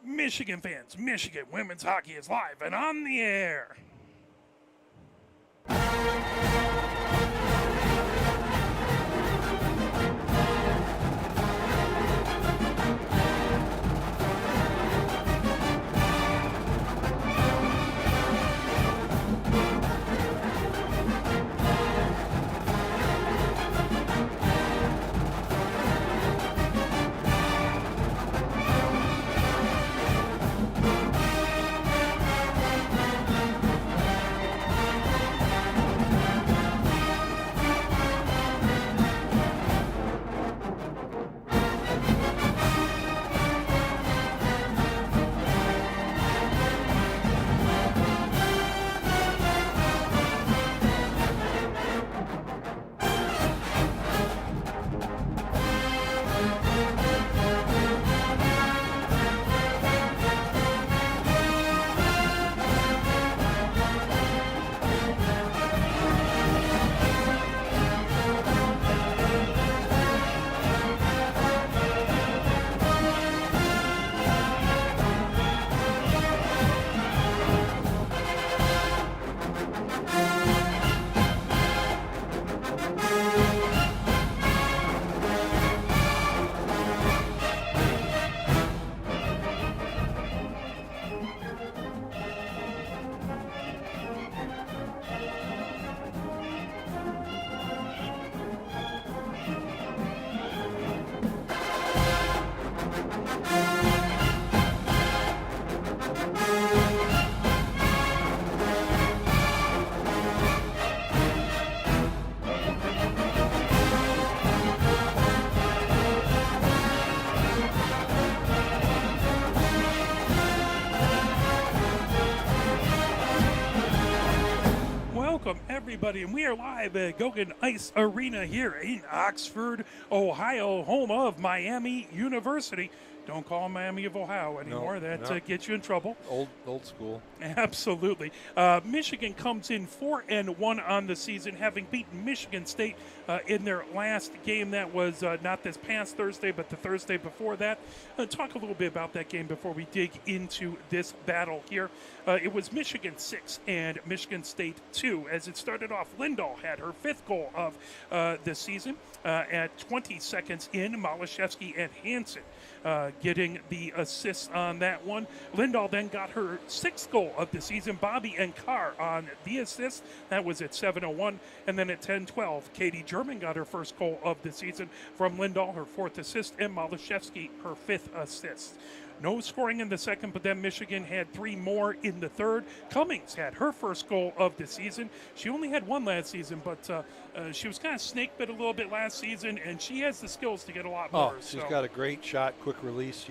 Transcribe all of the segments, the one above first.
Michigan fans, Michigan women's hockey is live and on the air. Welcome, everybody, and we are live at Gogan Ice Arena here in Oxford, Ohio, home of Miami University. Don't call them Miami of Ohio anymore. That gets you in trouble. Old school. Absolutely. Michigan comes in 4-1 on the season, having beaten Michigan State in their last game. That was not this past Thursday, but the Thursday before that. Talk a little bit about that game before we dig into this battle here. It was Michigan 6 and Michigan State 2. As it started off, Lindahl had her fifth goal of the season at 20 seconds in. Malashevsky and Hansen getting the assists on that one. Lindahl then got her sixth goal of the season. Bobby and Carr on the assist. That was at 7:01. And then at 10:12, Katie German got her first goal of the season from Lindahl, her fourth assist, and Malashevsky, her fifth assist. No scoring in the second, but then Michigan had three more in the third. Cummings had her first goal of the season. She only had one last season, but she was kind of snake bit a little bit last season, and she has the skills to get a lot more. She's got a great shot, quick release.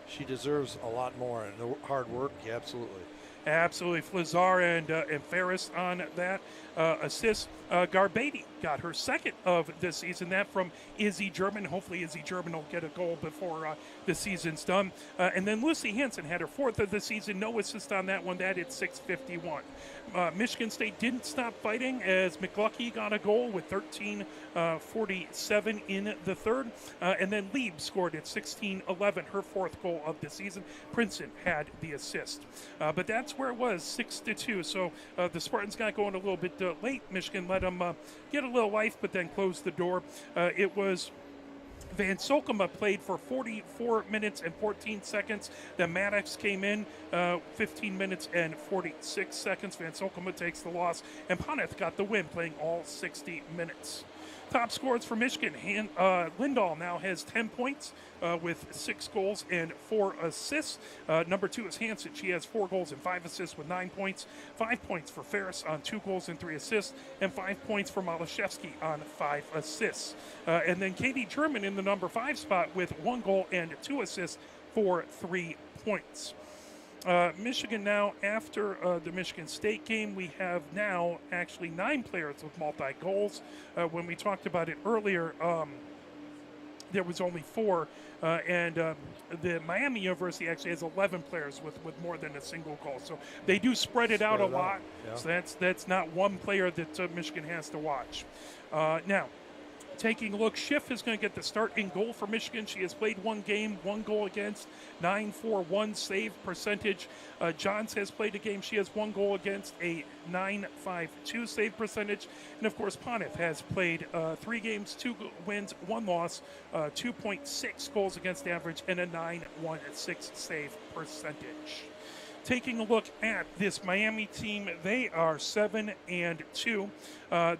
She deserves a lot more, and the hard work, yeah, absolutely. Absolutely. Flazar and Ferris on that assist. Garbady got her second of the season. That from Izzy German. Hopefully Izzy German will get a goal before the season's done. And then Lucy Hansen had her fourth of the season. No assist on that one. That at 6:51. Michigan State didn't stop fighting as McLucky got a goal with 13:47 in the third. And then Lieb scored at 16:11, her fourth goal of the season. Princeton had the assist. But that's where it was, 6-2. So the Spartans got going a little bit late. Michigan let them get a little life, but then closed the door. It was Van Solkema played for 44 minutes and 14 seconds. Then Maddox came in 15 minutes and 46 seconds. Van Solkema takes the loss, and Poneth got the win, playing all 60 minutes. Top scores for Michigan. Lindahl now has 10 points with 6 goals and 4 assists. Number 2 is Hansen. She has 4 goals and 5 assists with 9 points. 5 points for Ferris on 2 goals and 3 assists. And 5 points for Malashevsky on 5 assists. And then Katie German in the number 5 spot with 1 goal and 2 assists for 3 points. Michigan now, after the Michigan State game, we have now actually 9 players with multi-goals. When we talked about it earlier, there was only 4, and the Miami University actually has 11 players with more than a single goal. So they do spread it out a lot. Yeah. So that's not one player that Michigan has to watch. Now, Taking a look, Schiff is going to get the start in goal for Michigan. She has played one game, 1 goal against, 9.41 save percentage. Johns has played a game. She has 1 goal against, a 9.52 save percentage. And of course, Pontiff has played 3 games, 2 wins, 1 loss, 2.6 goals against average, and a 9.16 save percentage. Taking a look at this Miami team, they are 7-2.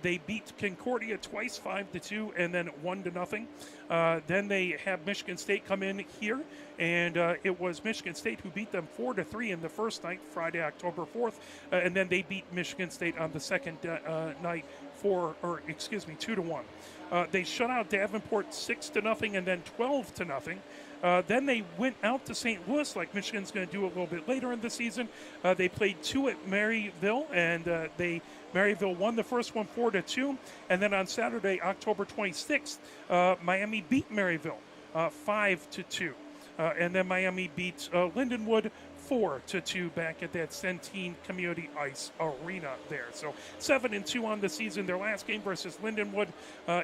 They beat Concordia twice, 5-2, and then 1-0. Then they have Michigan State come in here, and it was Michigan State who beat them 4-3 in the first night, Friday, October 4th, and then they beat Michigan State on the second night 2-1. They shut out Davenport 6-0 and then 12-0. Then they went out to St. Louis, like Michigan's going to do a little bit later in the season. They played 2 at Maryville, and Maryville won the first one 4-2. And then on Saturday, October 26th, Miami beat Maryville 5-2. And then Miami beat Lindenwood 4-2 back at that Centene Community Ice Arena there. So 7-2 on the season. Their last game versus Lindenwood,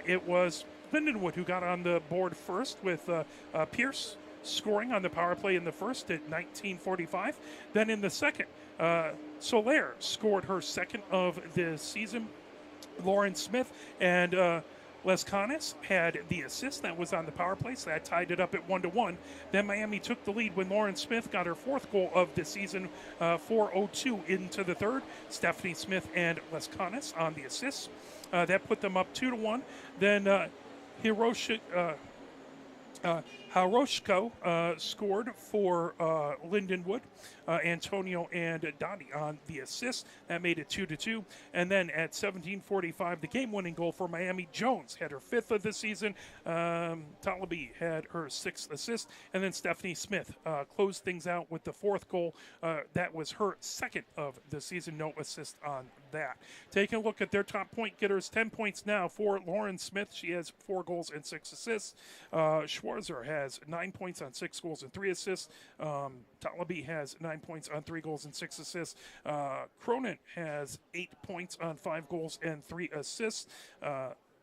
it was Lindenwood who got on the board first with Pierce scoring on the power play in the first at 19:45. Then in the second, Soler scored her second of the season. Lauren Smith and Les Canes had the assist that was on the power play, so that tied it up at 1-1. Then Miami took the lead when Lauren Smith got her 4th goal of the season, 4:02 into the third. Stephanie Smith and Les Canes on the assists. That put them up 2-1. Then Haroshko scored for Lindenwood. Antonio and Donnie on the assist. That made it 2-2. And then at 17:45, the game-winning goal for Miami. Jones had her 5th of the season. Talabi had her 6th assist. And then Stephanie Smith closed things out with the 4th goal. That was her 2nd of the season. No assist on that. Taking a look at their top point getters, 10 points now for Lauren Smith. She has 4 goals and 6 assists. Schwarzer has 9 points on 6 goals and 3 assists. Talabi has 9 points on 3 goals and 6 assists. Cronin has 8 points on 5 goals and 3 assists.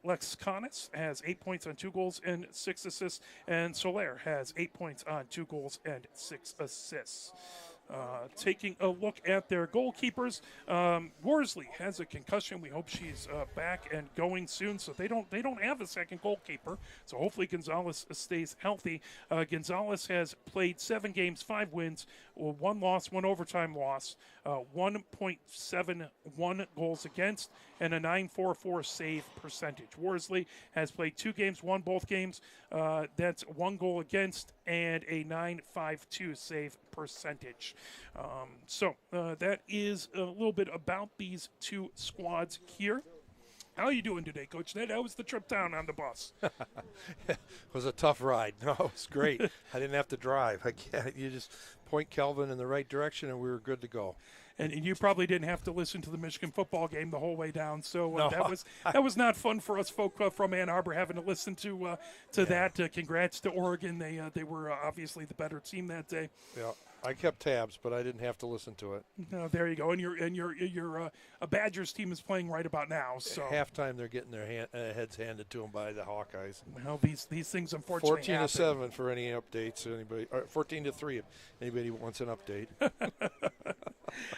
Lex Canes has 8 points on 2 goals and 6 assists. And Soler has 8 points on 2 goals and 6 assists. Taking a look at their goalkeepers, Worsley has a concussion. We hope she's back and going soon. So they don't have a second goalkeeper. So hopefully Gonzalez stays healthy. Gonzalez has played 7 games, 5 wins, 1 loss, 1 overtime loss, 1.71 goals against, and a 9.44 save percentage. Worsley has played 2 games, won both games. That's 1 goal against and a 9.52 save percentage. So that is a little bit about these 2 squads here. How are you doing today, Coach Ned? How was the trip down on the bus? It was a tough ride. No, it was great. I didn't have to drive. You just point Kelvin in the right direction, and we were good to go. And you probably didn't have to listen to the Michigan football game the whole way down. So No. that was not fun for us folk from Ann Arbor having to listen to that. Congrats to Oregon. They were obviously the better team that day. Yeah, I kept tabs, but I didn't have to listen to it. No, there you go. And your Badgers team is playing right about now. So At halftime, they're getting their heads handed to them by the Hawkeyes. Well, these things unfortunately 14-7 for any updates. Anybody? Or 14-3 if anybody wants an update.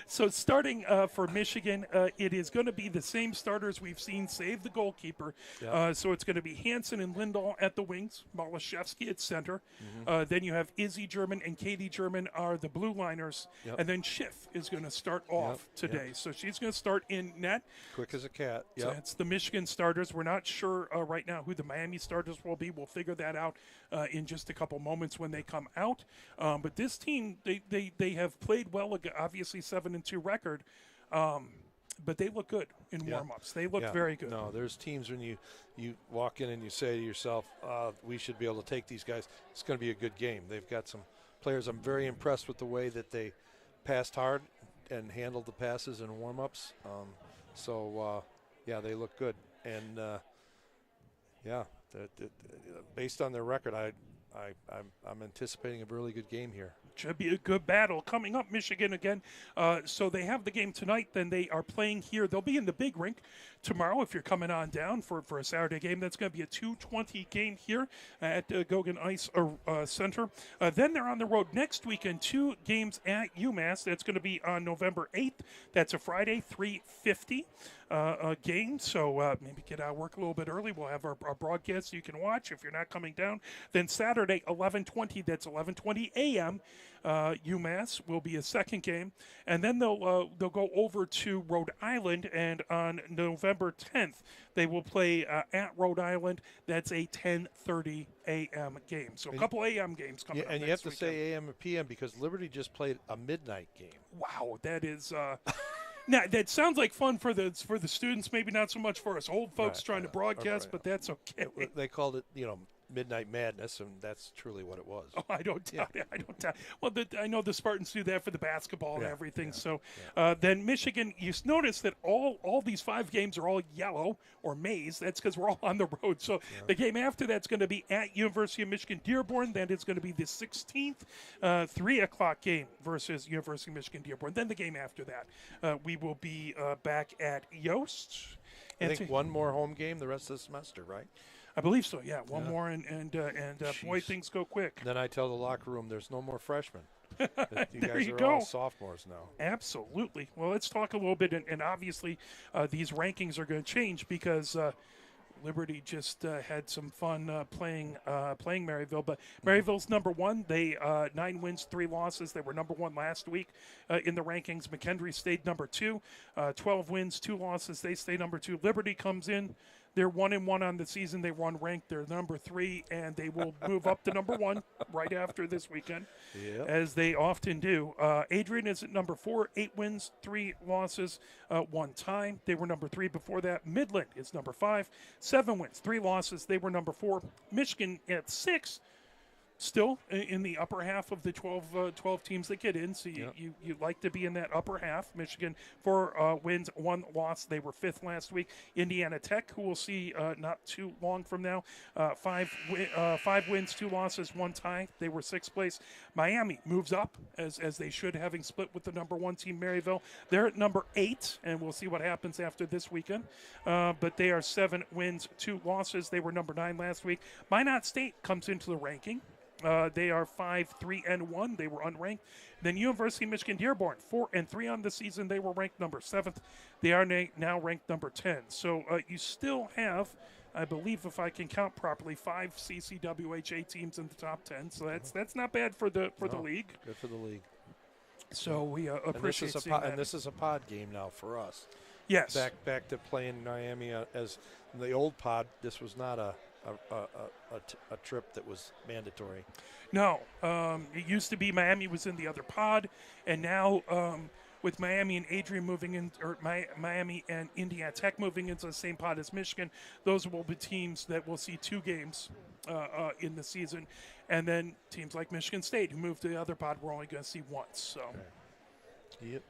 So starting for Michigan, it is going to be the same starters we've seen save the goalkeeper. Yeah. So it's going to be Hansen and Lindahl at the wings, Malashevsky at center. Then you have Izzy German and Katie German are the blue liners. Yep. And then Schiff is going to start off today. Yep. So she's going to start in net. Quick as a cat. So Yep. that's the Michigan starters. We're not sure right now who the Miami starters will be. We'll figure that out in just a couple moments when they come out. But this team, they have played well, obviously 7-2 record, but they look good in warm-ups. They look very good. No, there's teams when you walk in and you say to yourself, we should be able to take these guys. It's going to be a good game. They've got some players. I'm very impressed with the way that they passed hard and handled the passes in warm-ups. They look good. And, based on their record, I'm anticipating a really good game here. Should be a good battle coming up. Michigan again. So they have the game tonight. Then they are playing here. They'll be in the big rink tomorrow. If you're coming on down for a Saturday game, that's going to be a 2:20 game here at Gogan Ice Center. Then they're on the road next weekend. 2 games at UMass. That's going to be on November 8th. That's a Friday, 3:50 game. So maybe get out of work a little bit early. We'll have our broadcast you can watch if you're not coming down. Then Saturday, 11:20. That's 11:20 a.m. UMass will be a second game, and then they'll go over to Rhode Island, and on November 10th they will play at Rhode Island. That's a 10:30 a.m. game. So a couple a.m. games coming up. And you have to say a.m. and p.m. because Liberty just played a midnight game. Wow, that is. Now that sounds like fun for the students, maybe not so much for us old folks trying to broadcast, but that's okay. They called it, Midnight Madness, and that's truly what it was. Oh, I don't doubt it. I don't doubt. Well, I know the Spartans do that for the basketball and everything. So then Michigan, you notice that all these 5 games are all yellow or maize. That's because we're all on the road. So the game after that's going to be at University of Michigan Dearborn. Then it's going to be the 16th 3 o'clock game versus University of Michigan Dearborn. Then the game after that, we will be back at Yost. I think one more home game the rest of the semester, right? I believe so. Yeah, one more, and boy, things go quick. Then I tell the locker room, there's no more freshmen. You there guys you are go. all sophomores now. Absolutely. Well, let's talk a little bit, and obviously these rankings are going to change because Liberty just had some fun playing Maryville. But Maryville's number 1. They 9 wins, 3 losses. They were number 1 last week in the rankings. McKendree stayed number 2. 12 wins, 2 losses. They stay number 2. Liberty comes in. They're 1-1 on the season. They won ranked. They're number 3, and they will move up to number 1 right after this weekend, as they often do. Adrian is at number 4, 8 wins, 3 losses, 1 tie. They were number 3 before that. Midland is number 5, 7 wins, 3 losses. They were number 4. Michigan at 6. Still in the upper half of the 12 teams that get in, so you like to be in that upper half. Michigan 4 wins, 1 loss. They were 5th last week. Indiana Tech, who we'll see not too long from now, 5 wins, 2 losses, 1 tie. They were 6th place. Miami moves up as they should, having split with the number 1 team, Maryville. They're at number 8, and we'll see what happens after this weekend. But they are 7 wins, 2 losses. They were number 9 last week. Minot State comes into the ranking. They are 5-3-1. They were unranked. Then University of Michigan Dearborn 4-3 on the season. They were ranked number 7th. They are now ranked number 10. So you still have, I believe, if I can count properly, 5 CCWHA teams in the top 10. So that's not bad for the league. Good for the league. So we appreciate seeing that. And this is a pod game now for us. Yes. Back to playing Miami as the old pod. This was not a trip that was mandatory. No, it used to be Miami was in the other pod, and now with Miami and Adrian moving in, or Miami and Indiana Tech moving into the same pod as Michigan, those will be teams that will see 2 games in the season, and then teams like Michigan State who moved to the other pod we're only going to see once. So. Okay. Yep.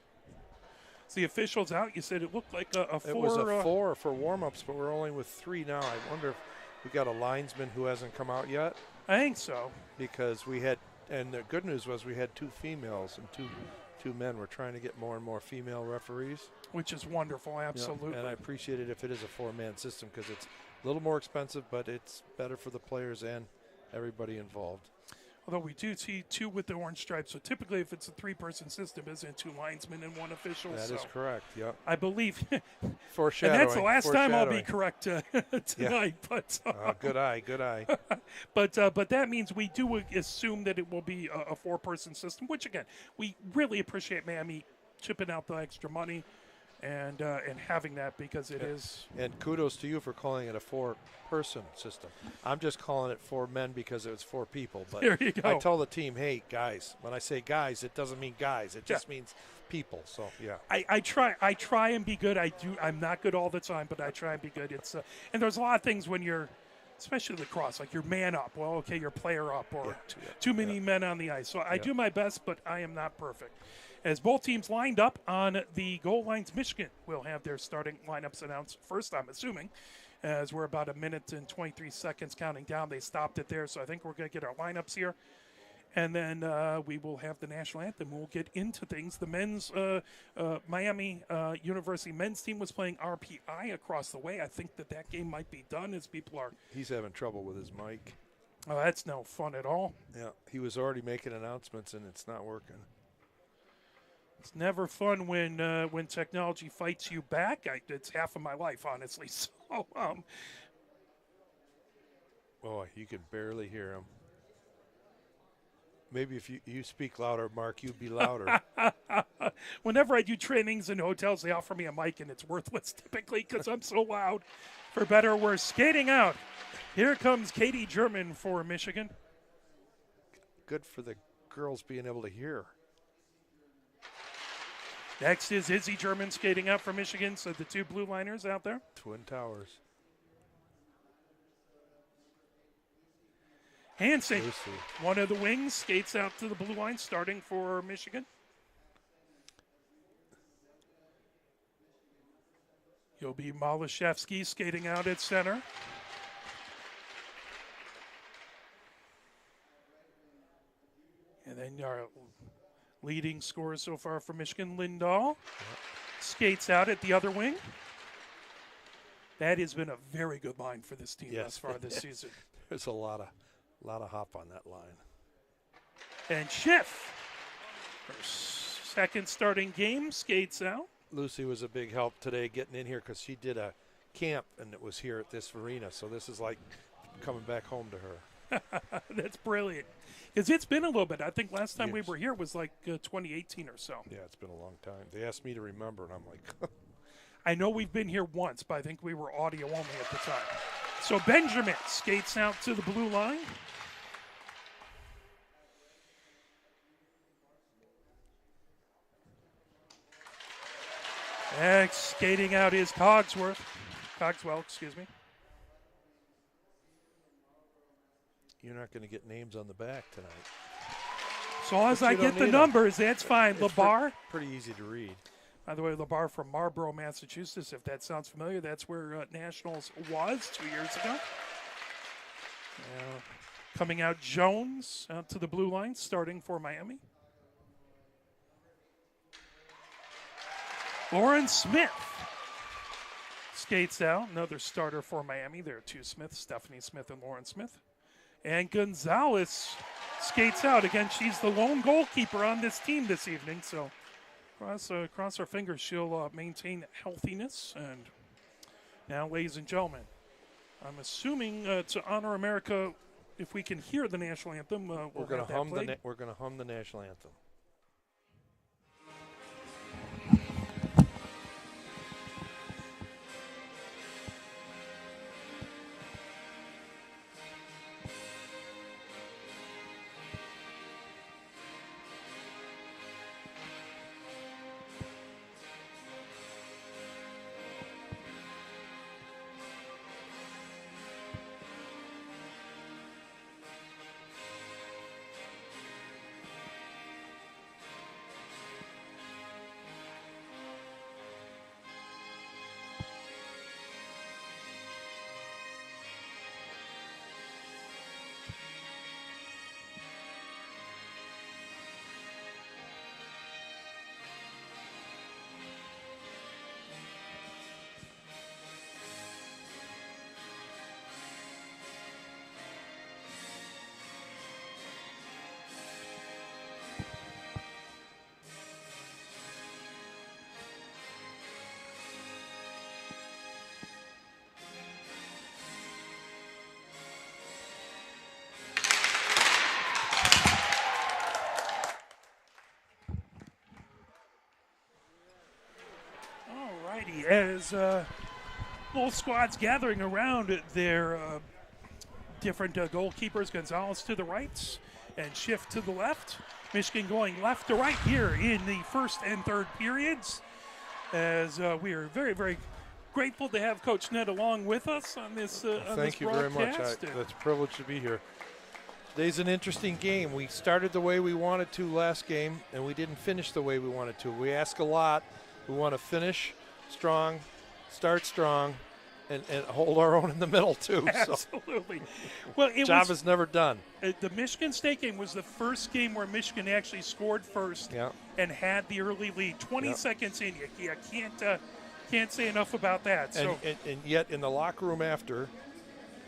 So the officials out. You said it looked like a 4. It was a 4 for warm-ups, but we're only with 3 now. I wonder if we got a linesman who hasn't come out yet. I think so. Because we had, and the good news was we had 2 females and two men. We're trying to get more and more female referees. Which is wonderful, absolutely. And I appreciate it if it is a 4-man system because it's a little more expensive, but it's better for the players and everybody involved. Although we do see 2 with the orange stripes. So typically if it's a 3-person system, isn't it 2 linesmen and 1 official? That is correct, yep. I believe. Foreshadowing. And that's the last time I'll be correct tonight. Yeah. But good eye. but that means we do assume that it will be a 4-person system, which, again, we really appreciate Miami chipping out the extra money and having that because it is. And kudos to you for calling it a 4-person system. I'm just calling it 4 men because it's 4 people. But there you go. I tell the team, hey, guys, when I say guys, it doesn't mean guys. It just means people. So, yeah. I try and be good. I'm not good all the time, but I try and be good. It's and there's a lot of things when you're, especially lacrosse, like you're man up. Well, okay, you're player up or too many men on the ice. So I do my best, but I am not perfect. As both teams lined up on the goal lines, Michigan will have their starting lineups announced first, I'm assuming, as we're about 1 minute and 23 seconds counting down. They stopped it there, so I think we're going to get our lineups here. And then we will have the national anthem. We'll get into things. The men's Miami University men's team was playing RPI across the way. I think that game might be done as people are. He's having trouble with his mic. Oh, that's no fun at all. Yeah, he was already making announcements, and it's not working. It's never fun when technology fights you back. It's half of my life, honestly. So, Oh, you can barely hear him. Maybe if you speak louder, Mark, you'd be louder. Whenever I do trainings in hotels, they offer me a mic, and it's worthless typically because I'm so loud. For better or worse, skating out. Here comes Katie German for Michigan. Good for the girls being able to hear. Next is Izzy German skating out for Michigan, so the two blue liners out there. Twin Towers. Hansen, Lucy. one of the wings, skates out to the blue line, starting for Michigan. You'll be Malashevsky skating out at center. And then our leading scorer so far for Michigan, Lindahl, skates out at the other wing. That has been a very good line for this team thus far this season. There's a lot of hop on that line. And Schiff, her second starting game, skates out. Lucy was a big help today getting in here because she did a camp and it was here at this arena. So this is like coming back home to her. That's brilliant. Because it's been a little bit. I think last time we Years. were here was like 2018 or so. Yeah, it's been a long time. They asked me to remember, and I'm like, I know we've been here once, but I think we were audio only at the time. So Benjamin skates out to the blue line. Next, skating out is Cogswell, excuse me. you're not going to get names on the back tonight. So as But I you don't get the need 'em. numbers, that's fine. It's Labar, pretty easy to read. by the way, Labar from Marlborough, Massachusetts, if that sounds familiar, that's where Nationals was 2 years ago. Coming out, Jones out to the blue line, starting for Miami. Lauren Smith skates out, another starter for Miami. There are two Smiths, Stephanie Smith and Lauren Smith. And Gonzalez skates out. Again, she's the lone goalkeeper on this team this evening, so cross our fingers she'll maintain healthiness. And now, ladies and gentlemen, I'm assuming to honor America, if we can hear the national anthem, we're going to hum We're going to hum the national anthem. As both squads gathering around their different goalkeepers, Gonzalez to the right and Schiff to the left. Michigan going left to right here in the first and third periods, as we are very, very grateful to have Coach Ned along with us on this Thank you very much. It's a privilege to be here. Today's an interesting game. We started the way we wanted to last game, and we didn't finish the way we wanted to. We ask a lot. We want to finish strong, start strong, and hold our own in the middle too. So Absolutely. Well, job is never done. The Michigan State game was the first game where Michigan actually scored first and had the early lead. 20 seconds in, you can't say enough about that. So And yet in the locker room after,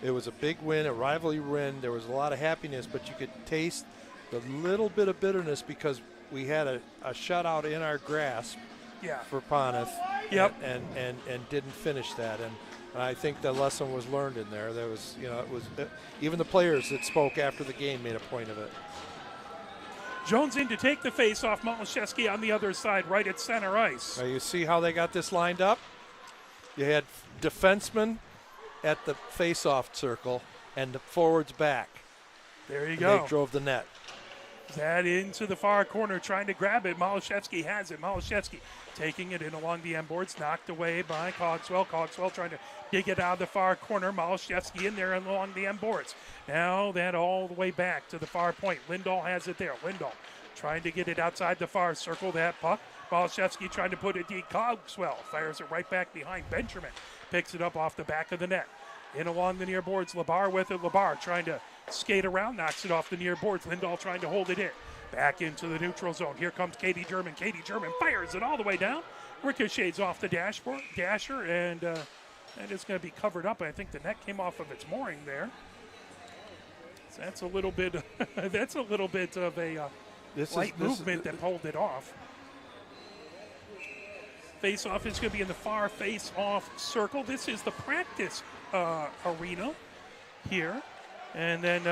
it was a big win, a rivalry win. There was a lot of happiness, but you could taste the little bit of bitterness because we had a shutout in our grasp for Pontiff. Yep. And didn't finish that. And I think the lesson was learned in there. There was, even the players that spoke after the game made a point of it. Jones in to take the face-off. Malashevsky on the other side, right at center ice. Now you see how they got this lined up? You had defensemen at the face-off circle and the forwards back. There you go. They drove the net. That into the far corner, trying to grab it. Malashevsky has it. Malashevsky taking it in along the end boards, knocked away by Cogswell. Cogswell trying to dig it out of the far corner. Malashevsky in there and along the end boards. Now that all the way back to the far point. Lindahl has it there. Lindahl trying to get it outside the far circle. That puck. Malashevsky trying to put it deep. Cogswell fires it right back behind Benjamin. Picks it up off the back of the net. In along the near boards. Labar with it. Labar trying to skate around, knocks it off the near boards. Lindahl trying to hold it in. Back into the neutral zone. Here comes Katie German. Katie German fires it all the way down. Ricochets off the dasher, and that is going to be covered up. I think the net came off of its mooring there. So that's a little bit. That's a little bit of a light movement that pulled it off. Face-off is going to be in the far face-off circle. This is the practice arena here. And then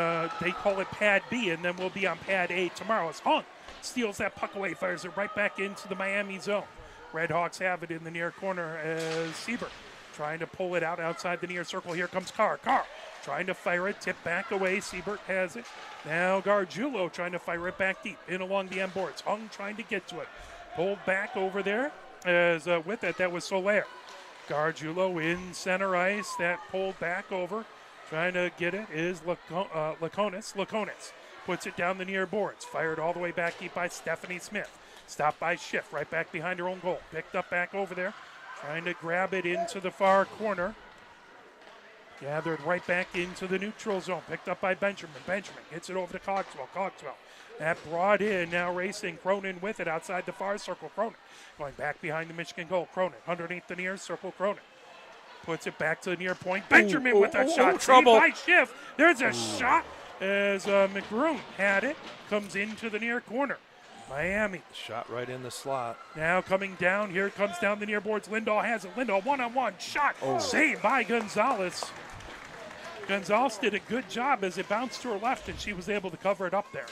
they call it Pad B, and then we'll be on Pad A tomorrow. As Hung steals that puck away, fires it right back into the Miami zone. Redhawks have it in the near corner as Siebert trying to pull it out outside the near circle. Here comes Carr. Carr trying to fire it, tip back away. Siebert has it. Now Gargiulo trying to fire it back deep in along the end boards. Hung trying to get to it. Pulled back over there as with it, that was Soler. Gargiulo in center ice. That pulled back over. Trying to get it is Laconis. Laconis puts it down the near boards. Fired all the way back deep by Stephanie Smith. Stopped by Schiff right back behind her own goal. Picked up back over there. Trying to grab it into the far corner. Gathered right back into the neutral zone. Picked up by Benjamin. Benjamin gets it over to Cogswell. Cogswell. That brought in, now racing. Cronin with it outside the far circle. Cronin going back behind the Michigan goal. Cronin underneath the near circle. Cronin puts it back to the near point. Benjamin with a shot. Trouble. Saved by Schiff. There's a shot as McGroon had it. Comes into the near corner. Miami. Shot right in the slot. Now coming down. Here it comes down the near boards. Lindahl has it. Lindahl one-on-one shot. Saved by Gonzalez. Gonzalez did a good job as it bounced to her left, and she was able to cover it up there.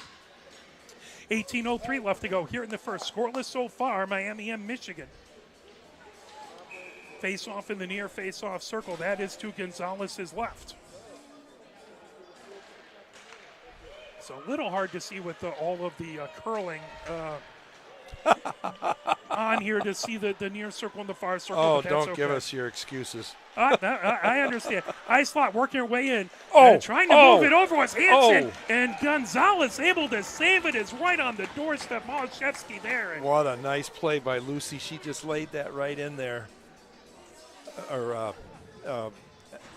18:03 left to go here in the first. Scoreless so far, Miami and Michigan. Face-off in the near face-off circle. That is to Gonzalez's left. It's a little hard to see with all of the curling on here to see the near circle and the far circle. Oh, don't give us your excuses. I understand. Ice-Lot working her way in. Trying to move it over was Hansen. And Gonzalez able to save it. Is right on the doorstep. Malashevsky there. What a nice play by Lucy. She just laid that right in there.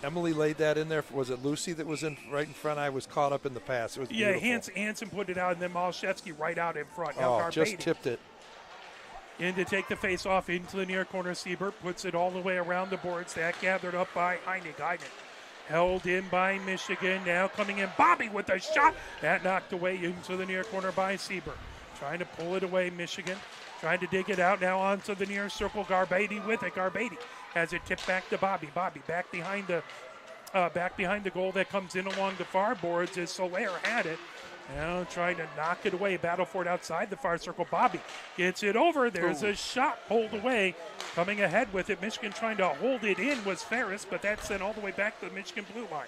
Emily laid that in there. Was it Lucy that was right in front? I was caught up in the pass. It was beautiful. Hansen put it out, and then Malashevsky right out in front. Now just tipped it. In to take the face-off into the near corner. Siebert puts it all the way around the boards. That gathered up by Heinig. Heinig held in by Michigan. Now coming in, Bobby with a shot. That knocked away into the near corner by Siebert. Trying to pull it away, Michigan. Trying to dig it out now onto the near circle. Garbady with it. Garbady has it tipped back to Bobby. Bobby back behind the goal that comes in along the far boards as Soler had it. Now trying to knock it away. Battle for it outside the far circle. Bobby gets it over. There's a shot pulled away. Coming ahead with it. Michigan trying to hold it in was Ferris, but that's sent all the way back to the Michigan blue line.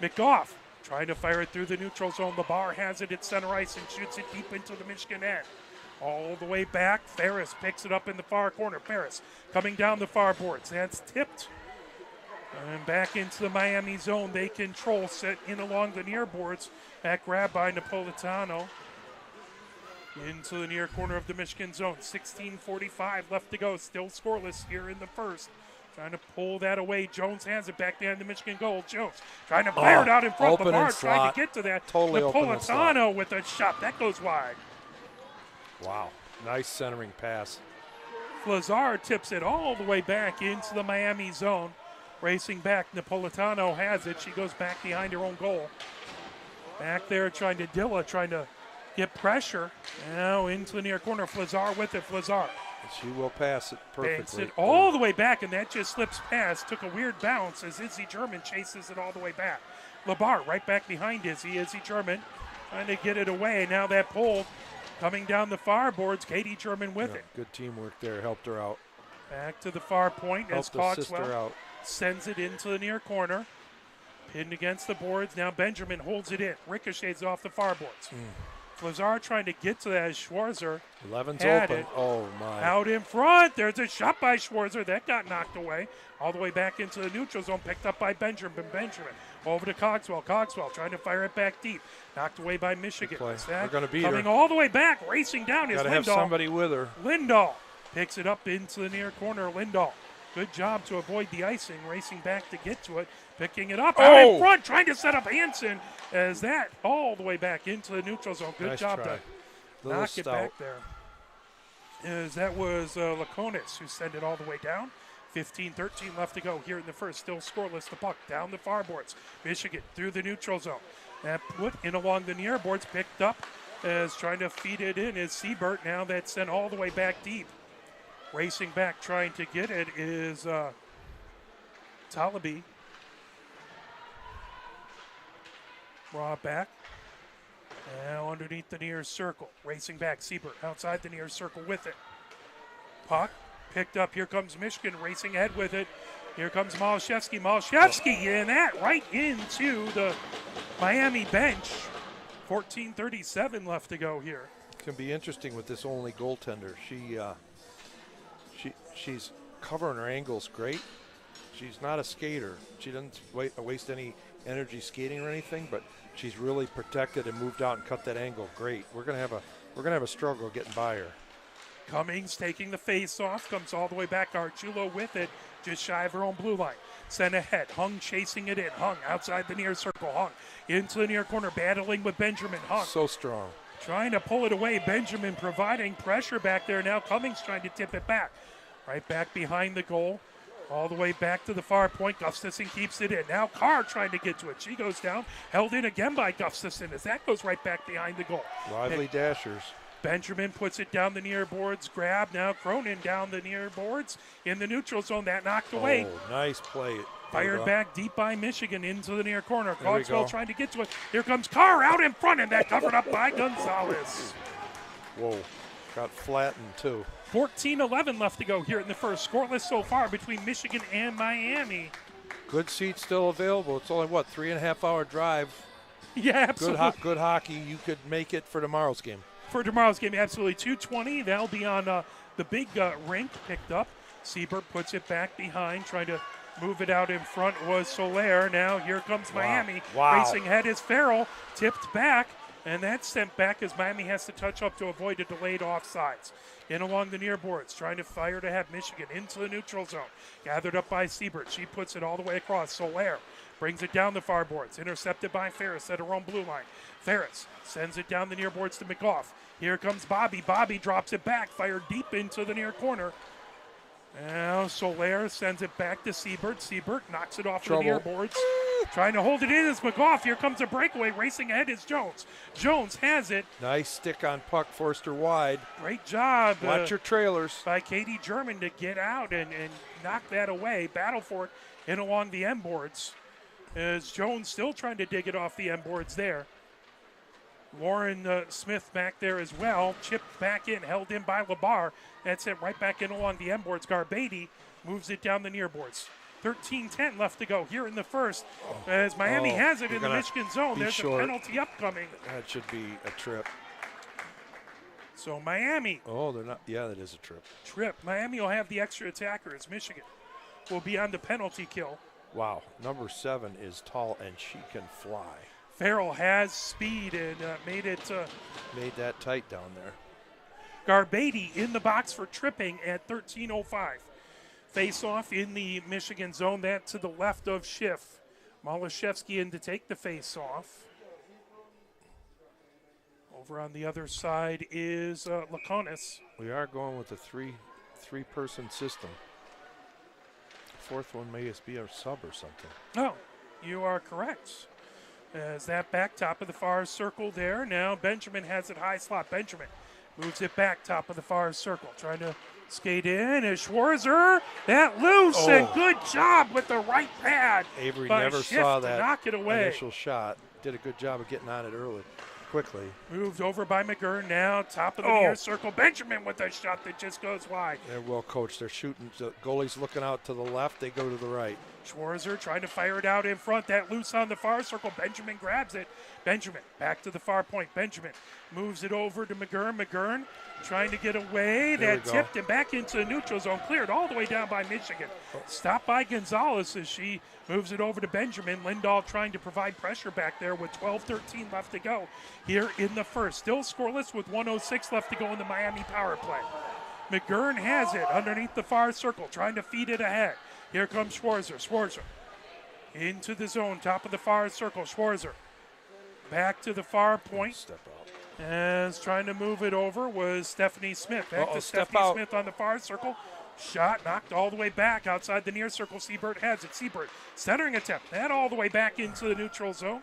McGough trying to fire it through the neutral zone. LaBar has it at center ice and shoots it deep into the Michigan end. All the way back. Ferris picks it up in the far corner. Ferris coming down the far boards. That's tipped. And back into the Miami zone. They control, set in along the near boards. That grab by Napolitano. Into the near corner of the Michigan zone. 16:45 left to go. Still scoreless here in the first. Trying to pull that away. Jones has it back down to Michigan goal. Jones trying to fire it out in front. Open LeVar and trying slot. to get to that. Totally open and slot. Napolitano with a shot. That goes wide. Wow. Nice centering pass. Lazar tips it all the way back into the Miami zone. Racing back. Napolitano has it. She goes back behind her own goal. Back there trying to get pressure. Now into the near corner. Flazar with it. Flazar. She will pass it perfectly. Banks it all the way back, and that just slips past. Took a weird bounce as Izzy German chases it all the way back. LeBar right back behind Izzy. Izzy German trying to get it away. Now that pull coming down the far boards. Katie German with it. Good teamwork there. Helped her out. Back to the far point as Helped assist her Cogswell out. sends it into the near corner. Pinned against the boards. Now Benjamin holds it in. Ricochets off the far boards. Lazar trying to get to that as Schwarzer 11's had open. it. Oh, my. Out in front. There's a shot by Schwarzer. That got knocked away. All the way back into the neutral zone. Picked up by Benjamin. Over to Cogswell. Cogswell trying to fire it back deep. Knocked away by Michigan. Play. Is that We're gonna beat coming her. all the way back. Racing down is Got to have Lindahl. somebody with her. Lindahl picks it up into the near corner. Lindahl. Good job to avoid the icing. Racing back to get to it. Picking it up out in front. Trying to set up Hansen. As that all the way back into the neutral zone. Good Nice job try. to Little knock stout. it back there. As that was Laconis who sent it all the way down. 15-13 left to go here in the first. Still scoreless. The puck down the far boards. Michigan through the neutral zone. That put in along the near boards. Picked up as trying to feed it in is Siebert. Now that's sent all the way back deep. Racing back trying to get it is Talabi. Brought back. Now underneath the near circle. Racing back. Siebert outside the near circle with it. Puck picked up. Here comes Michigan racing ahead with it. Here comes Malashevsky. Malashevsky and that right into the Miami bench. 14:37 left to go here. It's going to be interesting with this only goaltender. She's covering her angles great. She's not a skater. She doesn't waste any energy skating or anything, but she's really protected and moved out and cut that angle great. We're gonna have a struggle getting by her. Cummings taking the face off, comes all the way back. Archulo with it, just shy of her own blue line. Sent ahead. Hung chasing it in. Hung outside the near circle. Hung into the near corner, battling with Benjamin. Hung So strong. trying to pull it away. Benjamin providing pressure back there. Now Cummings trying to tip it back. Right back behind the goal. All the way back to the far point. Gustafson keeps it in. Now Carr trying to get to it. She goes down. Held in again by Gustafson as that goes right back behind the goal. Lively dashers. Benjamin puts it down the near boards. Grab now. Cronin down the near boards in the neutral zone. That knocked away. Oh, nice play. Fired back deep by Michigan into the near corner. There we Cogswell go. trying to get to it. Here comes Carr out in front, and that covered up by Gonzalez. Whoa. Got flattened, too. 14-11 left to go here in the first. Scoreless so far between Michigan and Miami. Good seats still available. It's only, 3.5 hour drive. Yeah, absolutely. Good hockey. You could make it for tomorrow's game. For tomorrow's game, absolutely. 2:20. That'll be on the big rink picked up. Siebert puts it back behind, trying to move it out in front was Soler. Now here comes Miami. Wow. Racing ahead is Farrell. Tipped back, and that's sent back as Miami has to touch up to avoid a delayed offsides. In along the near boards, trying to fire to have Michigan into the neutral zone. Gathered up by Siebert. She puts it all the way across. Soler brings it down the far boards. Intercepted by Ferris at her own blue line. Ferris sends it down the near boards to McGough. Here comes Bobby. Bobby drops it back. Fired deep into the near corner. Now Soler sends it back to Siebert. Siebert knocks it off the near boards. Trying to hold it in is McGough. Here comes a breakaway. Racing ahead is Jones. Jones has it. Nice stick on puck, forced her wide. Great job. Watch your trailers. By Katie German to get out and knock that away. Battle for it in along the end boards. As Jones still trying to dig it off the end boards there. Lauren Smith back there as well. Chipped back in, held in by LeBar. That's it right back in along the end boards. Garbady moves it down the near boards. 13-10 left to go here in the first. As Miami has it in the Michigan zone. There's a penalty upcoming. That should be a trip. So Miami. Oh, they're not. Yeah, that is a trip. Miami will have the extra attackers. Michigan will be on the penalty kill. Wow. Number 7 is tall and she can fly. Farrell has speed and made that tight down there. Garbady in the box for tripping at 13:05. Face-off in the Michigan zone. That to the left of Schiff. Malashevsky in to take the face-off. Over on the other side is Laconis. We are going with a three-person system. The fourth one may just be a sub or something. Oh, you are correct. As that back top of the far circle there. Now Benjamin has it high slot. Benjamin moves it back top of the far circle. Trying to skate in as Schwarzer. That loose and good job with the right pad. Avery by never Schiff saw to that knock it away. initial shot. Did a good job of getting on it quickly. Moved over by McGurn now. Top of the near circle. Benjamin with a shot that just goes wide. They're well coached. They're shooting. The goalie's looking out to the left. They go to the right. Schwarzer trying to fire it out in front. That loose on the far circle. Benjamin grabs it. Benjamin back to the far point. Benjamin moves it over to McGurn. McGurn trying to get away. There That tipped him back into the neutral zone. Cleared all the way down by Michigan. Stopped by Gonzalez as she moves it over to Benjamin. Lindahl trying to provide pressure back there with 12:13 left to go here in the first. Still scoreless with 1:06 left to go in the Miami power play. McGurn has it underneath the far circle, trying to feed it ahead. Here comes Schwarzer. Schwarzer into the zone, top of the far circle. Schwarzer back to the far point. Step out. As trying to move it over was Stephanie Smith. Back to step Stephanie out. Smith on the far circle. Shot knocked all the way back outside the near circle. Siebert has it. Siebert centering attempt. That all the way back into the neutral zone.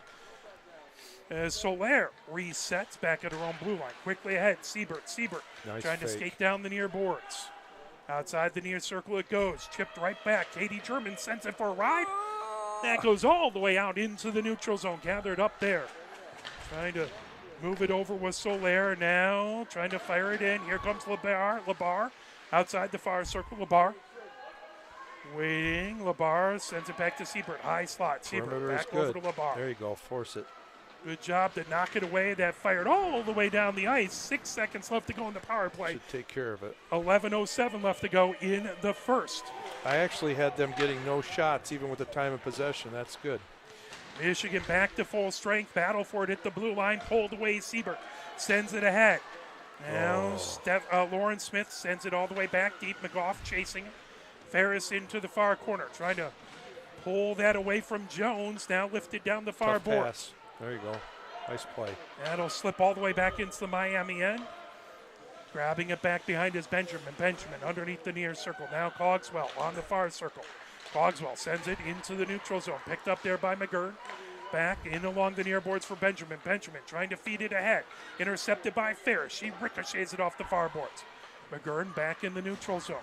As Soler resets back at her own blue line. Quickly ahead. Siebert. Nice trying to fake. skate down the near boards. Outside the near circle it goes. Chipped right back. Katie German sends it for a ride. That goes all the way out into the neutral zone. Gathered up there. Trying to move it over was Soler now. Trying to fire it in. Here comes Labar. Outside the far circle. Labar. Waiting. Labar sends it back to Siebert. High slot. Siebert Perimeter is back over good. to Labar. There you go. Force it. Good job to knock it away. That fired all the way down the ice. 6 seconds left to go in the power play. Should take care of it. 11:07 left to go in the first. I actually had them getting no shots even with the time of possession. That's good. Michigan back to full strength. Battle for it at the blue line. Pulled away. Siebert sends it ahead. Now Lauren Smith sends it all the way back deep. McGough chasing it. Ferris into the far corner. Trying to pull that away from Jones. Now lifted down the far Tough board. pass. There you go. Nice play. That'll slip all the way back into the Miami end. Grabbing it back behind is Benjamin. Benjamin underneath the near circle. Now Cogswell on the far circle. Cogswell sends it into the neutral zone. Picked up there by McGurn. Back in along the near boards for Benjamin. Benjamin trying to feed it ahead. Intercepted by Ferris. She ricochets it off the far boards. McGurn back in the neutral zone.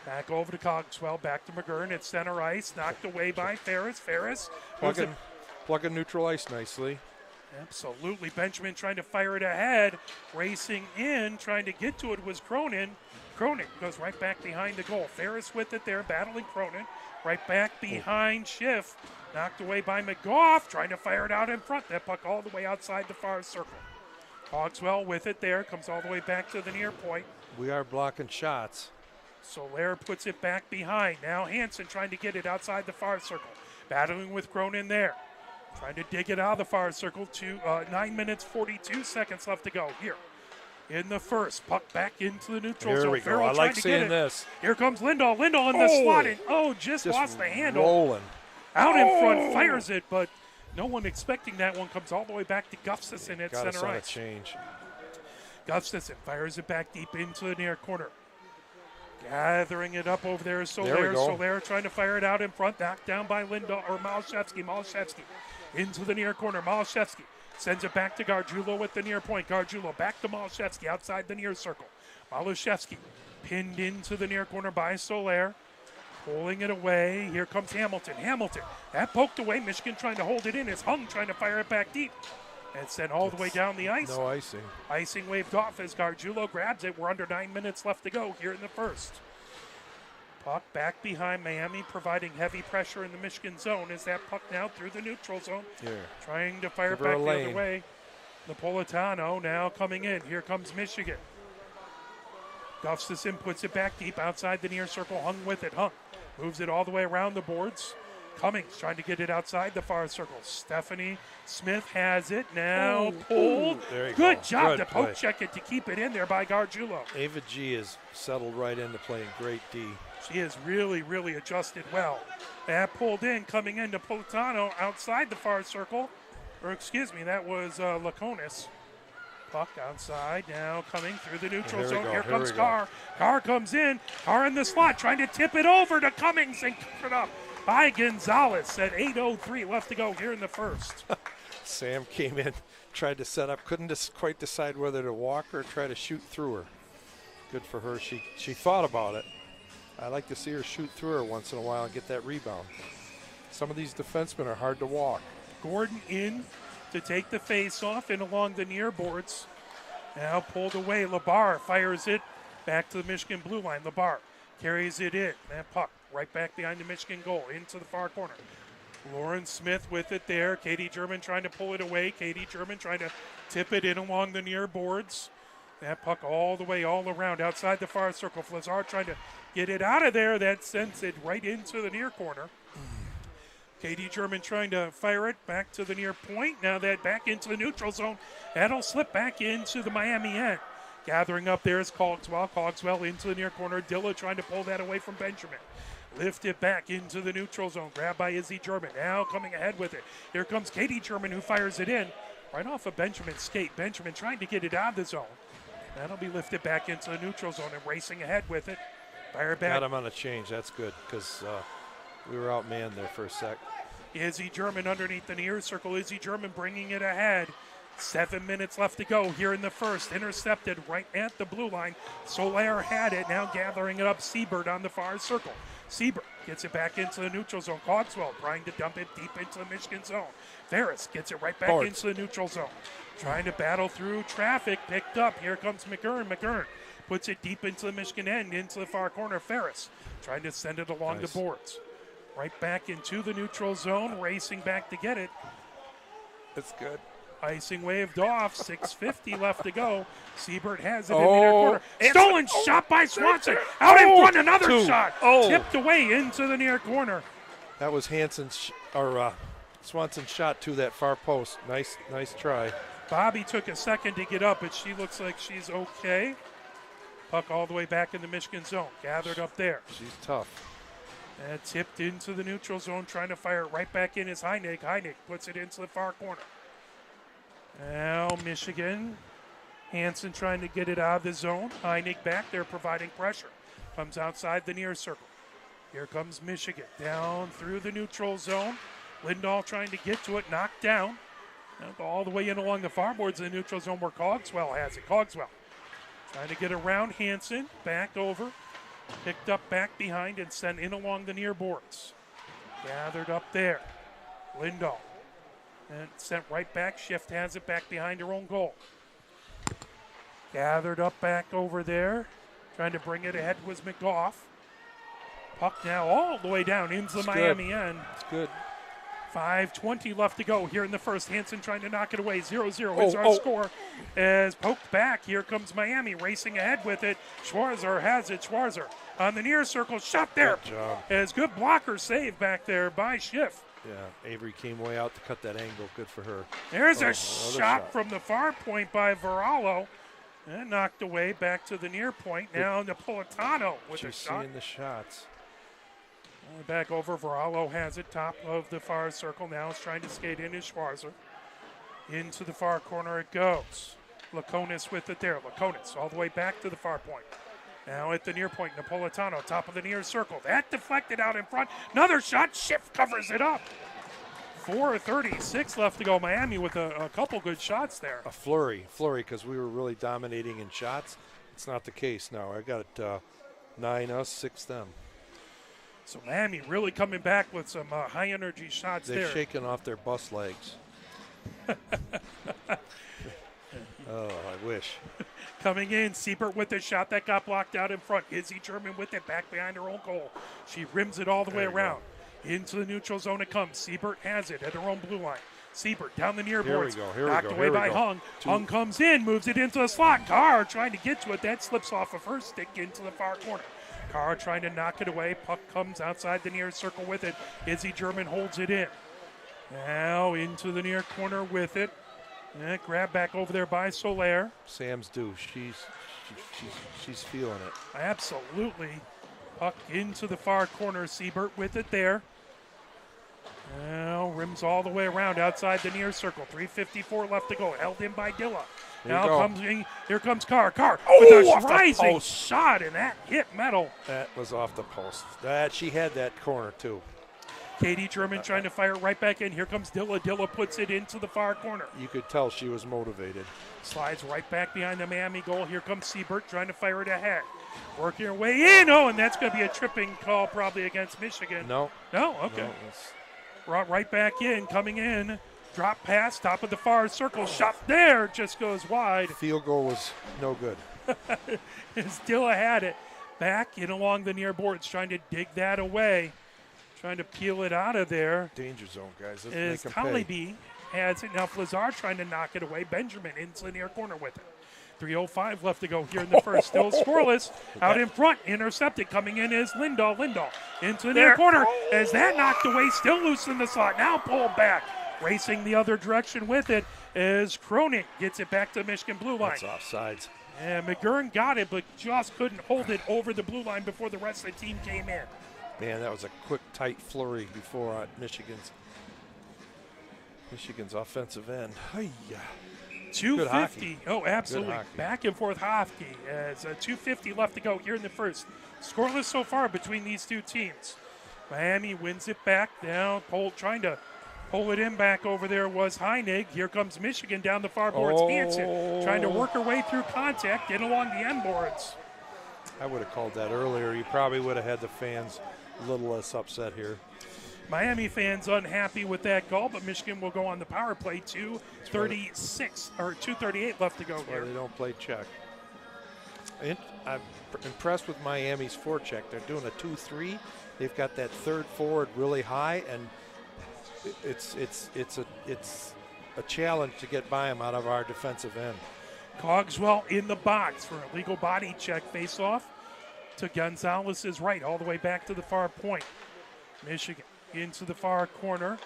Back over to Cogswell. Back to McGurn at center ice. Knocked away by Ferris. Ferris Plug in neutral ice nicely. Absolutely. Benjamin trying to fire it ahead. Racing in, trying to get to it was Cronin. Cronin goes right back behind the goal. Ferris with it there, battling Cronin. Right back behind Schiff. Knocked away by McGough, trying to fire it out in front. That puck all the way outside the far circle. Cogswell with it there, comes all the way back to the near point. We are blocking shots. Soler puts it back behind. Now Hansen trying to get it outside the far circle. Battling with Cronin there. Trying to dig it out of the far circle. 9 minutes, 42 seconds left to go here in the first. Puck back into the neutral zone. Here we go. I like seeing this. Here comes Lindahl. Lindahl in the slot. And, just lost the handle. Rolling. Out in front, fires it, but no one expecting that one. Comes all the way back to Gustafson at center ice. Change. Gustafson fires it back deep into the near corner. Gathering it up over there is Soler. There we go. Soler trying to fire it out in front. Knocked down by Lindahl or Malashevsky. Malashevsky into the near corner. Malashevsky sends it back to Gargiulo at the near point. Gargiulo back to Malashevsky outside the near circle. Malashevsky pinned into the near corner by Soler. Pulling it away. Here comes Hamilton. Hamilton. That poked away. Michigan trying to hold it in. It's Hung trying to fire it back deep. And sent all the way down the ice. No icing. Icing waved off as Gargiulo grabs it. We're under 9 minutes left to go here in the first. Puck back behind Miami, providing heavy pressure in the Michigan zone. Is that puck now through the neutral zone? Here. Trying to fire it back the other way. Napolitano now coming in. Here comes Michigan. Gustafson puts it back deep outside the near circle. Hung with it. Hung moves it all the way around the boards. Cummings trying to get it outside the far circle. Stephanie Smith has it now. Pulled. There you Good go. job Good to poke play. check it to keep it in there by Gargiulo. Ava G is settled right into playing great D. She has really, really adjusted well. That pulled in, coming into Politano outside the far circle. Or excuse me, that was Laconis. Puck outside, now coming through the neutral zone. Here comes Carr. Carr comes in. Carr in the slot, trying to tip it over to Cummings and covered up by Gonzalez at 8:03 left to go here in the first. Sam came in, tried to set up, couldn't quite decide whether to walk her or try to shoot through her. Good for her. She thought about it. I like to see her shoot through her once in a while and get that rebound. Some of these defensemen are hard to walk. Gordon in to take the face off and along the near boards. Now pulled away. Labar fires it back to the Michigan blue line. Labar carries it in. That puck right back behind the Michigan goal into the far corner. Lauren Smith with it there. Katie German trying to pull it away. Katie German trying to tip it in along the near boards. That puck all the way, all around outside the far circle. Flazar trying to get it out of there. That sends it right into the near corner. Katie German trying to fire it back to the near point. Now that back into the neutral zone. That'll slip back into the Miami end. Gathering up there is Cogswell. Cogswell into the near corner. Dilla trying to pull that away from Benjamin. Lift it back into the neutral zone. Grabbed by Izzy German. Now coming ahead with it. Here comes Katie German who fires it in. Right off of Benjamin's skate. Benjamin trying to get it out of the zone. That'll be lifted back into the neutral zone and racing ahead with it. Fire back. Got him on a change. That's good because we were outmanned there for a sec. Izzy German underneath the near circle. Izzy German bringing it ahead. 7 minutes left to go here in the first. Intercepted right at the blue line. Solaire had it. Now gathering it up. Siebert on the far circle. Siebert gets it back into the neutral zone. Cogswell trying to dump it deep into the Michigan zone. Ferris gets it right back into the neutral zone. Trying to battle through traffic. Picked up. Here comes McGurn. McGurn puts it deep into the Michigan end, into the far corner. Ferris trying to send it along the boards. Right back into the neutral zone, racing back to get it. That's good. Icing waved off, 6:50 left to go. Siebert has it in the near corner. Stolen shot by Swanson. Out in front, another shot. Tipped away into the near corner. That was Swanson's shot to that far post. Nice try. Bobby took a second to get up, but she looks like she's okay. Puck all the way back in the Michigan zone. Gathered up there. She's tough. And tipped into the neutral zone, trying to fire it right back in is Heinig. Heinig puts it into the far corner. Now Michigan. Hansen trying to get it out of the zone. Heinig back there providing pressure. Comes outside the near circle. Here comes Michigan. Down through the neutral zone. Lindahl trying to get to it, knocked down. Now all the way in along the far boards of the neutral zone where Cogswell has it. Cogswell trying to get around Hansen. Back over. Picked up back behind and sent in along the near boards. Gathered up there. Lindahl. And sent right back. Shift has it back behind her own goal. Gathered up back over there. Trying to bring it ahead was McGough. Puck now all the way down into the Miami end. It's good. 5:20 left to go here in the first. Hansen trying to knock it away. 0-0 is our score. As poked back, here comes Miami racing ahead with it. Schwarzer has it. Schwarzer on the near circle. Shot there. Good job. As good blocker save back there by Schiff. Yeah, Avery came way out to cut that angle. Good for her. There's a shot from the far point by Varallo. And knocked away back to the near point. Now Napolitano with a shot. She's seeing the shots. Back over, Varallo has it, top of the far circle. Now is trying to skate in is Schwarzer. Into the far corner it goes. Laconis with it there. Laconis all the way back to the far point. Now at the near point, Napolitano, top of the near circle. That deflected out in front. Another shot, Schiff covers it up. 4:36 left to go. Miami with a couple good shots there. A flurry, because we were really dominating in shots. It's not the case now. I got 9 us, 6 them. So Miami really coming back with some high energy shots there. They've shaken off their bus legs. Oh, I wish. Coming in, Siebert with the shot that got blocked out in front. Izzy German with it back behind her own goal. She rims it all the way around. Into the neutral zone it comes. Siebert has it at her own blue line. Siebert down the near Here we boards. go, here we Knocked go, away here we by go. Hung. Hung comes in, moves it into the slot. Carr trying to get to it. That slips off of her stick into the far corner. Carr trying to knock it away. Puck comes outside the near circle with it. Izzy German holds it in. Now into the near corner with it. Grab back over there by Soler. Sam's due. She's feeling it. Absolutely. Puck into the far corner. Siebert with it there. Now rims all the way around outside the near circle. 3:54 left to go. Held in by Dilla. Here comes Carr. Carr with a rising shot, and that hit metal. That was off the post. She had that corner too. Katie German trying to fire it right back in. Here comes Dilla. Dilla puts it into the far corner. You could tell she was motivated. Slides right back behind the Miami goal. Here comes Siebert trying to fire it ahead. Working her way in. Oh, and that's going to be a tripping call probably against Michigan. No. No? Okay. No, Brought right back in, coming in. Drop pass, top of the far circle. Shot there, just goes wide. Field goal was no good. Dilla had it. Back in along the near boards, trying to dig that away. Trying to peel it out of there. Danger zone, guys. Let's As make them pay. Talibi has it. Now Flazar trying to knock it away. Benjamin into the near corner with it. 3:05 left to go here in the first. Still scoreless. Out in front. Intercepted. Coming in is Lindahl. Lindahl into the near corner. As that knocked away. Still loose in the slot. Now pulled back. Racing the other direction with it as Cronin gets it back to the Michigan blue line. That's offsides. And McGurn got it, but just couldn't hold it over the blue line before the rest of the team came in. Man, that was a quick, tight flurry before Michigan's offensive end. Hi-ya. 250. Oh, absolutely. Good hockey. Back and forth hockey as 250 left to go here in the first. Scoreless so far between these two teams. Miami wins it back. Now trying to pull it in back over there was Heinig. Here comes Michigan down the far boards. Hansen trying to work her way through contact, get along the end boards. I would have called that earlier. You probably would have had the fans a little less upset here. Miami fans unhappy with that goal, but Michigan will go on the power play. 2:36 or 2:38 left to go here. They don't play check. I'm impressed with Miami's forecheck. They're doing a 2-3. They've got that third forward really high, and it's a challenge to get by them out of our defensive end. Cogswell in the box for a legal body check face-off to Gonzalez's right, all the way back to the far point. Michigan into the far corner.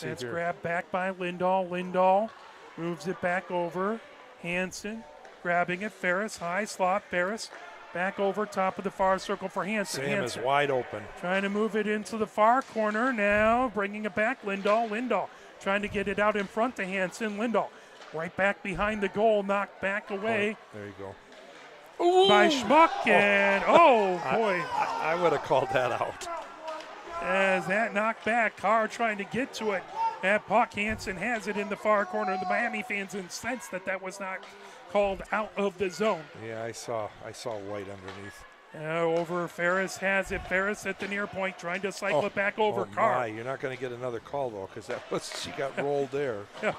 That's grabbed back by Lindahl. Lindahl moves it back over. Hansen grabbing it. Ferris, high slot. Ferris back over top of the far circle for Hansen. Sam is wide open. Trying to move it into the far corner now. Bringing it back. Lindahl. Lindahl trying to get it out in front to Hansen. Lindahl right back behind the goal. Knocked back away. There you go. By Schmuck. And, oh, boy. I would have called that out. As that knocked back, Carr trying to get to it. That puck, Hansen has it in the far corner. The Miami fans incensed that was not called out of the zone. Yeah, I saw white underneath. Over Ferris has it. Ferris at the near point trying to cycle it back over Carr. You're not going to get another call though, because she got rolled there. Yeah.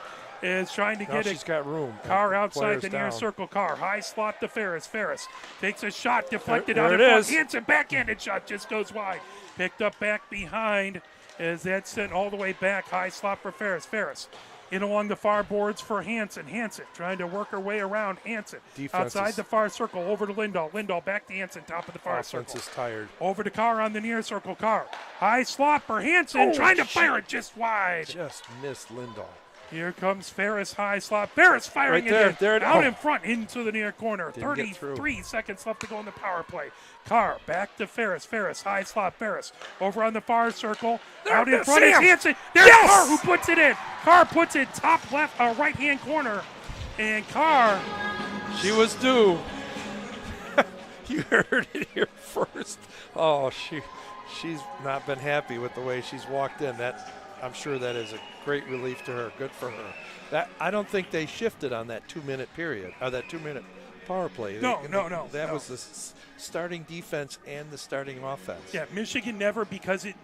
Is trying to get she's got room. Carr outside the near circle. Carr high slot to Ferris. Ferris takes a shot, deflected out in front. Hansen backhanded shot just goes wide. Picked up back behind as that's sent all the way back. High slot for Ferris. Ferris in along the far boards for Hansen. Hansen trying to work her way around. Hansen outside the far circle over to Lindahl. Lindahl back to Hansen, top of the far circle. Offense is tired. Over to Carr on the near circle. Carr high slot for Hansen, trying to fire it just wide. Just missed Lindahl. Here comes Ferris, high slot. Ferris firing it out in front into the near corner. 33 seconds left to go in the power play. Carr back to Ferris. Ferris, high slot. Ferris over on the far circle. Out in front is Hansen. There's Carr who puts it in. Carr puts it top left, right-hand corner. And Carr. She was due. You heard it here first. Oh, she's not been happy with the way she's walked in. I'm sure that is a great relief to her. Good for her. I don't think they shifted on that 2-minute period, or that 2-minute power play. No. That was the starting defense and the starting offense. Yeah, Michigan never, because they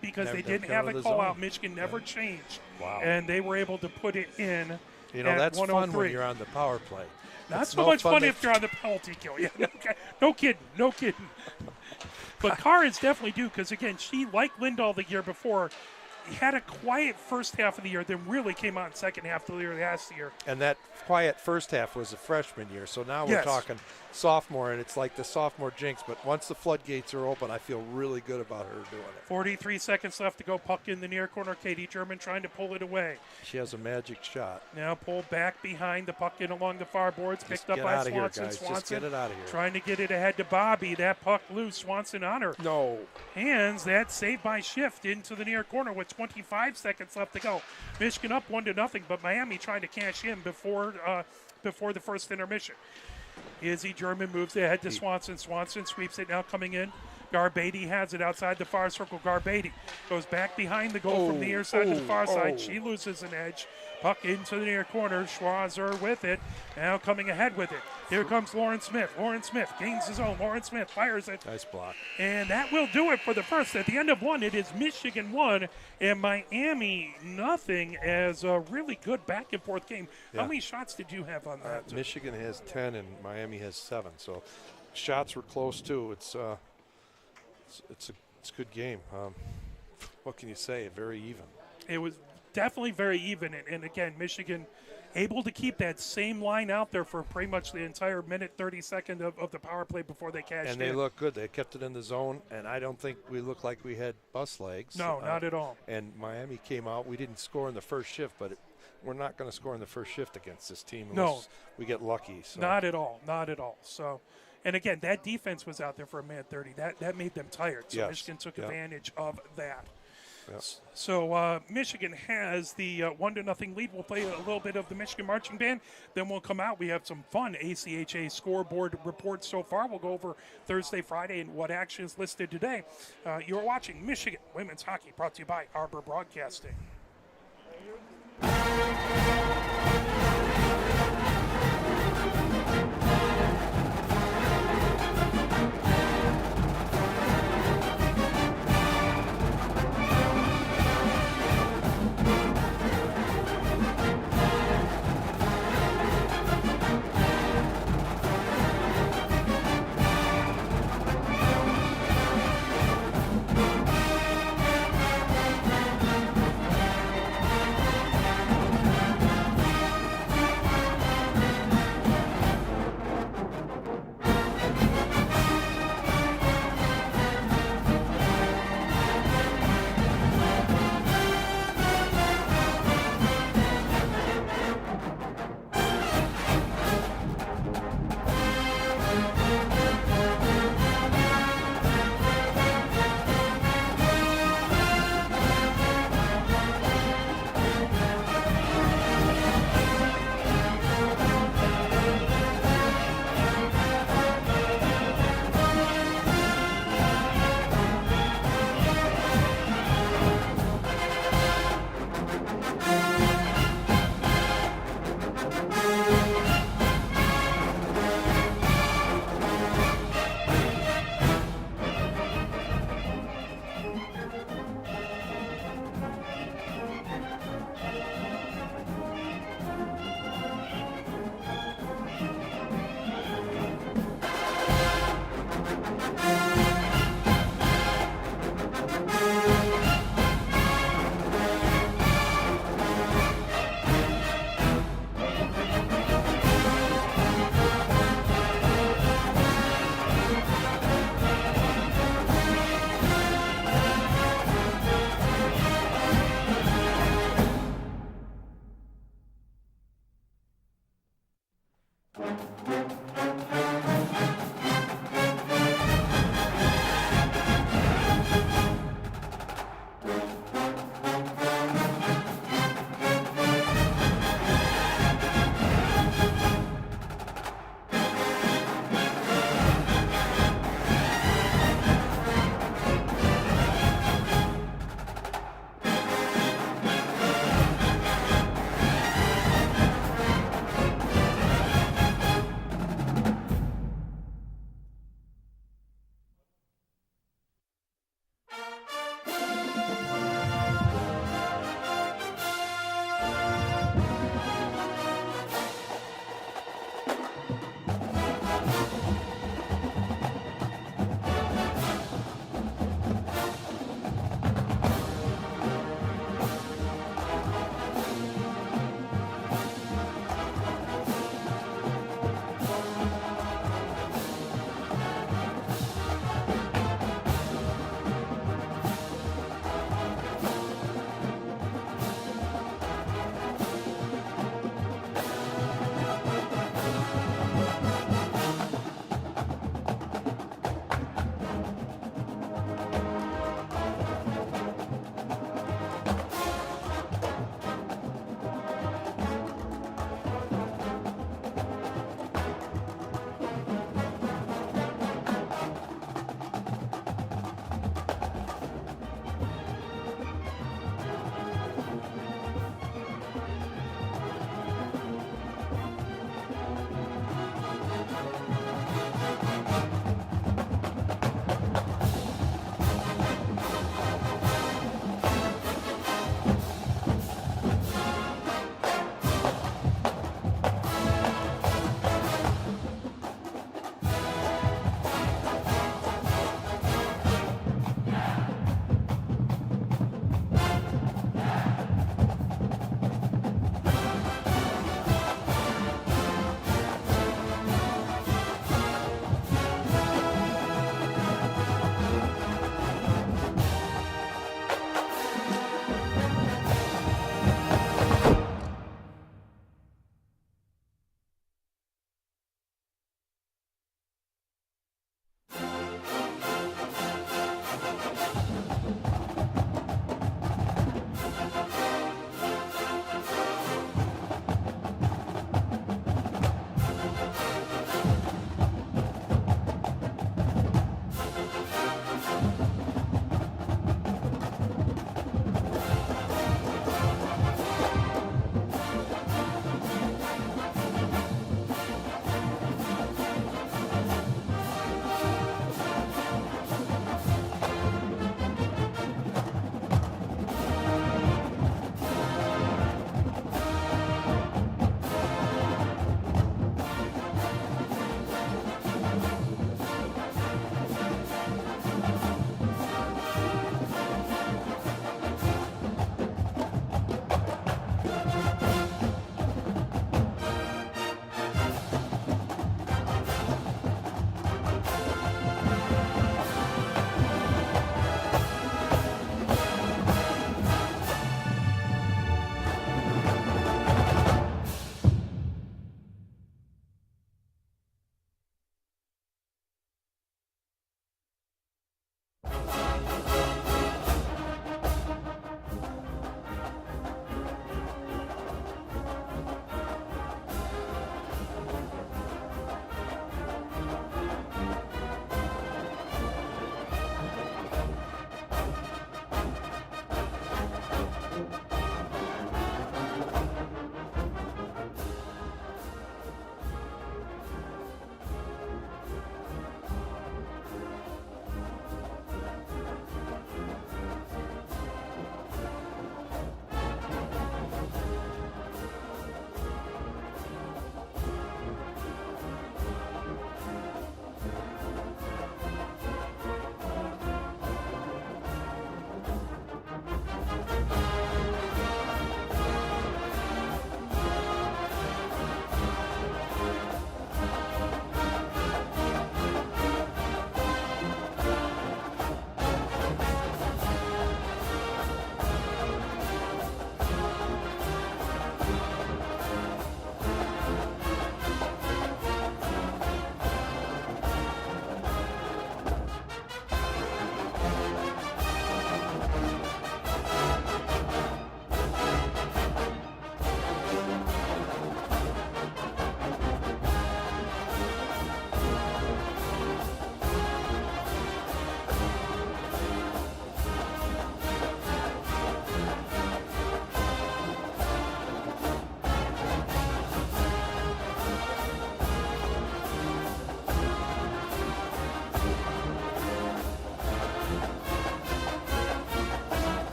didn't have a call out, Michigan never changed. Wow. And they were able to put it in. That's fun when you're on the power play. Not so much fun if you're on the penalty kill. Yeah, no kidding. But Carr is definitely due because, again, she, like Lindahl the year before, had a quiet first half of the year, then really came on second half of the year last year. And that quiet first half was a freshman year. So now we're Yes. talking sophomore, and it's like the sophomore jinx. But once the floodgates are open, I feel really good about her doing it. 43 seconds left to go. Puck in the near corner. Katie German trying to pull it away. She has a magic shot. Now pulled back behind the puck in along the far boards. Just Picked up get by out of here, Swanson. guys. Swanson Just get it out of here. trying to get it ahead to Bobby. That puck loose. Swanson on her No. hands. That saved by Shift into the near corner with 25 seconds left to go. Michigan up 1-0, but Miami trying to cash in before the first intermission. Izzy German moves ahead to Swanson. Swanson sweeps it now coming in. Garbady has it outside the far circle. Garbady goes back behind the goal from the near side to the far side. She loses an edge. Puck into the near corner. Schwarzer with it. Now coming ahead with it. Here comes Lauren Smith. Lauren Smith gains his own. Lauren Smith fires it. Nice block. And that will do it for the first. At the end of one, it is Michigan 1 and Miami nothing, as a really good back and forth game. Yeah. How many shots did you have on that? Michigan has 10 and Miami has 7. So shots were close too. It's a good game. What can you say? Very even. It was definitely very even. And again, Michigan able to keep that same line out there for pretty much the entire minute 30 of the power play before they cashed And in. they look good. They kept it in the zone, and I don't think we looked like we had bus legs. No, not at all. And Miami came out. We didn't score in the first shift, but we're not going to score in the first shift against this team unless we get lucky. So. Not at all. Not at all. So, and again, that defense was out there for a minute 30. That made them tired. So Yes. Michigan took Yep. advantage of that. Yep. So Michigan has the 1-0 lead. We'll play a little bit of the Michigan Marching Band. Then we'll come out. We have some fun ACHA scoreboard reports so far. We'll go over Thursday, Friday, and what action is listed today. You're watching Michigan Women's Hockey, brought to you by Arbor Broadcasting.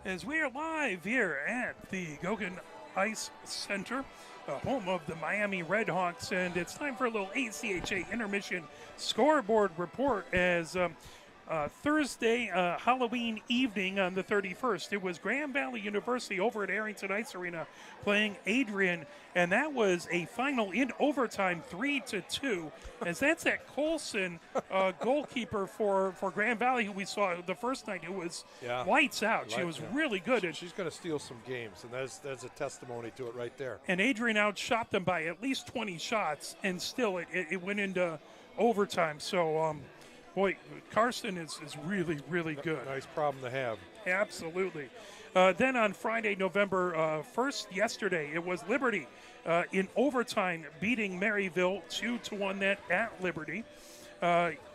as we are live here at the Goguen Ice Center, home of the Miami Redhawks, and it's time for a little ACHA intermission scoreboard report as Thursday, Halloween evening on the 31st, it was Grand Valley University over at Arrington Ice Arena playing Adrian, and that was a final in overtime 3-2, as that's that Colson goalkeeper for Grand Valley who we saw the first night. It was lights out. She was really good. She's going to steal some games, and that's a testimony to it right there. And Adrian outshot them by at least 20 shots, and still it went into overtime. So, boy, Carson is really, really good. Nice problem to have. Absolutely. Then on Friday, November 1st, yesterday, it was Liberty in overtime beating Maryville 2-1 net at Liberty.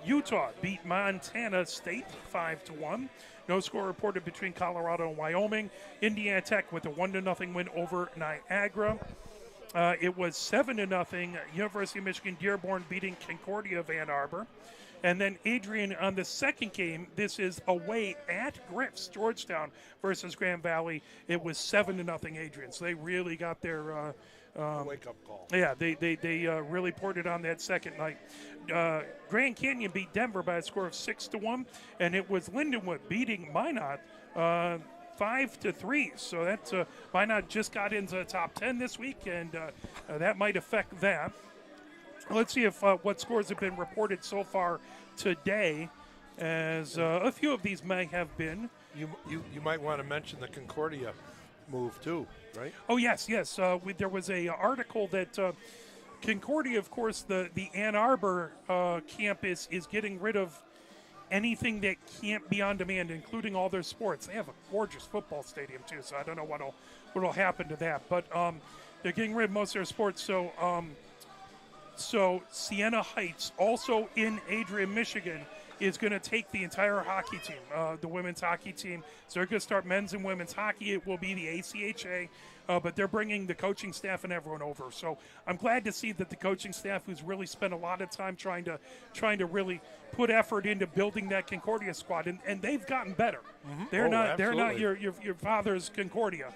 Utah beat Montana State 5-1. No score reported between Colorado and Wyoming. Indiana Tech with a 1-0 win over Niagara. It was 7-0. University of Michigan Dearborn beating Concordia of Ann Arbor. And then Adrian on the second game, this is away at Griffs, Georgetown versus Grand Valley. It was 7-0 Adrian. So they really got their wake-up call. Yeah, they really poured it on that second night. Grand Canyon beat Denver by a score of 6-1, and it was Lindenwood beating Minot 5-3. So that's Minot just got into the top 10 this week, and that might affect that. Let's see if what scores have been reported so far today, as a few of these may have been. You might want to mention the Concordia move too, right? Oh yes. There was a article that Concordia, of course, the Ann Arbor campus is getting rid of anything that can't be on demand, including all their sports. They have a gorgeous football stadium too, so I don't know what'll happen to that. But they're getting rid of most of their sports. So Siena Heights, also in Adrian, Michigan, is going to take the entire hockey team, the women's hockey team. So they're going to start men's and women's hockey. It will be the ACHA, but they're bringing the coaching staff and everyone over. So I'm glad to see that the coaching staff, who's really spent a lot of time trying to really put effort into building that Concordia squad, and they've gotten better. Mm-hmm. They're not your father's Concordia.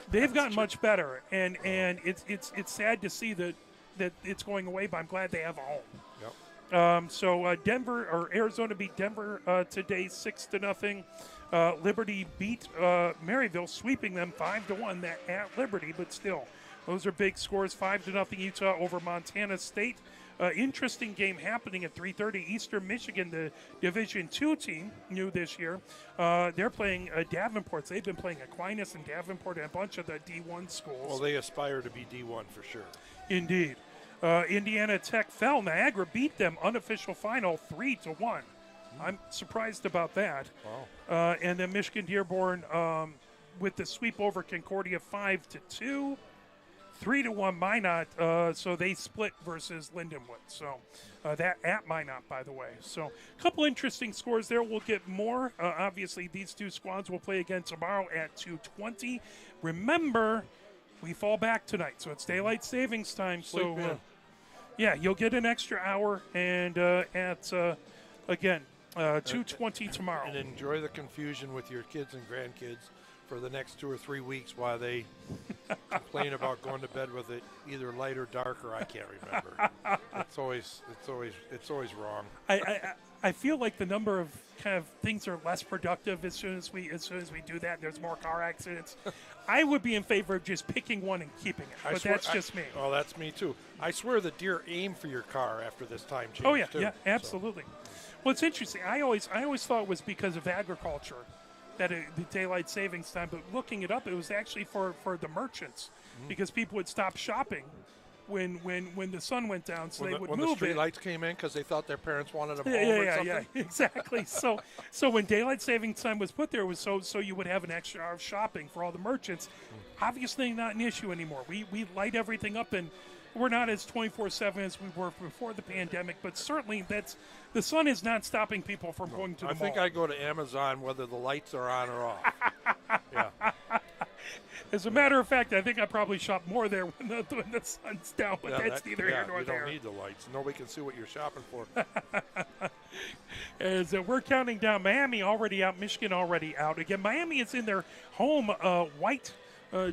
They've gotten much better, and it's sad to see that it's going away, but I'm glad they have a home. Yep. So Arizona beat Denver today 6-0. Liberty beat Maryville, sweeping them 5-1 at Liberty, but still, those are big scores. 5-0 Utah over Montana State. Interesting game happening at 3:30. Eastern Michigan, the Division II team, new this year. They're playing Davenport. They've been playing Aquinas and Davenport and a bunch of the D1 schools. Well, they aspire to be D1 for sure. Indeed. Indiana Tech fell. Niagara beat them, unofficial final, 3-1. I'm surprised about that. Wow. And then Michigan Dearborn with the sweep over Concordia 5-2. 3-1 Minot, so they split versus Lindenwood. So that at Minot, by the way. So a couple interesting scores there. We'll get more. Obviously, these two squads will play again tomorrow at 2:20. Remember, we fall back tonight, so it's daylight savings time. Sleep in. Yeah, you'll get an extra hour, and at again 2:20 tomorrow. And enjoy the confusion with your kids and grandkids for the next 2 or 3 weeks while they complain about going to bed with it either light or dark, or I can't remember. It's always wrong. I feel like the number of kind of things are less productive as soon as we do that. There's more car accidents. I would be in favor of just picking one and keeping it, but that's just me. Oh, that's me too. I swear the deer aim for your car after this time change. Oh yeah, too, yeah, absolutely. Well, it's interesting. I always thought it was because of agriculture that the daylight savings time, but looking it up, it was actually for the merchants, because people would stop shopping when the sun went down, so they would when move the street it. lights came in because they thought their parents wanted them home or something. Yeah, exactly. So when daylight savings time was put there, it was so you would have an extra hour of shopping for all the merchants. Obviously, not an issue anymore. We light everything up, and we're not as 24/7 as we were before the pandemic, but certainly the sun is not stopping people from going to the mall. I think I go to Amazon whether the lights are on or off. Yeah. As a matter of fact, I think I probably shop more there when the sun's down, but that's neither here nor you there. don't need the lights. Nobody can see what you're shopping for. As we're counting down, Miami already out, Michigan already out. Again, Miami is in their home white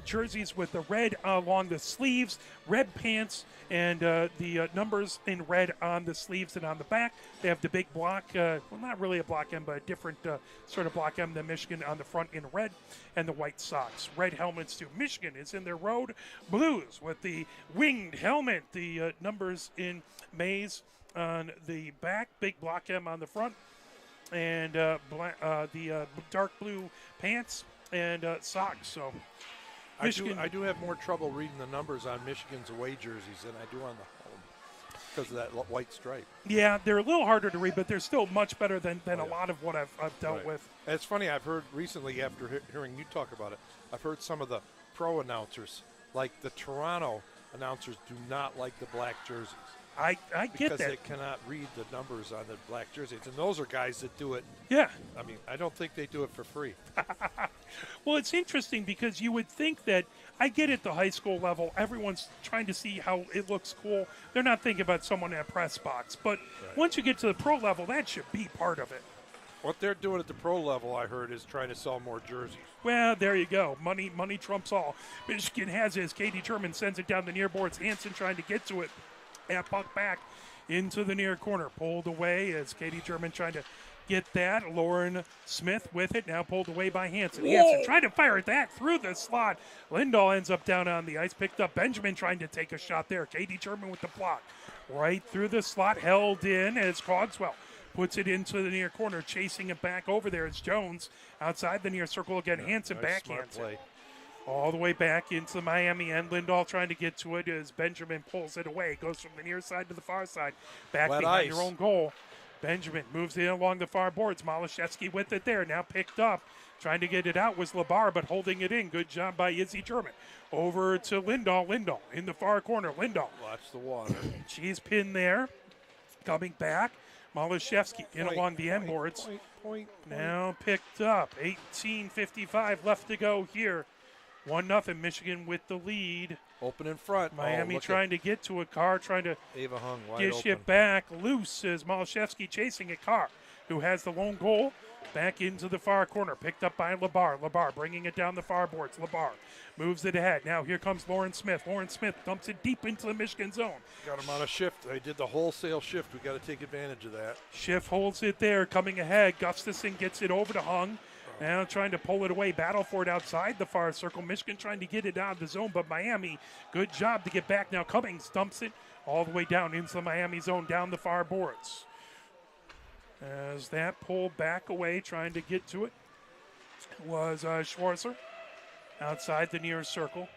jerseys with the red along the sleeves, red pants, and the numbers in red on the sleeves and on the back. They have the big block, well, not really a block M, but a different sort of block M than Michigan on the front in red, and the white socks. Red helmets too. Michigan is in their road blues with the winged helmet, the numbers in maize on the back, big block M on the front, and the dark blue pants and socks. So Michigan, I do have more trouble reading the numbers on Michigan's away jerseys than I do on the home because of that white stripe. yeah, they're a little harder to read, but they're still much better than a lot of what I've dealt with. And it's funny, I've heard recently after hearing you talk about it, I've heard some of the pro announcers, like the Toronto announcers, do not like the black jerseys. I get because that. they cannot read the numbers on the black jerseys. And those are guys that do it. Yeah. I mean, I don't think they do it for free. Well, it's interesting because you would think that, I get at the high school level, everyone's trying to see how it looks cool. They're not thinking about someone in a press box. But once you get to the pro level, that should be part of it. What they're doing at the pro level, I heard, is trying to sell more jerseys. Well, there you go. Money trumps all. Michigan has it as Katie Turman sends it down the near boards. Hansen trying to get to it. Puck back into the near corner. Pulled away as Katie German trying to get that. Lauren Smith with it. Now pulled away by Hansen. Hansen trying to fire that through the slot. Lindahl ends up down on the ice. Picked up Benjamin trying to take a shot there. Katie German with the block. Right through the slot. Held in as Cogswell puts it into the near corner. Chasing it back over there. It's Jones outside the near circle again. Hansen backhands it. All the way back into Miami end. Lindahl trying to get to it as Benjamin pulls it away. Goes from the near side to the far side. Back behind your own goal. Benjamin moves it along the far boards. Malashevsky with it there. Now picked up. Trying to get it out was Labar, but holding it in. Good job by Izzy German. Over to Lindahl. Lindahl in the far corner. Lindahl. Watch the water. She's pinned there. Coming back. Malashevsky in along the end boards. Point. Now picked up. 18:55 left to go here. 1-0 Michigan with the lead. Open in front. Miami trying to get to a Carr, trying to Ava Hung wide dish open. it back loose as Malashevsky chasing it. Carr, who has the lone goal, back into the far corner. Picked up by Labar. Labar bringing it down the far boards. Labar moves it ahead. Now here comes Lauren Smith. Lauren Smith dumps it deep into the Michigan zone. Got him on a shift. They did the wholesale shift. We got to take advantage of that. Schiff holds it there. Coming ahead. Gustafson gets it over to Hung. Now trying to pull it away. Battle for it outside the far circle. Michigan trying to get it out of the zone, but Miami, good job to get back. Now Cummings dumps it all the way down into the Miami zone, down the far boards. As that pulled back away, trying to get to it, was Schwarzer outside the near circle.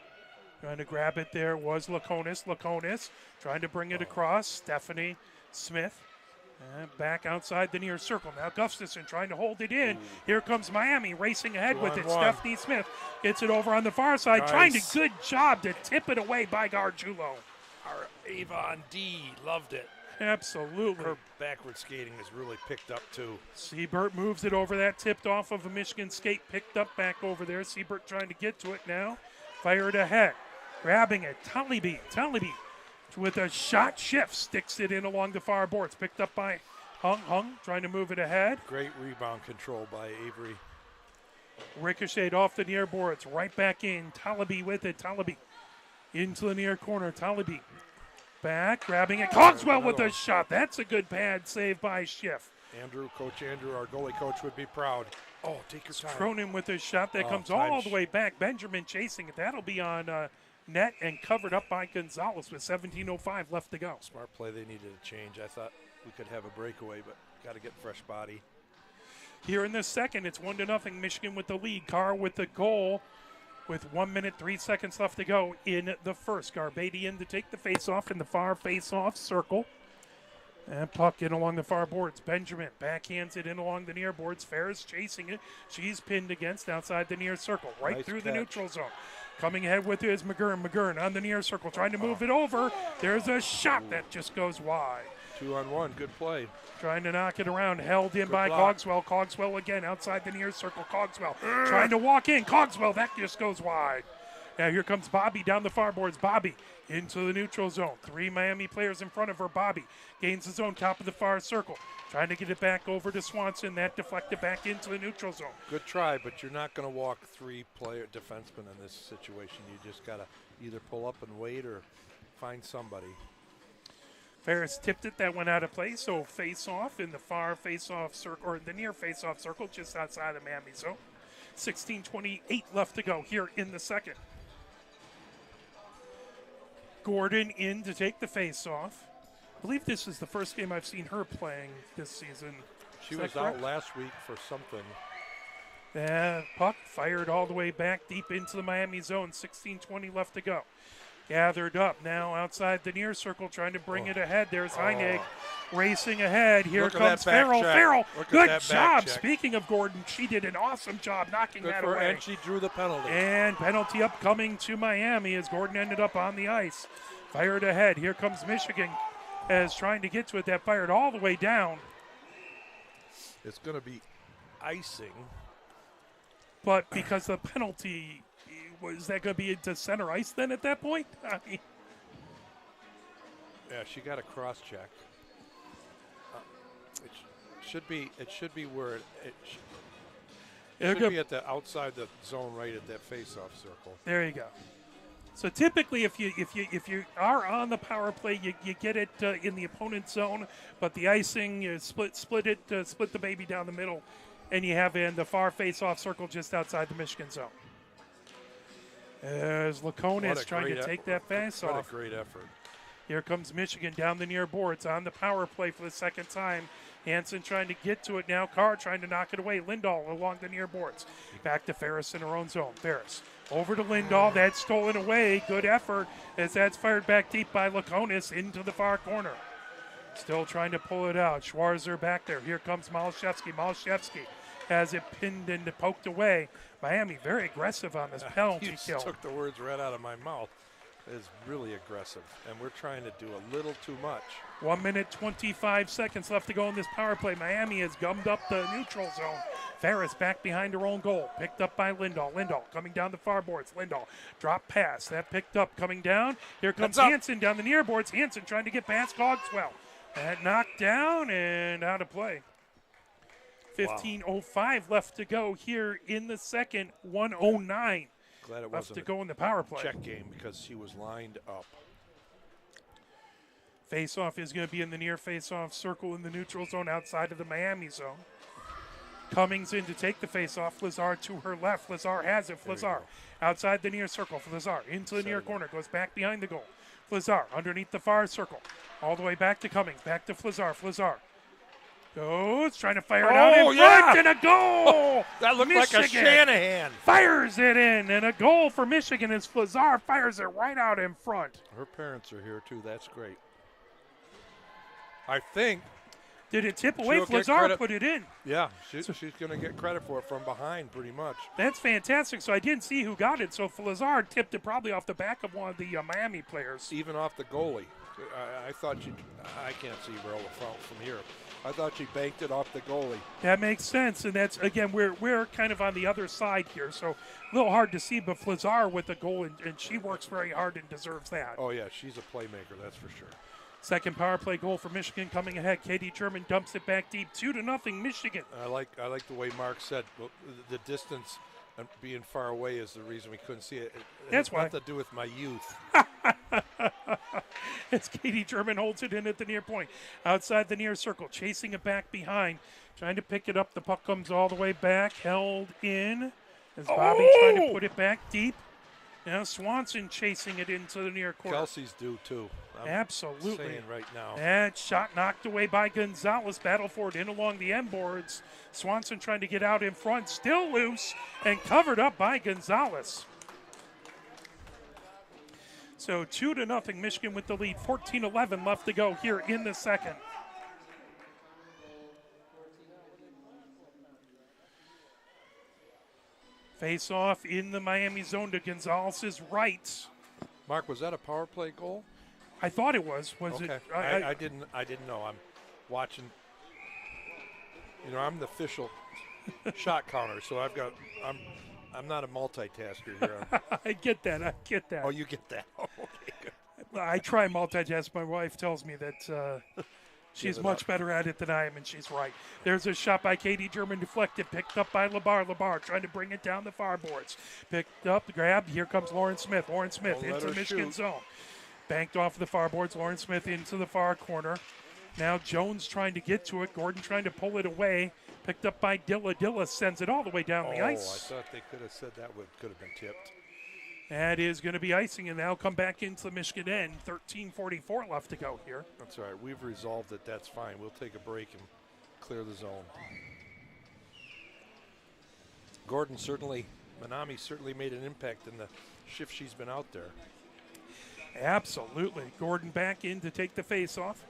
Trying to grab it there was Laconis. Laconis trying to bring it across. Stephanie Smith. And back outside the near circle. Now Gustafson trying to hold it in. Here comes Miami racing ahead with it. Stephanie Smith gets it over on the far side. Nice. Trying to good job to tip it away by Gargiulo. Our Avon D loved it. Absolutely. Her backward skating is really picked up too. Siebert moves it over that, tipped off of a Michigan skate, picked up back over there. Siebert trying to get to it now. Fired ahead. Grabbing it. Talibi with a shot shift, sticks it in along the far boards. Picked up by Hung trying to move it ahead. Great rebound control by Avery. Ricocheted off the near boards, right back in. Talibi with it. Talibi into the near corner. Talibi back, grabbing it. Cogswell with a shot. That's a good pad save by Schiff. Coach Andrew, our goalie coach, would be proud. Oh, take your time. Cronin with a shot that comes all the way back. Benjamin chasing it. That'll be on net and covered up by Gonzalez with 17:05 left to go. Smart play. They needed a change. I thought we could have a breakaway, but got to get fresh body. Here in the second, it's 1-0. Michigan with the lead. Carr with the goal with 1 minute, 3 seconds left to go in the first. Garbadian to take the face-off in the far face-off circle. And puck in along the far boards. Benjamin backhands it in along the near boards. Ferris chasing it. She's pinned against outside the near circle. Right nice through catch. the neutral zone. Coming ahead with it is McGurn. McGurn on the near circle trying to move it over. There's a shot that just goes wide. 2-on-1, good play. Trying to knock it around, held in Good by block. Cogswell. Cogswell again outside the near circle. Cogswell trying to walk in. Cogswell, that just goes wide. Now here comes Bobby down the far boards. Bobby into the neutral zone. 3 Miami players in front of her. Bobby gains the zone, top of the far circle. Trying to get it back over to Swanson. That deflected back into the neutral zone. Good try, but you're not going to walk 3-player defensemen in this situation. You just got to either pull up and wait or find somebody. Ferris tipped it. That went out of play. So face off in the far face off circle, or the near face off circle, just outside of Miami zone. 16:28 left to go here in the second. Gordon in to take the face off. I believe this is the first game I've seen her playing this season. She Is was that out correct? last week for something. Puck fired all the way back deep into the Miami zone. 16:20 left to go. Gathered up now outside the near circle, trying to bring it ahead. There's Heinig racing ahead. Here Look at comes that back Farrell. check. Farrell, Look at good that back job. check. Speaking of Gordon, she did an awesome job knocking Good that for her, away. and she drew the penalty. And penalty upcoming to Miami as Gordon ended up on the ice. Fired ahead. Here comes Michigan as trying to get to it. That fired all the way down. It's going to be icing. But because the penalty, was that going to be into center ice then at that point? I mean, Yeah, she got a cross check. It should be. It should be where it should be at the outside the zone, right at that face-off circle. there you go. So typically, if you are on the power play, you get it in the opponent's zone, but the icing is split the baby down the middle, and you have in the far face-off circle just outside the Michigan zone. As Laconis trying to take that face What off. a great effort. Here comes Michigan down the near boards on the power play for the second time. Hansen trying to get to it now. Carr trying to knock it away. Lindahl along the near boards. Back to Ferris in her own zone. Ferris over to Lindahl. That's stolen away. Good effort as that's fired back deep by Laconis into the far corner. Still trying to pull it out. Schwarzer back there. Here comes Malashevsky. Malashevsky has it pinned and poked away. Miami very aggressive on this penalty You kill. took the words right out of my mouth. It's really aggressive, and we're trying to do a little too much. 1 minute, 25 seconds left to go in this power play. Miami has gummed up the neutral zone. Ferris back behind her own goal. Picked up by Lindahl. Lindahl coming down the far boards. Lindahl drop pass. That picked up. Coming down. Here comes Hansen down the near boards. Hansen trying to get past Cogswell. That knocked down and out of play. 15:05 left to go here in the second. 1:09 Glad it left wasn't to a go in the power play. check game because she was lined up. Face-off is going to be in the near face-off circle in the neutral zone outside of the Miami zone. Cummings in to take the face-off. Lazar to her left. Lazar has it. Lazar outside the near circle. Lazar into the near corner. Goes back behind the goal. Lazar underneath the far circle. All the way back to Cummings. Back to Lazar. Lazar goes, trying to fire it out in front, and a goal! That looked Michigan like a Shanahan. fires it in, and a goal for Michigan as Lazar fires it right out in front. Her parents are here, too. That's great. I think, Did it tip away? She'll get Lazar credit. put it in. yeah, she's going to get credit for it from behind pretty much. That's fantastic. So I didn't see who got it. So Lazar tipped it probably off the back of one of the Miami players. Even off the goalie. I thought I can't see real from here. I thought she banked it off the goalie. That makes sense, and that's again we're kind of on the other side here, so a little hard to see. But Lazar with the goal, and she works very hard and deserves that. Oh, yeah, she's a playmaker, that's for sure. Second power play goal for Michigan coming ahead. Katie German dumps it back deep, 2-0 Michigan. I like the way Mark said the distance and being far away is the reason we couldn't see it. That's has why. nothing to do with my youth. As Katie German holds it in at the near point. Outside the near circle, chasing it back behind. Trying to pick it up. The puck comes all the way back. Held in. As Bobby trying to put it back deep. Now Swanson chasing it into the near corner. Kelsey's due, too. I'm Absolutely. saying right now. That shot knocked away by Gonzalez. Battle for it in along the end boards. Swanson trying to get out in front. Still loose and covered up by Gonzalez. So 2-0 Michigan with the lead. 14-11 left to go here in the second. Face off in the Miami zone to Gonzalez's right. Mark, was that a power play goal? I thought it was. Was Okay. it? I didn't know. I'm watching. I'm the official shot counter, so I'm not a multitasker here. I get that. I get that. Oh, you get that. Oh, okay, good. I try multitask. My wife tells me that she's it much up. better at it than I am, and she's right. There's a shot by Katie German, deflected, picked up by Labar. Labar trying to bring it down the far boards. Picked up, grabbed. Here comes Lauren Smith. Lauren Smith Don't let into the her Michigan shoot. zone. Banked off the far boards. Lauren Smith into the far corner. Now Jones trying to get to it. Gordon trying to pull it away. Picked up by Dilla. Dilla sends it all the way down the ice. I thought they could have said that could have been tipped. That is going to be icing, and now come back into the Michigan end. 13:44 left to go here. That's all right. We've resolved that. That's fine. We'll take a break and clear the zone. Manami certainly made an impact in the shift she's been out there. Absolutely. Gordon back in to take the face off.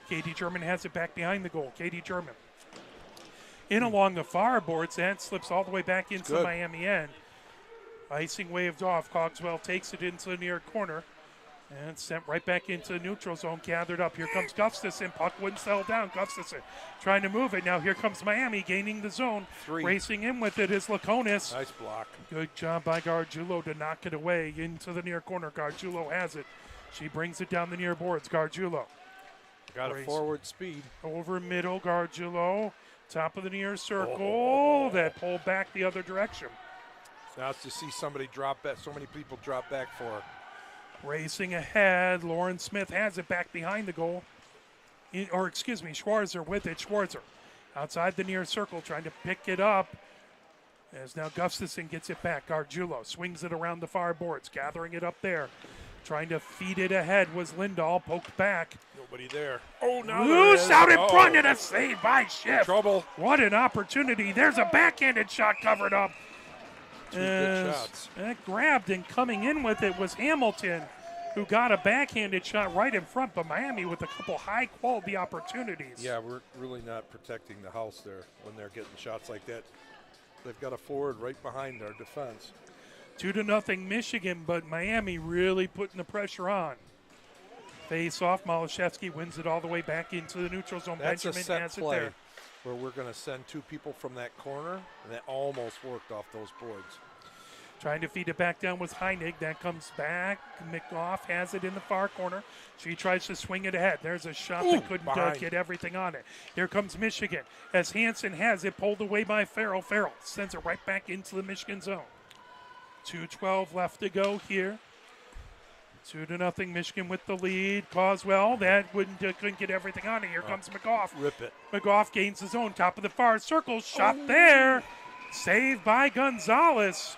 Katie German has it back behind the goal. Katie German in along the far boards. That slips all the way back into the Miami end. Icing waved off. Cogswell takes it into the near corner and sent right back into the neutral zone. Gathered up. Here comes Gustafson. Puck wouldn't settle down. Gustafson trying to move it. Now here comes Miami gaining the zone. 3. Racing in with it is Laconis. Nice block. Good job by Gargiulo to knock it away into the near corner. Gargiulo has it. She brings it down the near boards. Gargiulo. Got a forward speed. Over middle, Gargiulo. Top of the near circle. That pulled back the other direction. Now it's to see somebody drop back. So many people drop back for her. Racing ahead. Lauren Smith has it back behind the goal. Schwarzer with it. Schwarzer outside the near circle trying to pick it up. As now Gustafson gets it back. Gargiulo swings it around the far boards, gathering it up there. Trying to feed it ahead was Lindahl, poked back. Nobody there. Oh, now Loose out in front and a save by Schiff. Trouble. What an opportunity. There's a backhanded shot covered up. Two good shots. That grabbed and coming in with it was Hamilton, who got a backhanded shot right in front, but Miami with a couple high-quality opportunities. Yeah, we're really not protecting the house there when they're getting shots like that. They've got a forward right behind their defense. 2-0 Michigan, but Miami really putting the pressure on. Face off, Malashevsky wins it all the way back into the neutral zone. That's Benjamin a set has play it there. where we're going to send 2 people from that corner, and that almost worked off those boards. Trying to feed it back down with Heinig. That comes back. McGough has it in the far corner. She tries to swing it ahead. There's a shot that couldn't get everything on it. Here comes Michigan as Hansen has it pulled away by Farrell. Farrell sends it right back into the Michigan zone. 2:12 left to go here. 2-0 Michigan with the lead. Coswell, that couldn't get everything on it. Here comes McGough. Rip it. McGough gains his own, top of the far circle. Shot there. Saved by Gonzalez.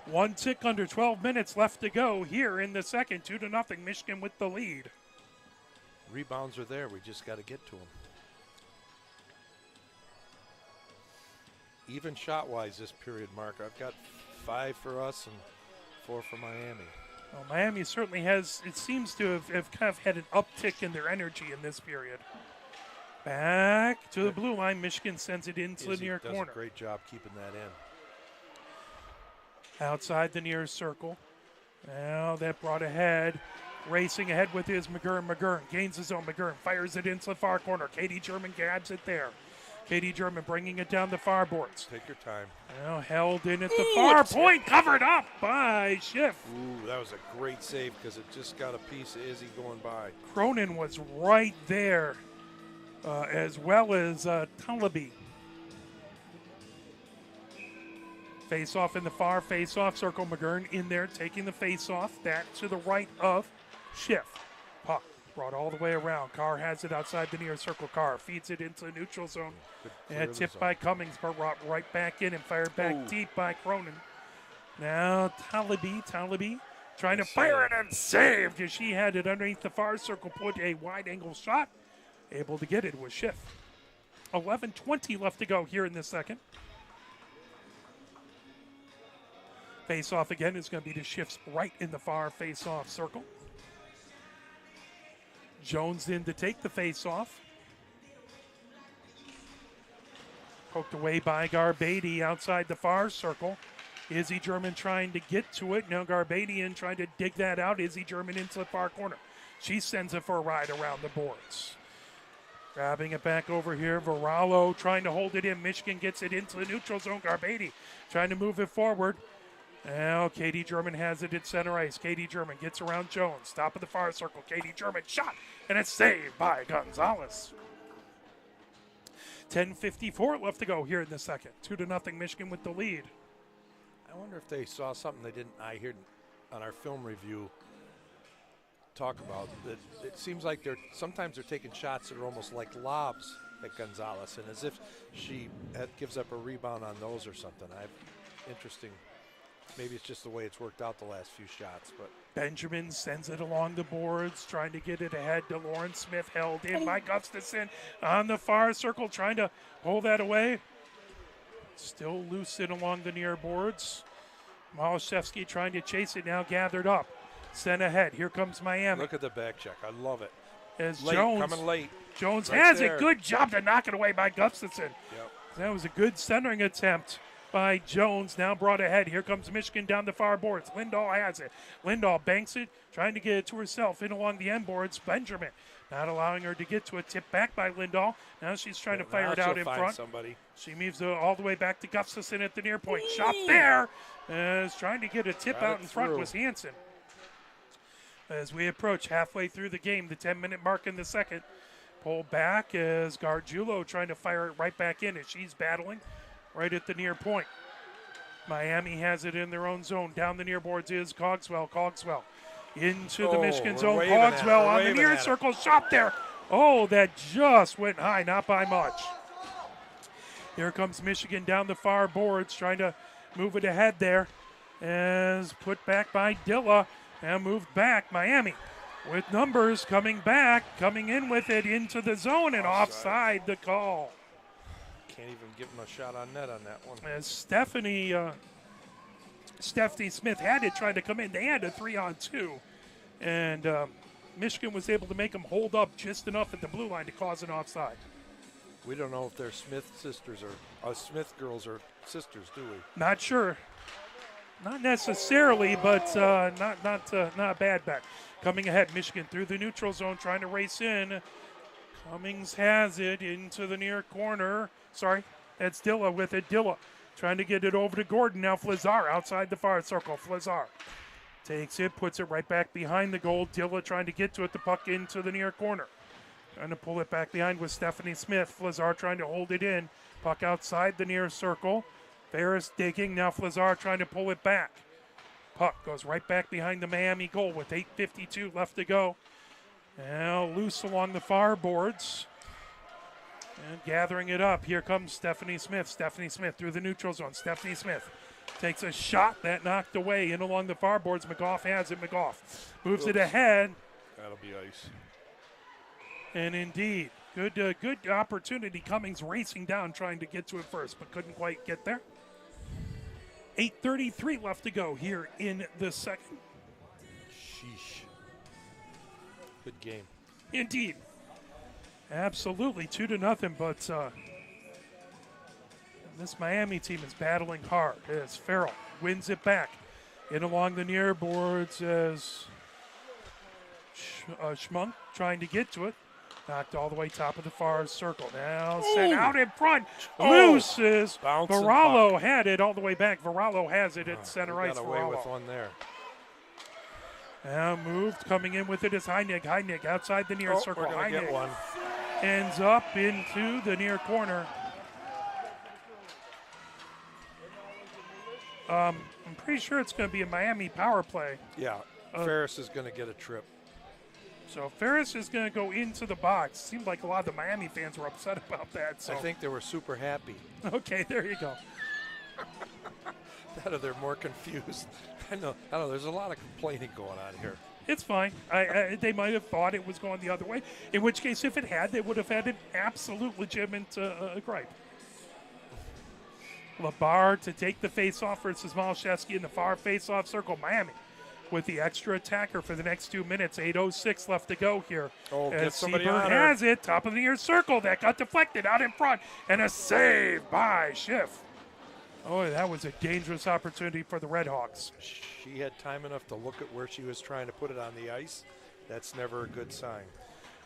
1 tick under 12 minutes left to go here in the second. 2-0 Michigan with the lead. Rebounds are there. We just got to get to them. Even shot-wise this period, Mark. I've got 5 for us and 4 for Miami. Well, Miami certainly has, it seems to have kind of had an uptick in their energy in this period. Back to the blue line. Michigan sends it into the near corner. Does a great job keeping that in. Outside the near circle. Now that brought ahead. Racing ahead with his McGurn. McGurn gains his own. McGurn fires it into the far corner. Katie German grabs it there. Katie German bringing it down the far boards. Take your time. Now held in at the far point. Covered up by Schiff. Ooh, that was a great save because it just got a piece of Izzy going by. Cronin was right there, as well as Talabi. Face off in the far face off circle. McGurn in there taking the face off. That to the right of Schiff. Puck brought all the way around. Carr has it outside the near circle. Carr feeds it into the neutral zone. And tipped by Cummings, but right back in and fired back deep by Cronin. Now Talabi trying to fire it and saved as she had it underneath the far circle. Put a wide angle shot. Able to get it was Schiff. 11:20 left to go here in this second. Face off again is going to be to Schiff's right in the far face off circle. Jones in to take the face off. Poked away by Garbady outside the far circle. Izzy German trying to get to it. Now Garbadian trying to dig that out. Izzy German into the far corner. She sends it for a ride around the boards. Grabbing it back over here. Varallo trying to hold it in. Michigan gets it into the neutral zone. Garbady trying to move it forward. Now Katie German has it at center ice. Katie German gets around Jones. Top of the far circle. Katie German shot. And it's saved by Gonzalez. 10:54 left to go here in the second. 2-0 Michigan with the lead. I wonder if they saw something they didn't. I heard on our film review talk about that. It seems like sometimes they're taking shots that are almost like lobs at Gonzalez, and as if she gives up a rebound on those or something. Interesting. Maybe it's just the way it's worked out the last few shots, but Benjamin sends it along the boards, trying to get it ahead to Lauren Smith, held in by Gustafson on the far circle, trying to pull that away. Still loose in along the near boards. Malashevsky trying to chase it now, gathered up. Sent ahead. Here comes Miami. Look at the back check. I love it. As late, coming late. Jones Right has there. it. Good job to knock it away by Gustafson. Yep. That was a good centering attempt by Jones. Now brought ahead. Here comes Michigan down the far boards. Lindahl has it. Lindahl banks it, trying to get it to herself in along the end boards. Benjamin not allowing her to get to it. Tipped back by Lindahl. Now she's trying to fire it out in front. Somebody. She moves all the way back to Gustafson at the near point. Shot there. As trying to get a tip out in front was Hansen. As we approach halfway through the game, the 10-minute mark in the second. Pull back as Gargiulo trying to fire it right back in as she's battling right at the near point. Miami has it in their own zone. Down the near boards is Cogswell. Cogswell into the Michigan zone. Cogswell on the near circle. Shot there. Oh, that just went high, not by much. Here comes Michigan down the far boards, trying to move it ahead there. As put back by Dilla. Now moved back. Miami with numbers coming back, coming in with it into the zone and offside the call. Can't even give him a shot on net on that one. As Stephanie Smith had it trying to come in. They had a 3-on-2. And Michigan was able to make them hold up just enough at the blue line to cause an offside. We don't know if they're Smith sisters or Smith girls or sisters, do we? Not sure. Not necessarily, but not a bad bet. Coming ahead, Michigan through the neutral zone, trying to race in. Cummings has it into the near corner. Sorry, that's Dilla with it. Dilla trying to get it over to Gordon. Now Flazar outside the far circle. Flazar takes it, puts it right back behind the goal. Dilla trying to get to it, the puck into the near corner. Trying to pull it back behind with Stephanie Smith. Flazar trying to hold it in. Puck outside the near circle. Ferris digging. Now Flazar trying to pull it back. Puck goes right back behind the Miami goal with 8:52 left to go. Now loose along the far boards. And gathering it up. Here comes Stephanie Smith. Stephanie Smith through the neutral zone. Stephanie Smith takes a shot that knocked away in along the far boards. McGough has it. McGough moves it ahead. That'll be ice. And indeed, good opportunity. Cummings racing down, trying to get to it first, but couldn't quite get there. 8:33 left to go here in the second. Sheesh. Good game. Indeed. Absolutely, 2-0, but this Miami team is battling hard as Farrell wins it back. In along the near boards as Schmunk trying to get to it. Knocked all the way top of the far circle. Now sent out in front. Loose is Varallo had it all the way back. Varallo has it at center ice. Got away with one there. Now moved, coming in with it is Heinig. Heinig outside the near circle. We're gonna get one. Ends up into the near corner. I'm pretty sure it's going to be a Miami power play. Yeah, Ferris is going to get a trip. So Ferris is going to go into the box. Seemed like a lot of the Miami fans were upset about that. So. I think they were super happy. Okay, there you go. That or they're more confused. I know. There's a lot of complaining going on here. It's fine. They might have thought it was going the other way. In which case, if it had, they would have had an absolute legitimate gripe. Labar to take the face-off versus Malashevsky in the far face-off circle. Miami with the extra attacker for the next 2 minutes. 8:06 left to go here. Oh, get somebody Seabird on her. has it. Top of the near circle. That got deflected out in front. And a save by Schiff. Oh, that was a dangerous opportunity for the Red Hawks. She had time enough to look at where she was trying to put it on the ice. That's never a good sign.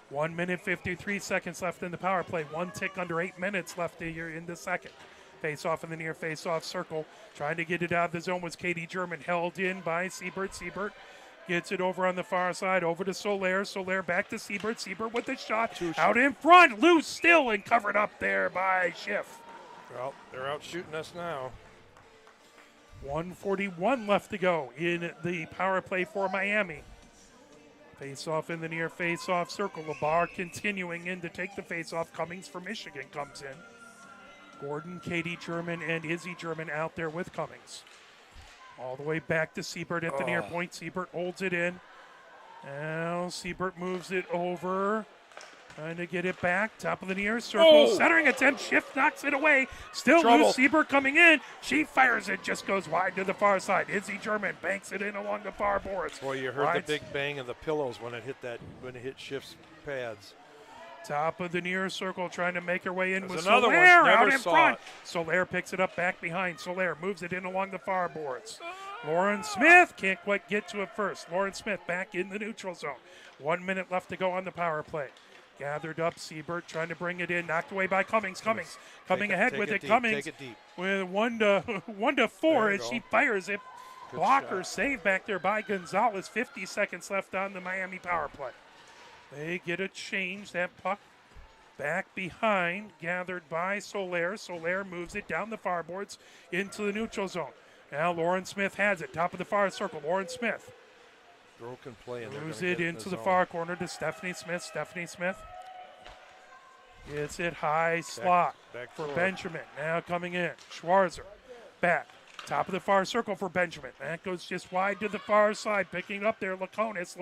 1 minute, 53 seconds left in the power play. One tick under 8 minutes left here in the second. Face off in the near face off circle. Trying to get it out of the zone was Katie German, held in by Siebert. Siebert gets it over on the far side, over to Soler. Soler back to Siebert. Siebert with the shot. Out in front, loose still, and covered up there by Schiff. Well, they're out shooting us now. 1:41 left to go in the power play for Miami. Face-off in the near face-off circle. LeBar continuing in to take the face-off. Cummings for Michigan comes in. Gordon, Katie German, and Izzy German out there with Cummings. All the way back to Siebert at the near point. Siebert holds it in. Now Siebert moves it over. Trying to get it back. Top of the near circle. Centering attempt. Schiff knocks it away. Still loose. Siebert coming in. She fires it. Just goes wide to the far side. Izzy German banks it in along the far boards. Boy, you heard the big bang of the pillows when it hit Schiff's pads. Top of the near circle, trying to make her way in with another Soler one. out Never in saw front. it. Soler picks it up back behind. Soler moves it in along the far boards. Lauren Smith can't quite get to it first. Lauren Smith back in the neutral zone. 1 minute left to go on the power play. Gathered up, Siebert trying to bring it in, knocked away by Cummings. Cummings coming ahead with it. Cummings with 1-4 as she fires it. Blocker save back there by Gonzalez. 50 seconds left on the Miami power play. They get a change. That puck back behind, gathered by Soler. Soler moves it down the far boards into the neutral zone. Now Lauren Smith has it, top of the far circle. Lauren Smith broken play and moves it into the far corner to Stephanie Smith. Stephanie Smith gets it high slot for Benjamin. Now coming in, Schwarzer back. Top of the far circle for Benjamin. That goes just wide to the far side. Picking up there, Laconis.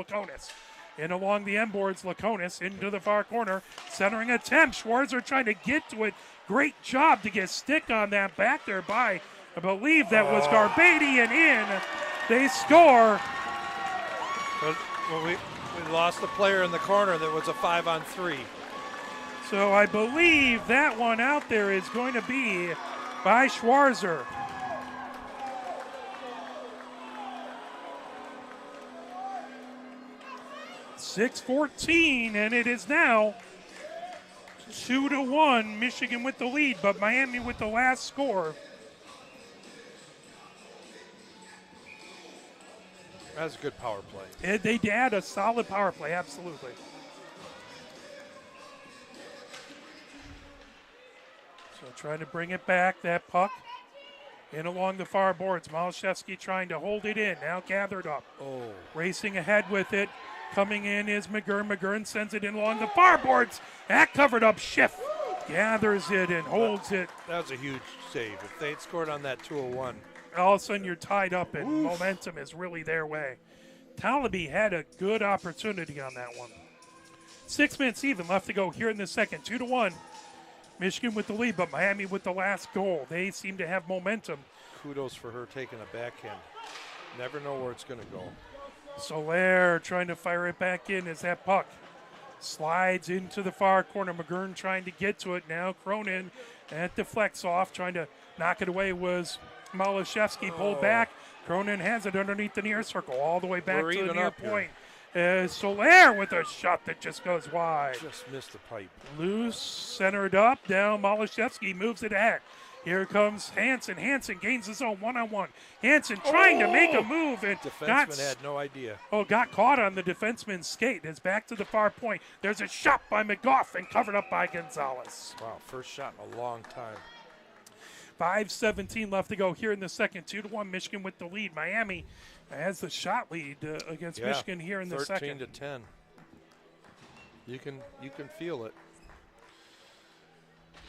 In along the end boards, Laconis into the far corner. Centering attempt. Schwarzer trying to get to it. Great job to get stick on that back there by, I believe that was Garbadian in. They score. Well, we lost the player in the corner that was a 5-on-3. So I believe that one out there is going to be by Schwarzer. .6:14, and it is now 2-1. Michigan with the lead, but Miami with the last score. That's a good power play. They had a solid power play, absolutely. So trying to bring it back, that puck in along the far boards. Malashevsky trying to hold it in, now gathered up. Racing ahead with it. Coming in is McGurn. McGurn sends it in along the far boards. That covered up Schiff. Gathers it and holds it. That was a huge save. If they'd scored on that 201. All of a sudden you're tied up and momentum is really their way. Tallaby had a good opportunity on that one. 6 minutes even left to go here in the second. 2-1. Michigan with the lead, but Miami with the last goal. They seem to have momentum. Kudos for her taking a backhand. Never know where it's going to go. Soler trying to fire it back in as that puck slides into the far corner. McGurn trying to get to it now. Cronin, that deflects off. Trying to knock it away was Malashevsky. Pulled back. Cronin has it underneath the near circle all the way back to the near point. Soler with a shot that just goes wide. Just missed the pipe. Loose, centered up. Down, Malashevsky moves it ahead. Here comes Hansen. Hansen gains his own one-on-one. Hansen trying to make a move and defenseman had no idea. Got caught on the defenseman's skate. It's back to the far point. There's a shot by McGough and covered up by Gonzalez. Wow, first shot in a long time. 5:17 left to go here in the second. 2-1 Michigan with the lead. Miami has the shot lead against Michigan here in the second. 13-10. You can feel it.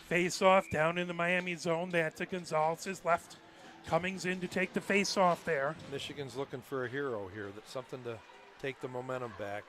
Face-off down in the Miami zone. That's to Gonzalez's left. Cummings in to take the face-off there. Michigan's looking for a hero here. That's something to take the momentum back.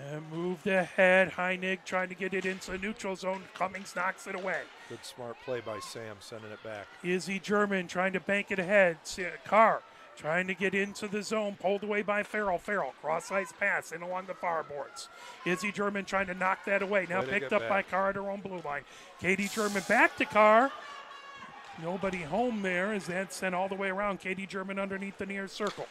And moved ahead. Heinig trying to get it into the neutral zone. Cummings knocks it away. Good smart play by Sam, sending it back. Izzy German trying to bank it ahead. Carr trying to get into the zone. Pulled away by Farrell. Farrell, cross-ice pass in along the far boards. Izzy German trying to knock that away. Now picked up by Carr at her own blue line. Katie German back to Carr. Nobody home there as that's sent all the way around. Katie German underneath the near circle.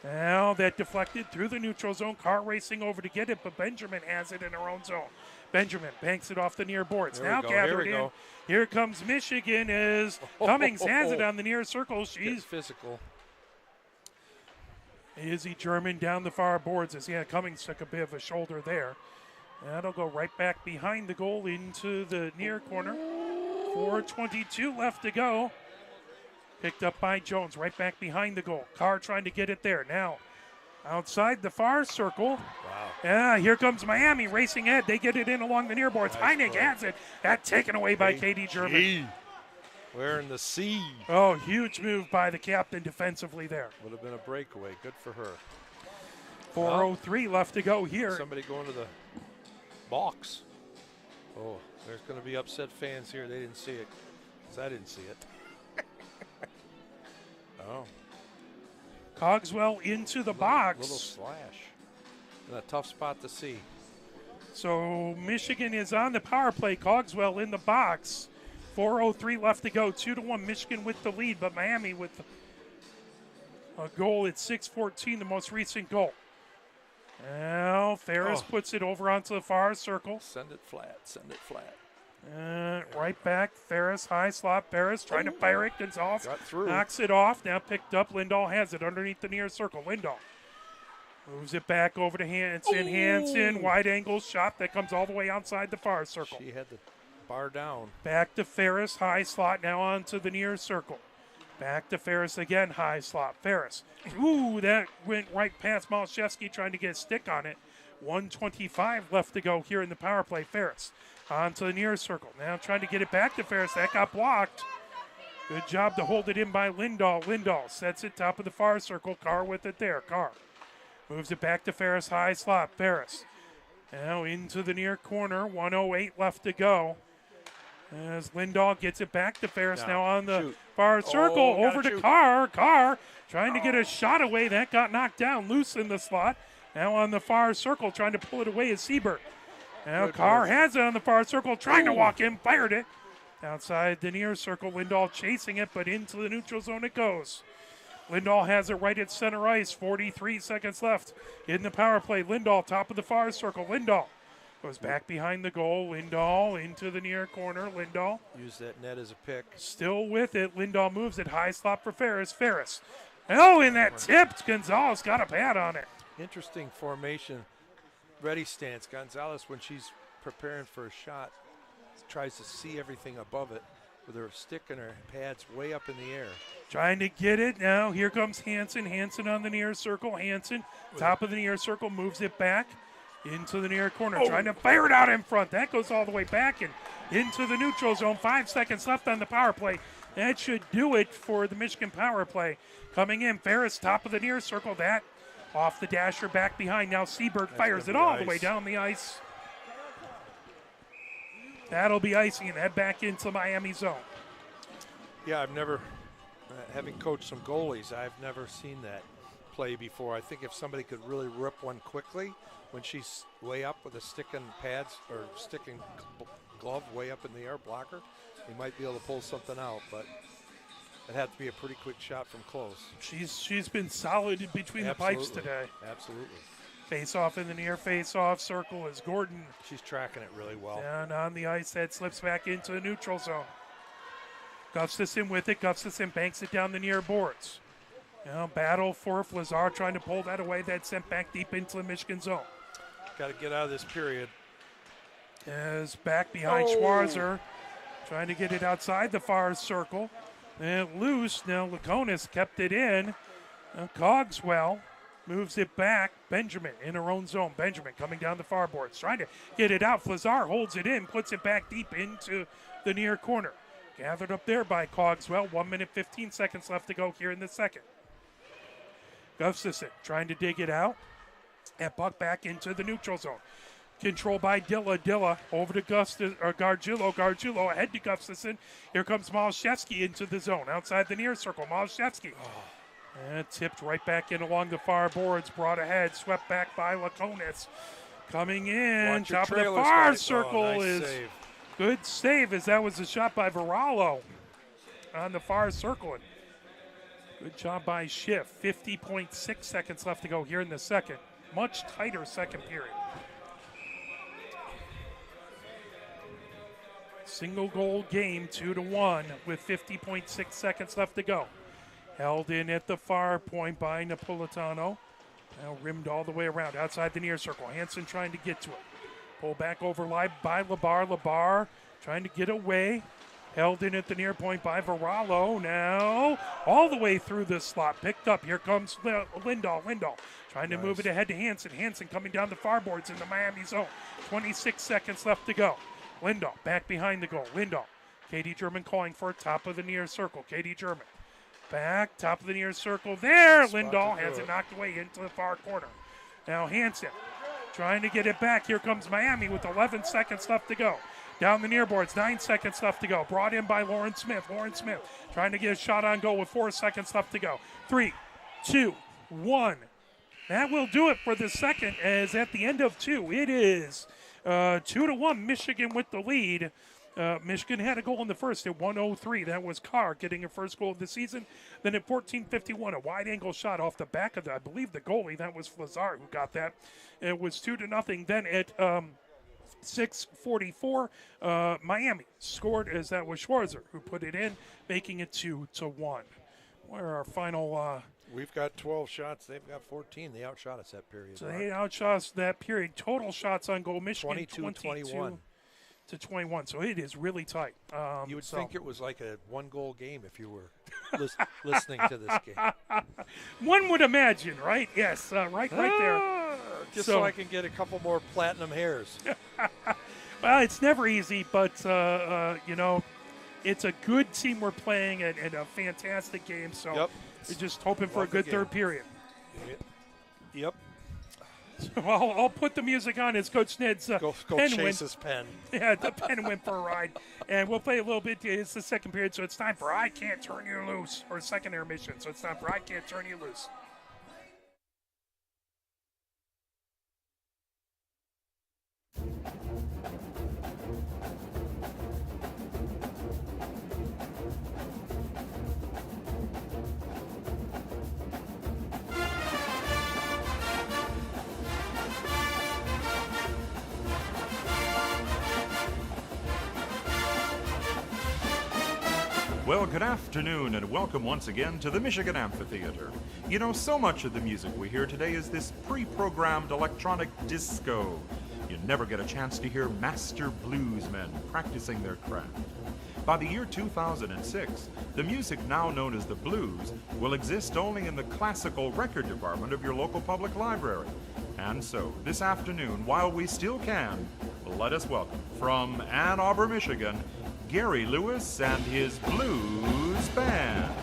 Now that deflected through the neutral zone. Carr racing over to get it, but Benjamin has it in her own zone. Benjamin banks it off the near boards. There Now we go. gathered in. Here comes Michigan as Cummings has it on the near circle. She's physical. Izzy German down the far boards as Cummings took a bit of a shoulder there. That'll go right back behind the goal into the near corner. 4:22 left to go. Picked up by Jones, right back behind the goal. Carr trying to get it there. Now, outside the far circle. Wow. Yeah, here comes Miami racing ahead. They get it in along the near boards. Nice Heinig has it. That taken away by Katie German. We're in the sea. Oh, huge move by the captain defensively there. Would have been a breakaway. Good for her. 4:03 left to go here. Somebody going to the box. Oh, there's going to be upset fans here. They didn't see it because I didn't see it. Oh. Cogswell into the box. Little slash. And a tough spot to see. So Michigan is on the power play. Cogswell in the box. 4:03 left to go. 2-1 Michigan with the lead, but Miami with a goal at 6:14, the most recent goal. Now Ferris puts it over onto the far circle. Send it flat. Send it flat. Right back. Ferris, high slot. Ferris trying to fire it. Gonzalez got through. Knocks it off. Now picked up. Lindahl has it underneath the near circle. Lindahl moves it back over to Hansen. Hansen, wide angle shot that comes all the way outside the far circle. She had the bar down. Back to Ferris, high slot, now onto the near circle. Back to Ferris again, high slot. Ferris. Ooh, that went right past Malszewski trying to get a stick on it. 1:25 left to go here in the power play. Ferris onto the near circle. Now trying to get it back to Ferris. That got blocked. Good job to hold it in by Lindahl. Lindahl sets it top of the far circle. Carr with it there. Carr moves it back to Ferris, high slot. Ferris now into the near corner. 1:08 left to go. As Lindahl gets it back to Ferris now on the far circle. Over to Carr. Carr trying to get a shot away. That got knocked down loose in the slot. Now on the far circle trying to pull it away is Siebert. Now Carr has it on the far circle, trying to walk in, fired it. Outside the near circle, Lindahl chasing it, but into the neutral zone it goes. Lindahl has it right at center ice, 43 seconds left in the power play. Lindahl, top of the far circle. Lindahl goes back behind the goal. Lindahl into the near corner. Lindahl. Use that net as a pick. Still with it. Lindahl moves it. High slot for Ferris. Ferris. Oh, and that tipped. Gonzalez got a pad on it. Interesting formation. Ready stance. Gonzalez, when she's preparing for a shot, tries to see everything above it with her stick and her pads way up in the air. Trying to get it. Now here comes Hansen. Hansen on the near circle. Hansen, top of the near circle, moves it back into the near corner. Trying to fire it out in front. That goes all the way back and into the neutral zone. 5 seconds left on the power play. That should do it for the Michigan power play. Coming in, Ferris, top of the near circle. That off the dasher, back behind. Now Siebert fires it all the way down the ice. That'll be icing and head back into Miami zone. Yeah, I've never, having coached some goalies, I've never seen that play before. I think if somebody could really rip one quickly when she's way up with a stick and pads or stick and glove way up in the air blocker, he might be able to pull something out, but it had to be a pretty quick shot from close. She's been solid in between the pipes today. Absolutely. Face off in the near face off circle is Gordon. She's tracking it really well. And on the ice, that slips back into the neutral zone. Gustafson with it. Gustafson banks it down the near boards. Now battle for Lazar trying to pull that away. That sent back deep into the Michigan zone. Got to get out of this period. As back behind Schwarzer, trying to get it outside the far circle. And loose. Now Laconis kept it in. Now Cogswell moves it back. Benjamin in her own zone. Benjamin coming down the far boards, trying to get it out. Lazar holds it in, puts it back deep into the near corner. Gathered up there by Cogswell. 1 minute, 15 seconds left to go here in the second. Gustafson trying to dig it out. And puck back into the neutral zone. Control by Dilla. Dilla over to Gargiulo. Gargiulo ahead to Gustafson. Here comes Malszewski into the zone. Outside the near circle. Malszewski. And tipped right back in along the far boards. Brought ahead. Swept back by Laconis. Coming in. Top of the far circle is save. Good save as that was a shot by Varallo. on the far circling. Good job by Schiff. 50.6 seconds left to go here in the second. Much tighter second period. Single goal game, 2-1 with 50.6 seconds left to go. Held in at the far point by Napolitano. Now rimmed all the way around outside the near circle. Hansen trying to get to it. Pull back over live by Labar. Labar trying to get away. Held in at the near point by Varallo. Now all the way through the slot. Picked up. Here comes Lindahl. Lindahl trying to move it ahead to Hansen. Hansen coming down the far boards in the Miami zone. 26 seconds left to go. Lindahl back behind the goal. Lindahl. Katie German calling for top of the near circle. Katie German. Back, top of the near circle there. Lindahl has it knocked away into the far corner. Now Hansen trying to get it back. Here comes Miami with 11 seconds left to go. Down the near boards, 9 seconds left to go. Brought in by Lauren Smith. Lauren Smith trying to get a shot on goal with 4 seconds left to go. 3, 2, 1. That will do it for the second, as at the end of 2, it is 2-1, Michigan with the lead. Michigan had a goal in the first at 1:03. That was Carr getting her first goal of the season. Then at 14:51, a wide angle shot off the back of I believe the goalie. That was Flazar who got that. It was 2-0. Then at 6:44, Miami scored, as that was Schwarzer who put it in, making it 2-1. Where our final. We've got 12 shots. They've got 14. They outshot us that period. So they outshot us that period. Total shots on goal, Michigan 22-21. To 21, so it is really tight. You would think it was like a one-goal game if you were listening to this game. One would imagine, right? Yes, right there. Just so I can get a couple more platinum hairs. Well, it's never easy, but, it's a good team we're playing and a fantastic game, so we're just hoping for a good third period. Yep. So I'll put the music on as Coach Ned's go pen chase his pen. Yeah, the pen went for a ride. And we'll play a little bit. It's the second period, so it's time for I Can't Turn You Loose, or second intermission. So it's time for I Can't Turn You Loose. Well, good afternoon and welcome once again to the Michigan Amphitheater. You know, so much of the music we hear today is this pre-programmed electronic disco. You never get a chance to hear master bluesmen practicing their craft. By the year 2006, the music now known as the blues will exist only in the classical record department of your local public library. And so, this afternoon, while we still can, let us welcome from Ann Arbor, Michigan, Gary Lewis and his blues band.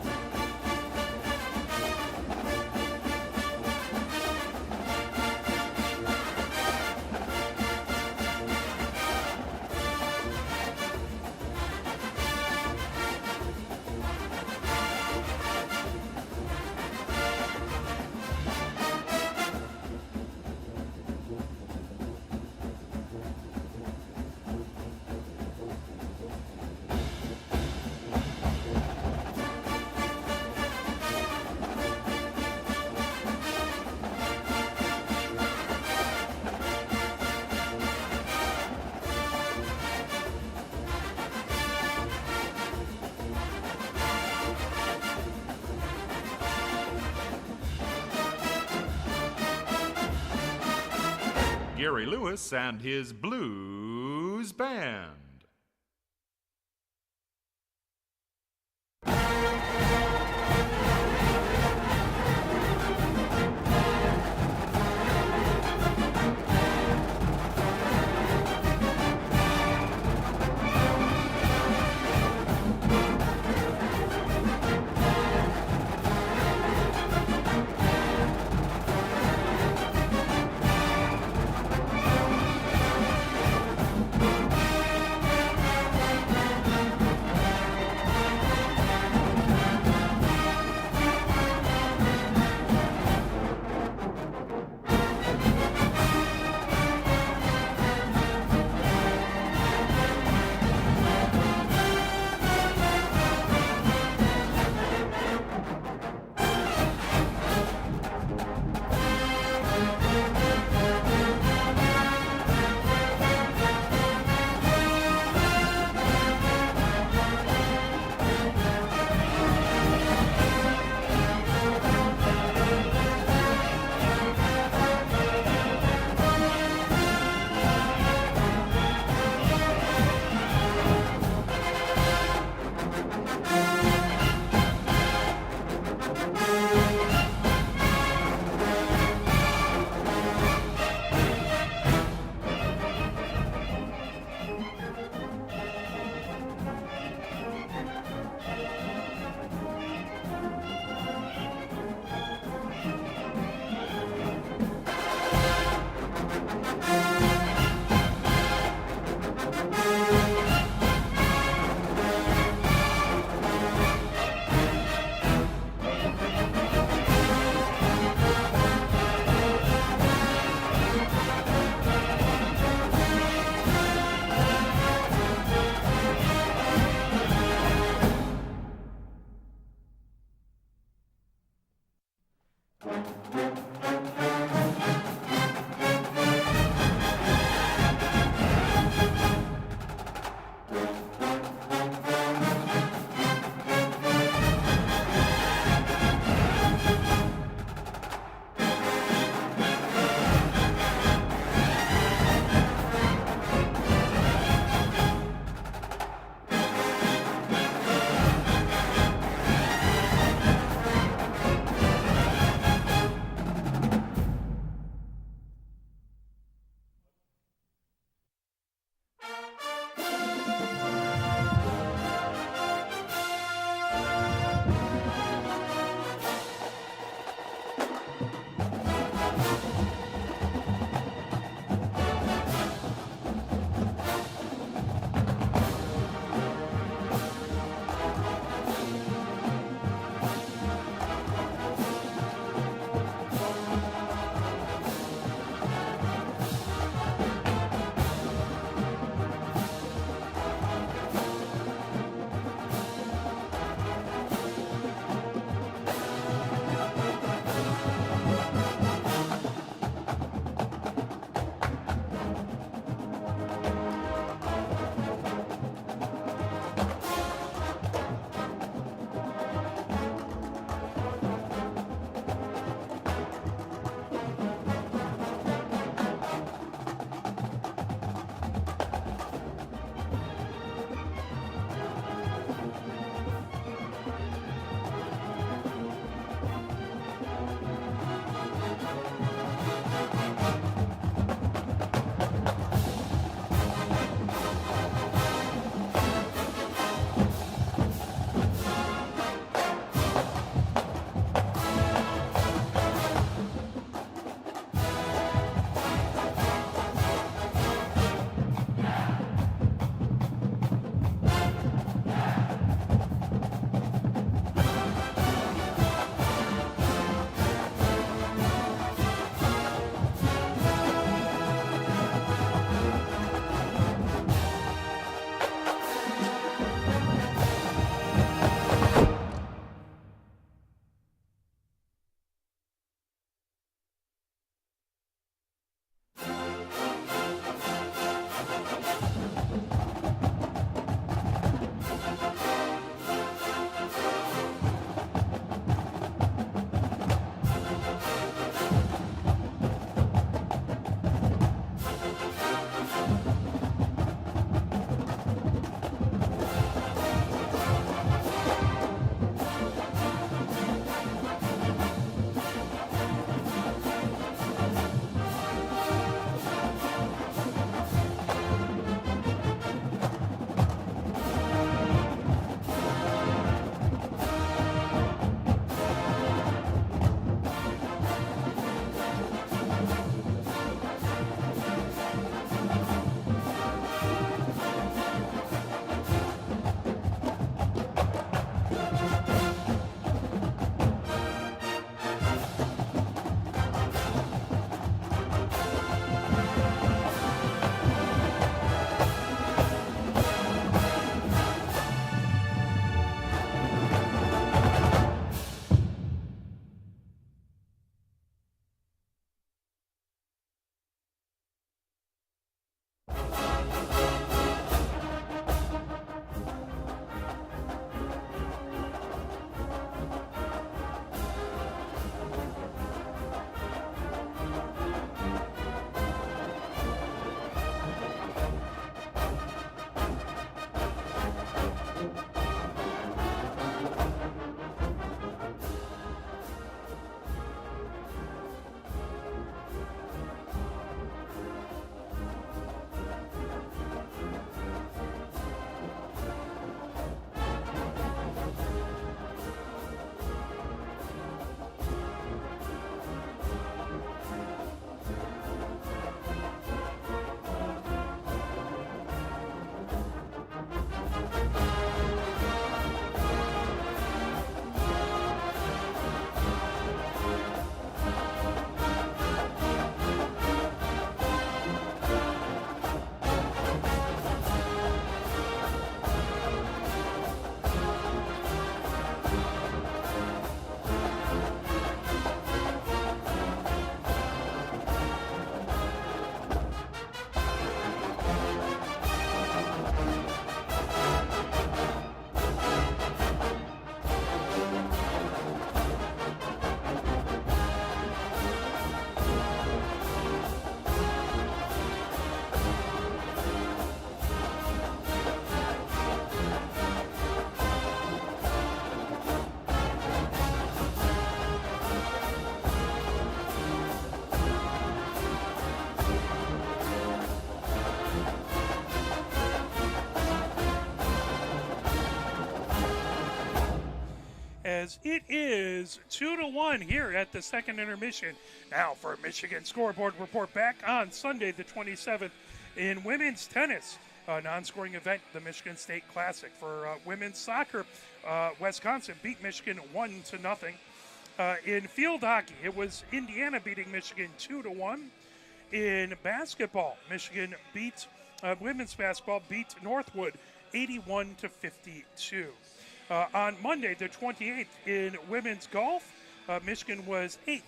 Gary Lewis and his blues band. as it is 2-1 here at the second intermission. Now for Michigan Scoreboard Report back on Sunday the 27th in women's tennis. A non-scoring event, the Michigan State Classic. For women's soccer, Wisconsin beat Michigan 1-0. In field hockey, it was Indiana beating Michigan 2-1. In basketball, Michigan beat women's basketball beat Northwood 81-52. On Monday, the 28th, in women's golf, Michigan was 8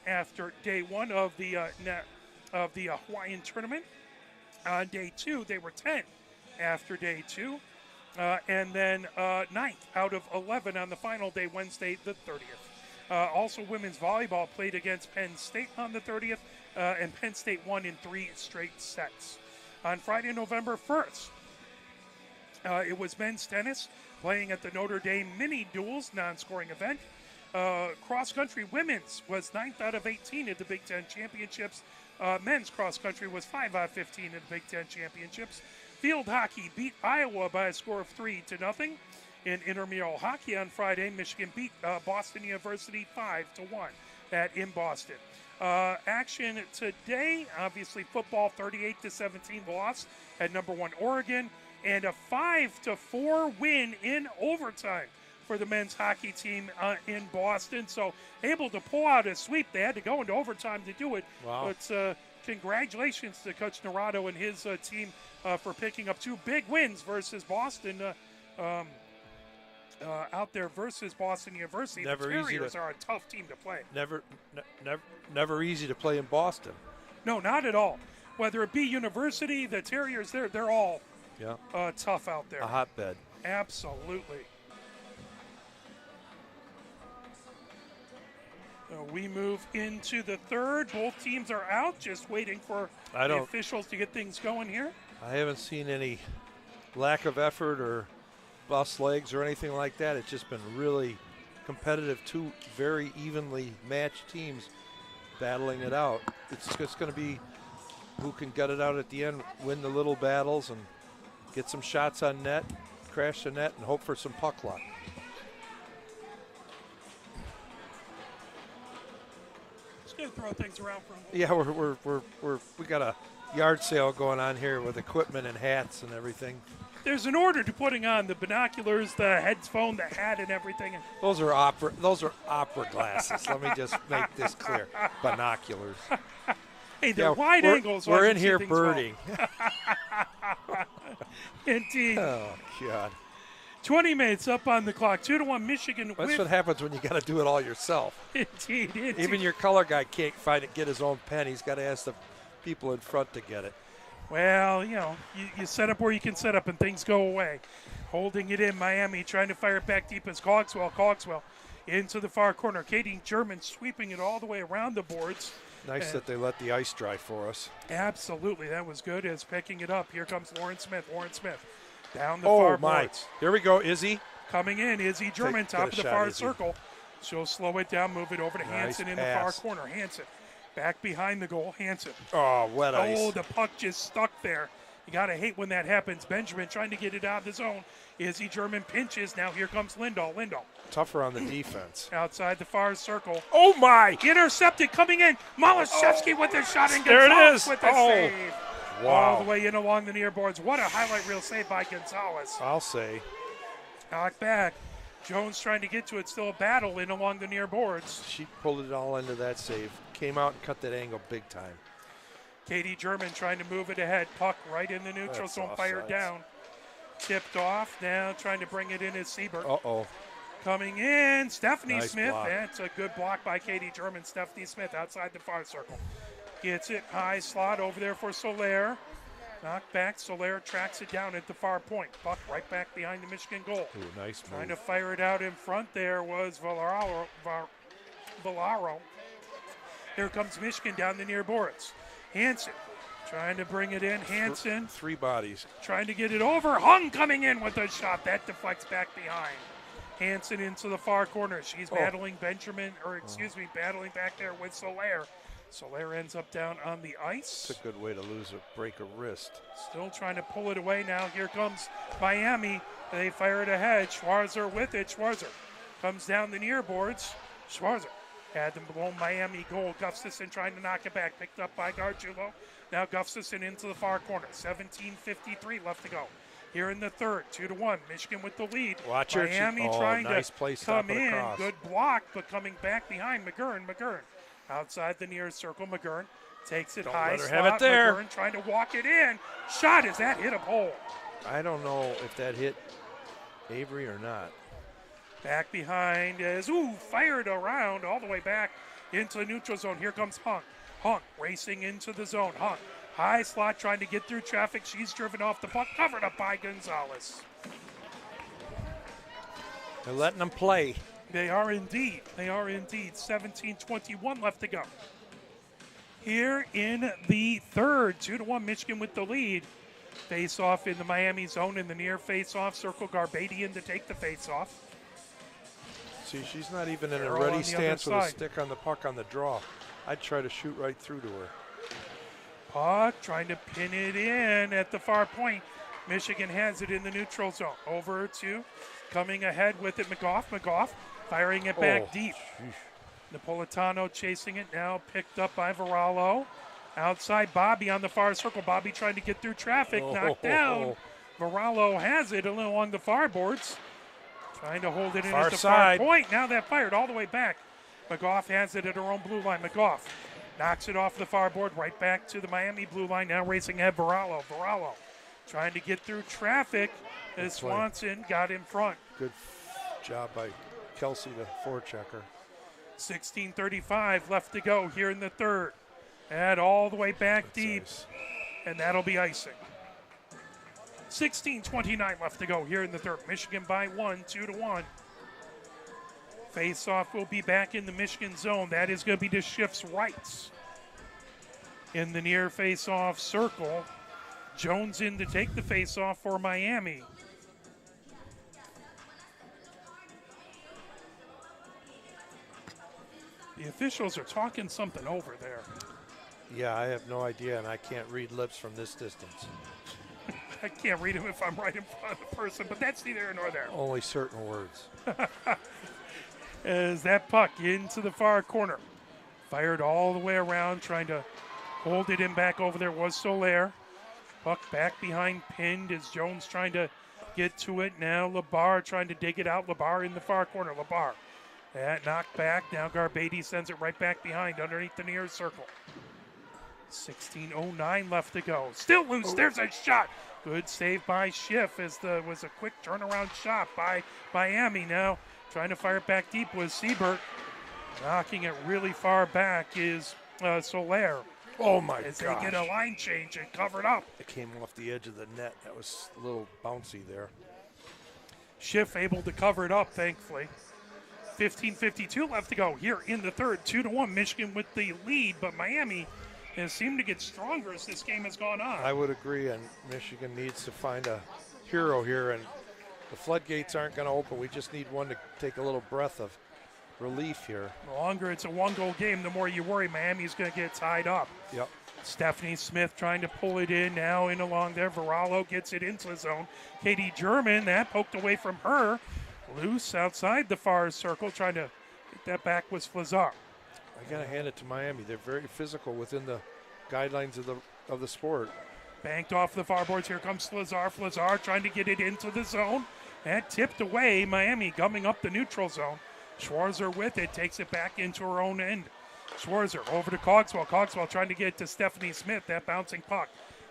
after day 1 of the Hawaiian tournament. On day 2, they were 10 after day 2. And then 9th out of 11 on the final day, Wednesday, the 30th. Also, women's volleyball played against Penn State on the 30th, and Penn State won in 3 straight sets. On Friday, November 1st, it was men's tennis playing at the Notre Dame Mini Duels non-scoring event. Cross-country women's was 9th out of 18 at the Big Ten Championships. Men's cross-country was 5 out of 15 at the Big Ten Championships. Field hockey beat Iowa by a score of 3-0. In intramural hockey on Friday, Michigan beat Boston University 5-1 in Boston. Action today, obviously football 38-17 loss at number 1 Oregon, and a 5-4 win in overtime for the men's hockey team in Boston. So able to pull out a sweep. They had to go into overtime to do it. Wow. But congratulations to Coach Naranjo and his team for picking up 2 big wins versus Boston out there versus Boston University. Never the Terriers easy to, are a tough team to play. Never easy to play in Boston. No, not at all. Whether it be University, the Terriers, they're all tough out there. A hotbed. Absolutely. We move into the third. Both teams are out, just waiting for the officials to get things going here. I haven't seen any lack of effort or bust legs or anything like that. It's just been really competitive. 2 very evenly matched teams battling it out. It's just going to be who can gut it out at the end, win the little battles, and get some shots on net, crash the net, and hope for some puck luck. Just going to throw things around for a Yeah, we got a yard sale going on here with equipment and hats and everything. There's an order to putting on the binoculars, the headphone, the hat, and everything. Those are opera glasses. Let me just make this clear. Binoculars. Hey, they're wide angles. We're in here birding. Well. Indeed. Oh, God. 20 minutes up on the clock. 2-1 Michigan. That's what happens when you got to do it all yourself. Indeed. Even your color guy can't get his own pen. He's got to ask the people in front to get it. Well, you set up where you can set up and things go away. Holding it in, Miami trying to fire it back deep as Cogswell into the far corner. Katie German sweeping it all the way around the boards. Nice that they let the ice dry for us. Absolutely, that was good as picking it up. Here comes Lauren Smith. Down the far boards. Here we go, Izzy. Coming in, Izzy German, top of the far circle. She'll slow it down, move it over to Hansen in the far corner. Hansen back behind the goal. Hansen. Oh, wet ice. Oh, the puck just stuck there. You got to hate when that happens. Benjamin trying to get it out of the zone. Izzy German pinches. Now here comes Lindahl. Tougher on the defense. Outside the far circle. Oh, my. Intercepted coming in. Malashevsky with the shot and there it is. With the save. Wow. All the way in along the near boards. What a highlight reel save by Gonzalez. I'll say. Knocked back. Jones trying to get to it. Still a battle in along the near boards. She pulled it all into that save. Came out and cut that angle big time. Katie German trying to move it ahead. Puck right in the neutral zone. Fired down. Tipped off. Now trying to bring it in as Siebert. Uh-oh. Coming in. Stephanie nice Smith. block. That's a good block by Katie German. Stephanie Smith outside the far circle. Gets it high slot over there for Soler. Knocked back. Soler tracks it down at the far point. Puck right back behind the Michigan goal. Ooh, nice move. Trying to fire it out in front there was Valaro. Here comes Michigan down the near boards. Hansen trying to bring it in. Hansen. 3 bodies. Trying to get it over. Hung coming in with a shot. That deflects back behind. Hansen into the far corner. She's battling battling back there with Soler. Soler ends up down on the ice. It's a good way to break a wrist. Still trying to pull it away now. Here comes Miami. They fire it ahead. Schwarzer with it. Schwarzer comes down the near boards. Schwarzer had them below Miami goal. Gustafson trying to knock it back, picked up by Gargiulo. Now Gustafson into the far corner. 17:53 left to go. Here in the third, 2-1. Michigan with the lead. Watch her. Miami Oh, trying nice to play, come stop it in. across. Good block, but coming back behind McGurn. McGurn outside the near circle. McGurn takes it Don't high. let her slot. have it there. McGurn trying to walk it in. Shot, is that hit a pole? I don't know if that hit Avery or not. Back behind is, fired around all the way back into the neutral zone. Here comes Hung. Hung racing into the zone. Hung, high slot trying to get through traffic. She's driven off the puck, covered up by Gonzalez. They're letting them play. They are indeed. 17:21 left to go. Here in the third, 2-1 Michigan with the lead. Face off in the Miami zone in the near face off circle. Garbadian to take the face off. See, she's not even in a They're all ready on the stance other with a side. stick on the puck on the draw. I'd try to shoot right through to her. Puck trying to pin it in at the far point. Michigan has it in the neutral zone. Over to coming ahead with it, McGough. McGough firing it back deep. Napolitano chasing it now, picked up by Varallo. Outside Bobby on the far circle. Bobby trying to get through traffic, knocked down. Varallo has it along the far boards. Trying to hold it in Far at the side. far point. Now that fired all the way back. McGough has it at her own blue line. McGough knocks it off the far board right back to the Miami blue line. Now racing ahead Varallo. Varallo trying to get through traffic as play. Swanson got in front. Good job by Kelsey, the forechecker. 16:35 left to go here in the third. And all the way back That's deep, nice. and that'll be icing. 16:29 left to go here in the third. Michigan by 1, 2-1. Face-off will be back in the Michigan zone. That is going to be to Schiff's rights. In the near face-off circle, Jones in to take the face-off for Miami. The officials are talking something over there. Yeah, I have no idea, and I can't read lips from this distance. I can't read them if I'm right in front of the person, but that's neither here nor there. Only certain words. As that puck into the far corner. Fired all the way around, trying to hold it in back over there was Soler. Puck back behind, pinned as Jones trying to get to it. Now Labar trying to dig it out. Labar in the far corner. Labar. That knocked back. Now Garbady sends it right back behind underneath the near circle. 16:09 left to go. Still loose. There's a shot. Good save by Schiff as was a quick turnaround shot by Miami. Now trying to fire it back deep was Siebert. Knocking it really far back is Soler. Oh, my As gosh. they get a line change and covered up. It came off the edge of the net. That was a little bouncy there. Schiff able to cover it up, thankfully. 15:52 left to go here in the third. 2-1 Michigan with the lead, but Miami has seemed to get stronger as this game has gone on. I would agree, and Michigan needs to find a hero here, and the floodgates aren't going to open. We just need one to take a little breath of relief here. The longer it's a one-goal game, the more you worry Miami's going to get tied up. Yep. Stephanie Smith trying to pull it in now in along there. Varallo gets it into the zone. Katie German, that poked away from her. Loose outside the far circle, trying to get that back was Flazar. I got to hand it to Miami. They're very physical within the guidelines of the sport. Banked off the far boards. Here comes Flazar. Flazar trying to get it into the zone. And tipped away. Miami gumming up the neutral zone. Schwarzer with it. Takes it back into her own end. Schwarzer over to Cogswell. Cogswell trying to get it to Stephanie Smith. That bouncing puck.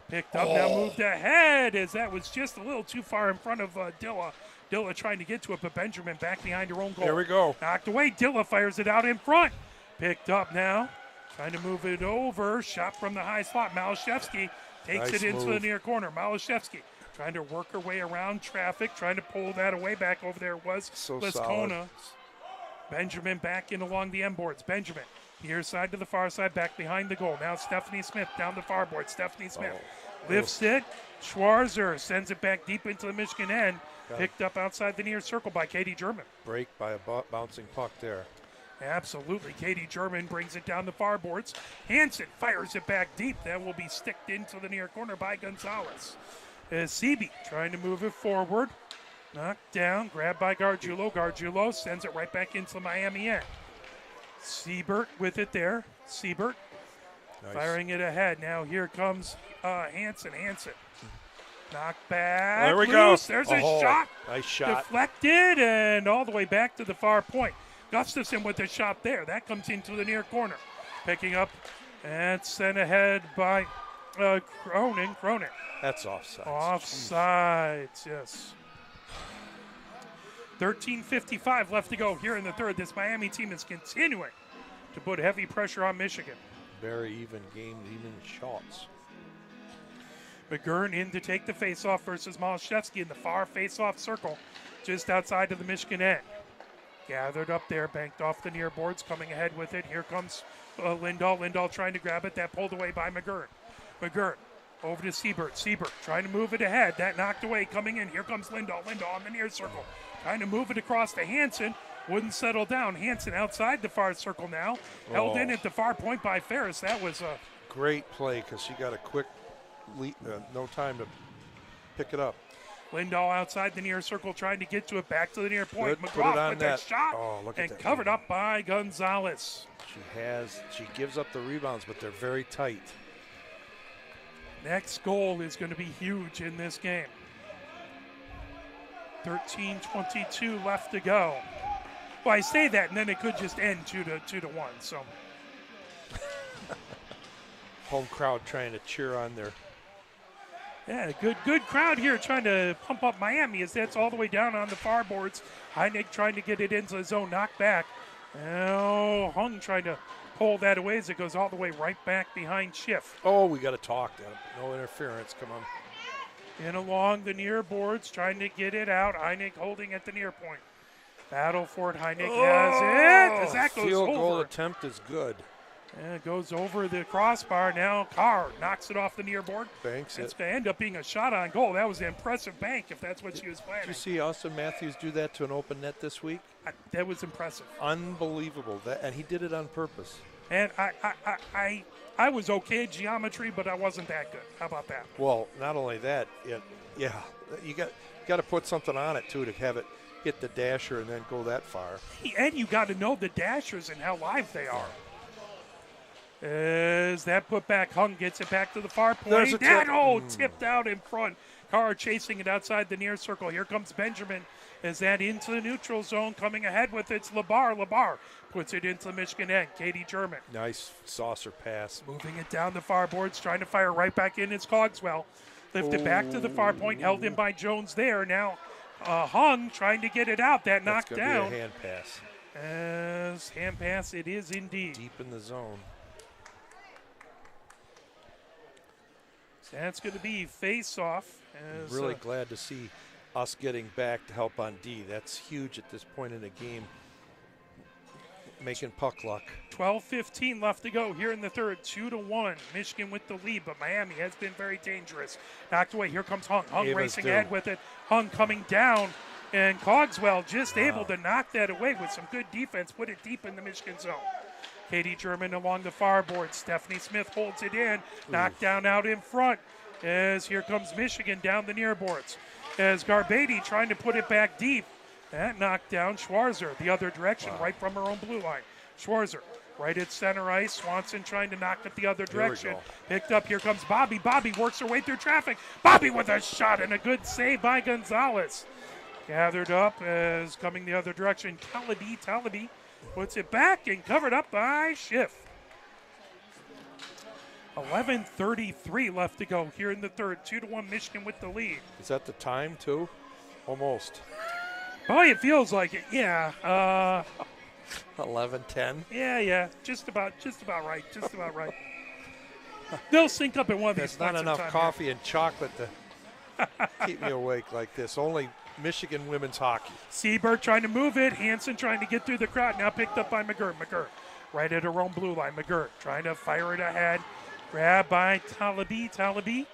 Picked up, now moved ahead as that was just a little too far in front of Dilla. Dilla trying to get to it, but Benjamin back behind her own goal. There we go. Knocked away. Dilla fires it out in front. Picked up now. Trying to move it over. Shot from the high slot. Malashevsky takes Nice it into the move. near corner. Malashevsky trying to work her way around traffic, trying to pull that away. Back over there was So Liscona. solid. Benjamin back in along the end boards. Benjamin, near side to the far side, back behind the goal. Now Stephanie Smith down the far board. Stephanie Smith lifts it. Schwarzer sends it back deep into the Michigan end. Picked up outside the near circle by Katie German. Break by a bouncing puck there. Absolutely. Katie German brings it down the far boards. Hansen fires it back deep. That will be sticked into the near corner by Gonzalez. Seebe trying to move it forward. Knocked down, grabbed by Gargiulo. Gargiulo sends it right back into the Miami end. Siebert with it there. Siebert firing it ahead. Now here comes Hansen. Knocked back. There we loose. go. There's a shot. Nice shot. Deflected and all the way back to the far point. Gustafson with the shot there. That comes into the near corner. Picking up and sent ahead by Cronin. That's offside. Offsides, yes. 13:55 left to go here in the third. This Miami team is continuing to put heavy pressure on Michigan. Very even game, even shots. McGurn in to take the faceoff versus Malashevsky in the far faceoff circle just outside of the Michigan end. Gathered up there, banked off the near boards, coming ahead with it. Here comes Lindahl. Lindahl trying to grab it. That pulled away by McGurn. McGurn over to Siebert. Siebert trying to move it ahead. That knocked away, coming in. Here comes Lindahl. Lindahl on the near circle. Trying to move it across to Hansen. Wouldn't settle down. Hansen outside the far circle now. Held in at the far point by Ferris. That was a great play because she got a quick lead, no time to pick it up. Lindahl outside the near circle trying to get to it, back to the near point. Good. Put it McGraw on with net. that shot Look at and that. covered up by Gonzalez. She gives up the rebounds, but they're very tight. Next goal is going to be huge in this game. 13:22 left to go. Well, I say that, and then it could just end 2-1. So Home crowd trying to cheer on their. yeah, good crowd here trying to pump up Miami as that's all the way down on the far boards. Heineck trying to get it into the zone, knocked back. Now Hung trying to pull that away as it goes all the way right back behind Schiff. Oh, we got to talk. No interference. Come on. In along the near boards, trying to get it out. Heineck holding at the near point. Battle for it. Heineck has it. As that goes Field goal over. attempt is good. And it goes over the crossbar. Now Carr knocks it off the near board. Banks It's it. going to end up being a shot on goal. That was an impressive bank if that's what she was Did planning. you see Austin Matthews do that to an open net this week? That was impressive. Unbelievable. And he did it on purpose. And I was okay at geometry, but I wasn't that good. How about that? Well, not only that, you got to put something on it too to have it hit the dasher and then go that far. And you got to know the dashers and how live they are. As that put back, Hung gets it back to the far There's point. a tip. Tipped out in front. Carr chasing it outside the near circle. Here comes Benjamin. As that into the neutral zone, coming ahead with it's Labar. Labar puts it into the Michigan end. Katie German Nice saucer pass. moving it down the far boards, trying to fire right back in. It's Cogswell. Lifted back to the far point, held in by Jones there. Now Hung trying to get it out. That knocked That's down. gonna be a hand pass. As hand pass, it is indeed. Deep in the zone. That's going to be face-off. As, Really glad to see us getting back to help on D. That's huge at this point in the game. Making puck luck. 12:15 left to go here in the third. 2-1. Michigan with the lead, but Miami has been very dangerous. Knocked away. Here comes Hung. Hung Ava's racing due. ahead with it. Hung coming down, and Cogswell just able to knock that away with some good defense. Put it deep in the Michigan zone. Katie German along the far board. Stephanie Smith holds it in. Knocked down out in front. As here comes Michigan down the near boards. As Garbady trying to put it back deep. That knocked down Schwarzer the other direction, right from her own blue line. Schwarzer right at center ice. Swanson trying to knock it the other direction. go. Picked up. Here comes Bobby. Bobby works her way through traffic. Bobby with a shot and a good save by Gonzalez. Gathered up as coming the other direction. Talabi puts it back and covered up by Schiff. 11:33 left to go here in the third. 2-1 Michigan with the lead. Is that the time too? Almost. Boy, it feels like it. Yeah. 11:10. Yeah. Just about right. They'll sync up at one of these There's not points in enough time coffee and chocolate to keep me awake like this. Only Michigan women's hockey. Seberg trying to move it. Hansen trying to get through the crowd. Now picked up by McGurk. McGurk right at her own blue line. McGurk trying to fire it ahead. Grabbed by Talabi.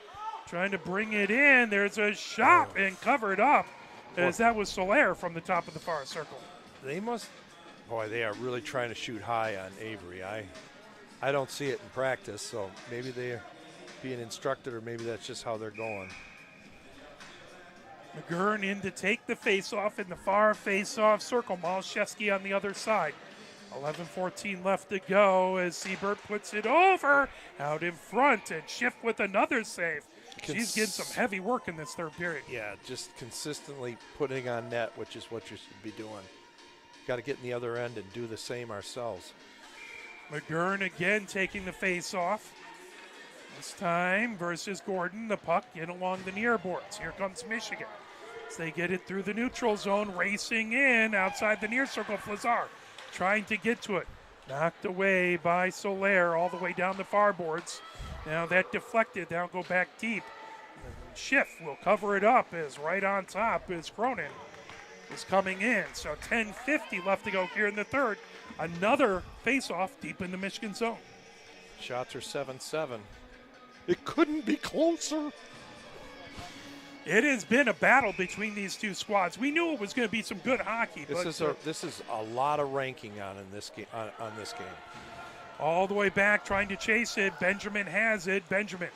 Trying to bring it in. There's a shot and covered up. As that was Solaire from the top of the far circle. They are really trying to shoot high on Avery. I don't see it in practice, so maybe they're being instructed or maybe that's just how they're going. McGurn in to take the face-off in the far face-off circle. Malashevsky on the other side. 11:14 left to go as Siebert puts it over out in front, and Schiff with another save. She's getting some heavy work in this third period. Yeah, just consistently putting on net, which is what you should be doing. Got to get in the other end and do the same ourselves. McGurn again taking the face-off. This time versus Gordon, the puck in along the near boards. Here comes Michigan. As they get it through the neutral zone, racing in outside the near circle. Flazar trying to get to it. Knocked away by Soler all the way down the far boards. Now that deflected, now go back deep. Schiff will cover it up as right on top is Cronin is coming in. So 10:50 left to go here in the third. Another face-off deep in the Michigan zone. Shots are 7-7. It couldn't be closer. It has been a battle between these two squads. We knew it was going to be some good hockey. This is a lot of ranking on this game. All the way back, trying to chase it. Benjamin has it. Benjamin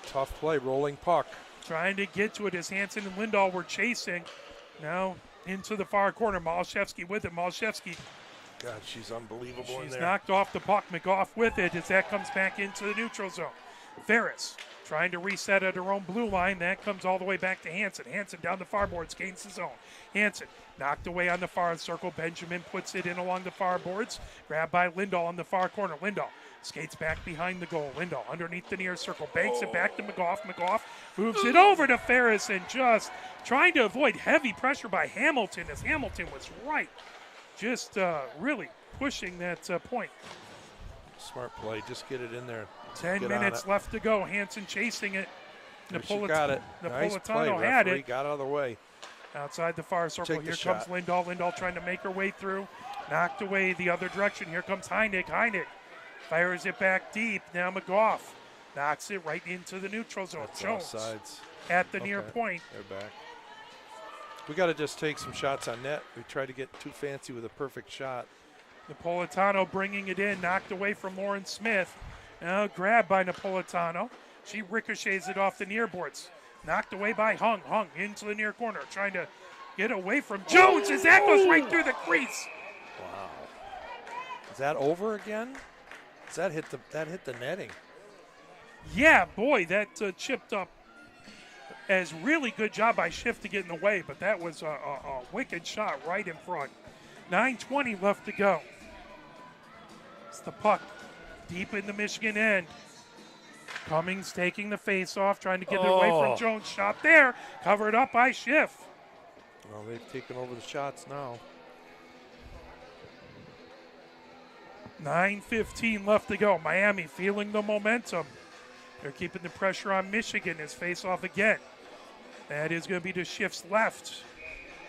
Tough play, rolling puck. trying to get to it as Hansen and Lindahl were chasing. Now into the far corner. Malashevsky with it. Malashevsky. God, she's unbelievable in She's there. knocked off the puck. McGough with it as that comes back into the neutral zone. Ferris trying to reset at her own blue line. That comes all the way back to Hansen. Hansen down the far boards, gains the zone. Hansen knocked away on the far circle. Benjamin puts it in along the far boards. Grabbed by Lindahl on the far corner. Lindahl skates back behind the goal. Lindahl underneath the near circle. Banks it back to McGough. McGough moves it over to Ferris and just trying to avoid heavy pressure by Hamilton as Hamilton was right. Just really pushing that point. Smart play. Just get it in there. 10 Get minutes on it. left to go. Hansen chasing it. She got it. Nice play. Napolitano had Referee it. got out of the way. Outside the far circle. Take the Here shot. comes Lindahl. Lindahl trying to make her way through. Knocked away the other direction. Here comes Heineck. Heineck fires it back deep. Now McGough knocks it right into the neutral zone. That's Jones offsides. at the near Okay. point. They're back. We got to just take some shots on net. We tried to get too fancy with a perfect shot. Napolitano bringing it in. Knocked away from Lauren Smith. Now grabbed by Napolitano. She ricochets it off the near boards. Knocked away by Hung. Hung into the near corner. Trying to get away from Jones as that goes right through the crease. Wow. Is that over again? Does that hit the netting? Yeah, boy, that chipped up. As really good job by Schiff to get in the way, but that was a wicked shot right in front. 9:20 left to go. It's the puck deep in the Michigan end. Cummings taking the face off, trying to get it away from Jones. Shot there, covered up by Schiff. Well, they've taken over the shots now. 9:15 left to go. Miami feeling the momentum. They're keeping the pressure on Michigan as face-off again. That is going to be to Schiff's left.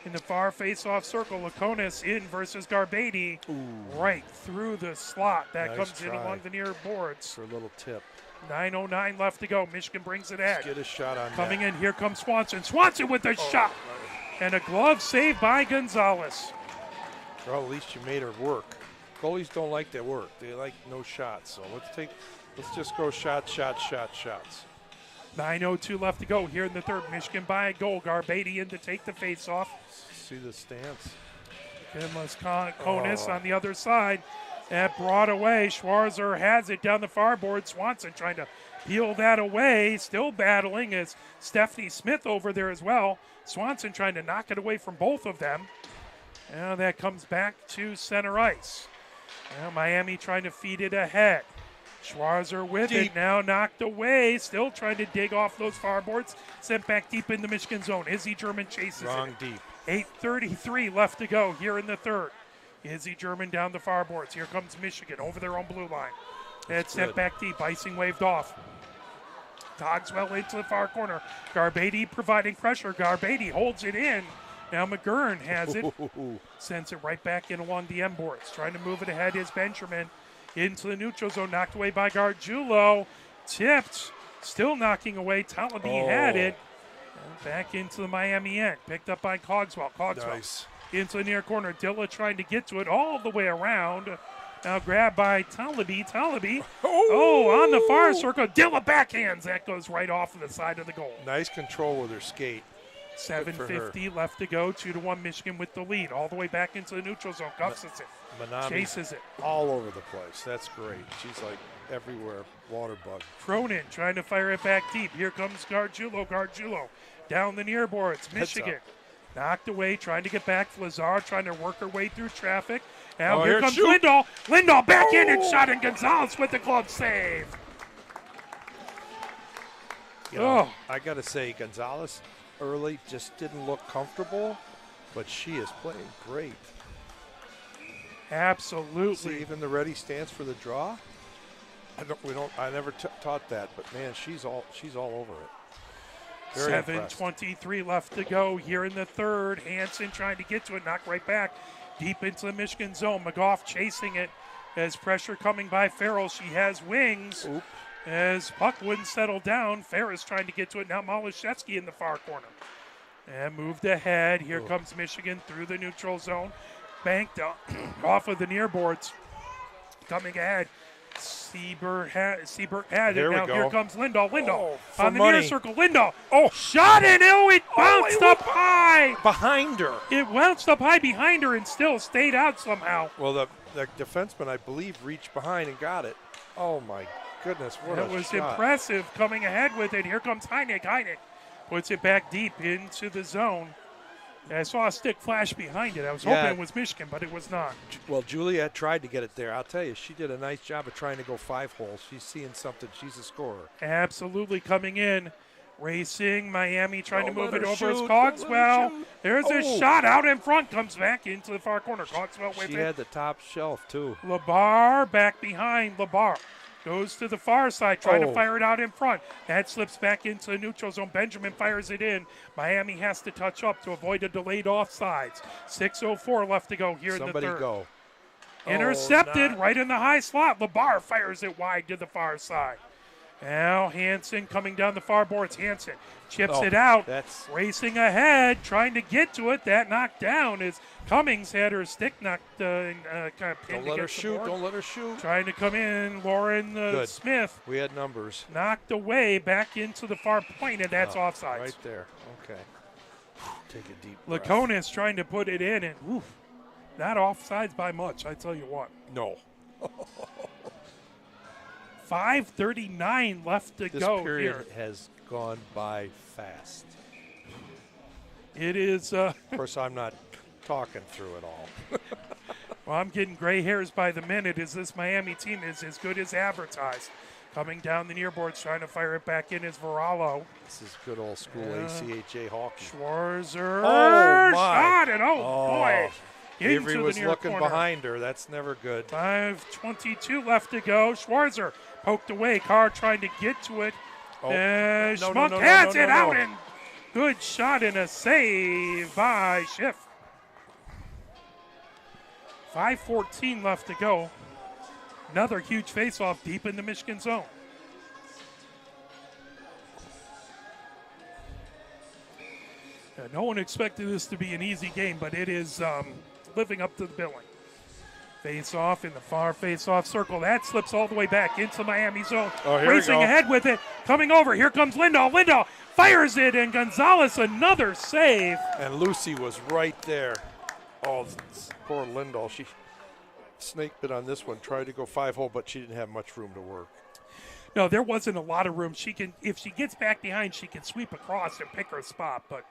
In the far face-off circle, Laconis in versus Garbady. Right through the slot. That Nice comes in try. along the near boards. For a little tip. 9:09 left to go. Michigan brings it Let's in. get a shot on Coming net. in, here comes Swanson. Swanson with the shot. And a glove save by Gonzalez. Well, at least you made her work. Goalies don't like that work. They like no shots. So let's just go shots. 9:02 left to go here in the third. Michigan by a goal. Garbady in to take the face-off. See the stance. Kinless Konis on the other side. That brought away. Schwarzer has it down the far board. Swanson trying to peel that away. Still battling is Stephanie Smith over there as well. Swanson trying to knock it away from both of them. And that comes back to center ice. Now Miami trying to feed it ahead. Schwarzer with Deep. it now knocked away. Still trying to dig off those far boards. Sent back deep in the Michigan zone. Izzy German chases Wrong it. deep. 8:33 left to go here in the third. Izzy German down the far boards. Here comes Michigan over their own blue line. It's sent good. back deep. Icing waved off. Cogswell into the far corner. Garbady providing pressure. Garbady holds it in. Now McGurn has it. Sends it right back in along the M boards. Trying to move it ahead is Benjamin. Into the neutral zone. Knocked away by Gargiulo. Tipped. Still knocking away. Talaby had it. And back into the Miami end. Picked up by Cogswell. Cogswell Nice. into the near corner. Dilla trying to get to it all the way around. Now grabbed by Talaby. Talaby. On the far circle. Dilla backhands. That goes right off of the side of the goal. Nice control with her skate. 7:50 left to go. 2-1 Michigan with the lead. All the way back into the neutral zone. Guffs it. Manami Chases it. all over the place. That's great. She's like everywhere. Water bug. Cronin trying to fire it back deep. Here comes Gargiulo down the near boards. Michigan knocked away, trying to get back. Lazar trying to work her way through traffic. Now here comes Lindahl. Lindahl back in and shot, and Gonzalez with the glove save. I got to say, Gonzalez early just didn't look comfortable, but she is playing great. Absolutely. See, even the ready stance for the draw. I never taught that, but man, she's all over it. Very 7:23 left to go here in the third. Hansen trying to get to it, knocked right back deep into the Michigan zone. McGough chasing it as pressure coming by Farrell. She has wings. Oop. As puck wouldn't settle down. Ferris trying to get to it. Now Malashevsky in the far corner. And moved ahead. Here comes Michigan through the neutral zone. Banked off of the near boards. Coming ahead. Siebert had it. Now here comes Lindahl. On the near circle. Lindahl. Shot it. It bounced up high. Behind her. It bounced up high behind her and still stayed out somehow. Well, the defenseman, I believe, reached behind and got it. Oh, my goodness. What a shot. That was impressive coming ahead with it. Here comes Heineck. Heineck puts it back deep into the zone. I saw a stick flash behind it. I was hoping it was Michigan, but it was not. Well, Juliet tried to get it there. I'll tell you, she did a nice job of trying to go 5 holes. She's seeing something. She's a scorer. Absolutely coming in. Racing, Miami trying to move it over as Cogswell. There's a shot out in front. Comes back into the far corner. Cogswell with it. She had the top shelf, too. Labar back behind. Labar goes to the far side, trying to fire it out in front. That slips back into the neutral zone. Benjamin fires it in. Miami has to touch up to avoid a delayed offsides. 6:04 left to go here in the third. Somebody go. Intercepted right in the high slot. Labar fires it wide to the far side. Now Hansen coming down the far boards. Hansen chips it out. Racing ahead, trying to get to it. That knocked down as Cummings had her stick knocked kind of pinned against the board. Don't let her shoot. Trying to come in, Lauren Smith. We had numbers. Knocked away back into the far point, and that's offsides. Right there. Okay. Take a deep breath. Laconis trying to put it in, and not offsides by much, I tell you what. No. 5:39 left to go here. This period has gone by fast. It is. Of course, I'm not talking through it all. Well, I'm getting gray hairs by the minute as this Miami team is as good as advertised. Coming down the near boards, trying to fire it back in is Varallo. This is good old school ACHA hockey. Schwarzer. Oh, my. Shot it. Boy. Avery into was the near looking corner. behind her. That's never good. 5:22 left to go. Schwarzer poked away. Carr trying to get to it. Schmuck has it out, and good shot and a save by Schiff. 5:14 left to go. Another huge face-off deep in the Michigan zone. No one expected this to be an easy game, but it is living up to the billing. Face-off in the far face-off circle. That slips all the way back into Miami zone. Racing ahead with it. Coming over. Here comes Lindahl. Lindahl fires it, and Gonzalez another save. And Lucy was right there. Oh, poor Lindahl. She snake bit on this one. Tried to go 5-hole, but she didn't have much room to work. No, there wasn't a lot of room. She can, if she gets back behind, she can sweep across and pick her spot. But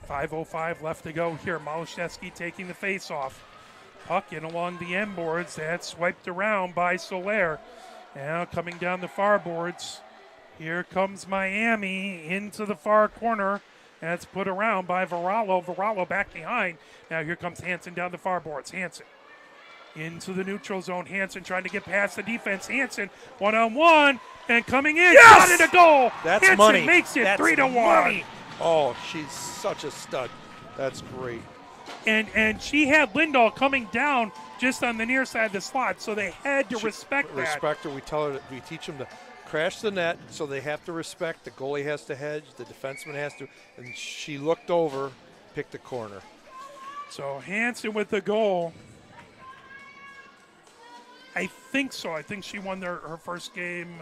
5:05 left to go here. Malashevsky taking the face-off. Puck in along the end boards. That's swiped around by Soler. Now coming down the far boards. Here comes Miami into the far corner. That's put around by Varallo. Varallo back behind. Now here comes Hansen down the far boards. Hansen into the neutral zone. Hansen trying to get past the defense. Hansen one-on-one and coming in. Yes! Got it a goal. That's Hansen money. makes it That's 3-1. Oh, she's such a stud. That's great. And she had Lindahl coming down just on the near side of the slot, so they had to respect that. Respect her. We tell her, we teach them to crash the net, so they have to respect. The goalie has to hedge, the defenseman has to, and she looked over, picked the corner. So Hansen with the goal. I think so. I think she won her first game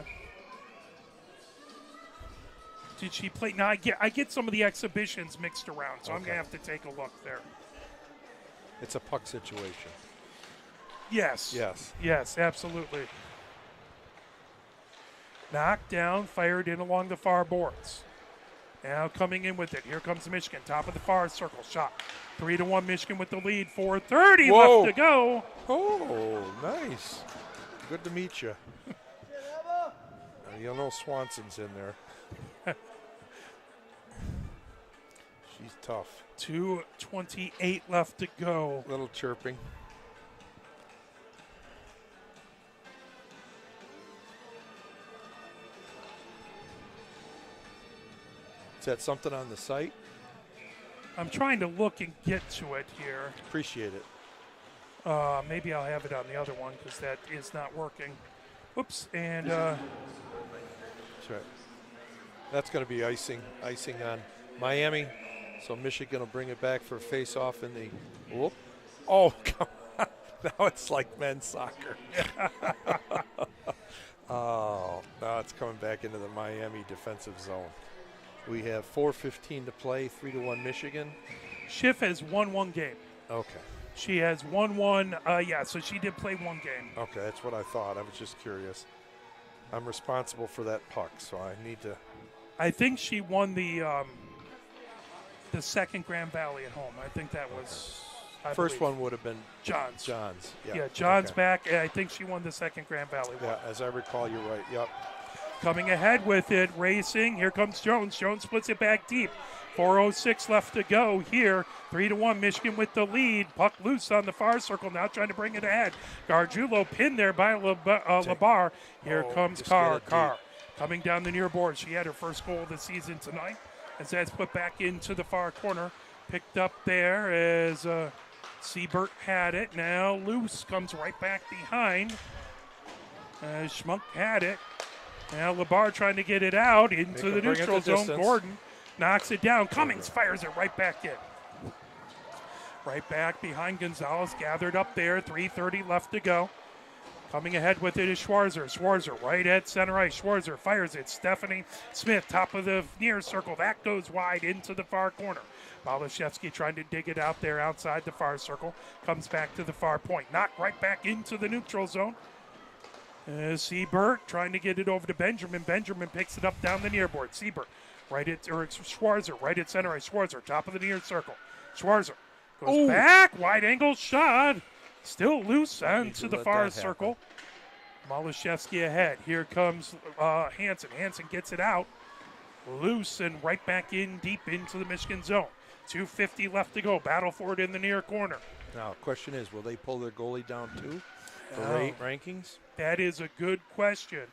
Did she play? Now I get some of the exhibitions mixed around, so I'm Okay. gonna have to take a look there. It's a puck situation. Yes. Yes. Yes, absolutely. Knocked down, fired in along the far boards. Now coming in with it. Here comes Michigan, top of the far circle, shot. 3-1 Michigan with the lead. 4:30 Whoa. left to go. Oh, nice. Good to meet you. You'll know Swanson's in there. She's tough. 2:28 left to go. Little chirping. Is that something on the site? I'm trying to look and get to it here. Appreciate it. Maybe I'll have it on the other one because that is not working. Oops, and That's right. That's going to be icing on Miami. So Michigan will bring it back for a face-off in the. Whoop! Oh, come on! Now it's like men's soccer. Oh, now it's coming back into the Miami defensive zone. We have 4:15 to play. 3-1 Michigan. Schiff has won one game. Okay. She has won one. Yeah, so she did play one game. Okay, that's what I thought. I was just curious. I'm responsible for that puck, so I need to. I think she won the second Grand Valley at home. I think that was I First believe. one would have been John's. John's. Yeah, John's okay. back. And I think she won the second Grand Valley one. Yeah, as I recall, you're right. Yep. Coming ahead with it, racing. Here comes Jones. Jones splits it back deep. 4:06 left to go here. 3-1 Michigan with the lead. Puck loose on the far circle now, trying to bring it ahead. Gargiulo pinned there by Labar. Here comes just Carr. get it Carr deep. coming down the near board. She had her first goal of the season tonight. As that's put back into the far corner. Picked up there as Siebert had it. Now loose comes right back behind. Schmunk had it. Now Labar trying to get it out into the bring it neutral the zone. distance. Gordon knocks it down. Cummings fires it right back in. Right back behind Gonzalez. Gathered up there. 3:30 left to go. Coming ahead with it is Schwarzer. Schwarzer right at center ice. Schwarzer fires it. Stephanie Smith, top of the near circle. That goes wide into the far corner. Balashevsky trying to dig it out there outside the far circle. Comes back to the far point. Knocked right back into the neutral zone. Siebert trying to get it over to Benjamin. Benjamin picks it up down the near board. Siebert right at, or Schwarzer right at center ice. Schwarzer top of the near circle. Schwarzer goes back. Wide angle shot. Still loose onto the let far that happen. circle. Malashevsky ahead. Here comes Hansen. Hansen gets it out. Loose and right back in deep into the Michigan zone. 2:50 left to go. Battle for it in the near corner. Now, question is, will they pull their goalie down too for Oh. rankings? That is a good question.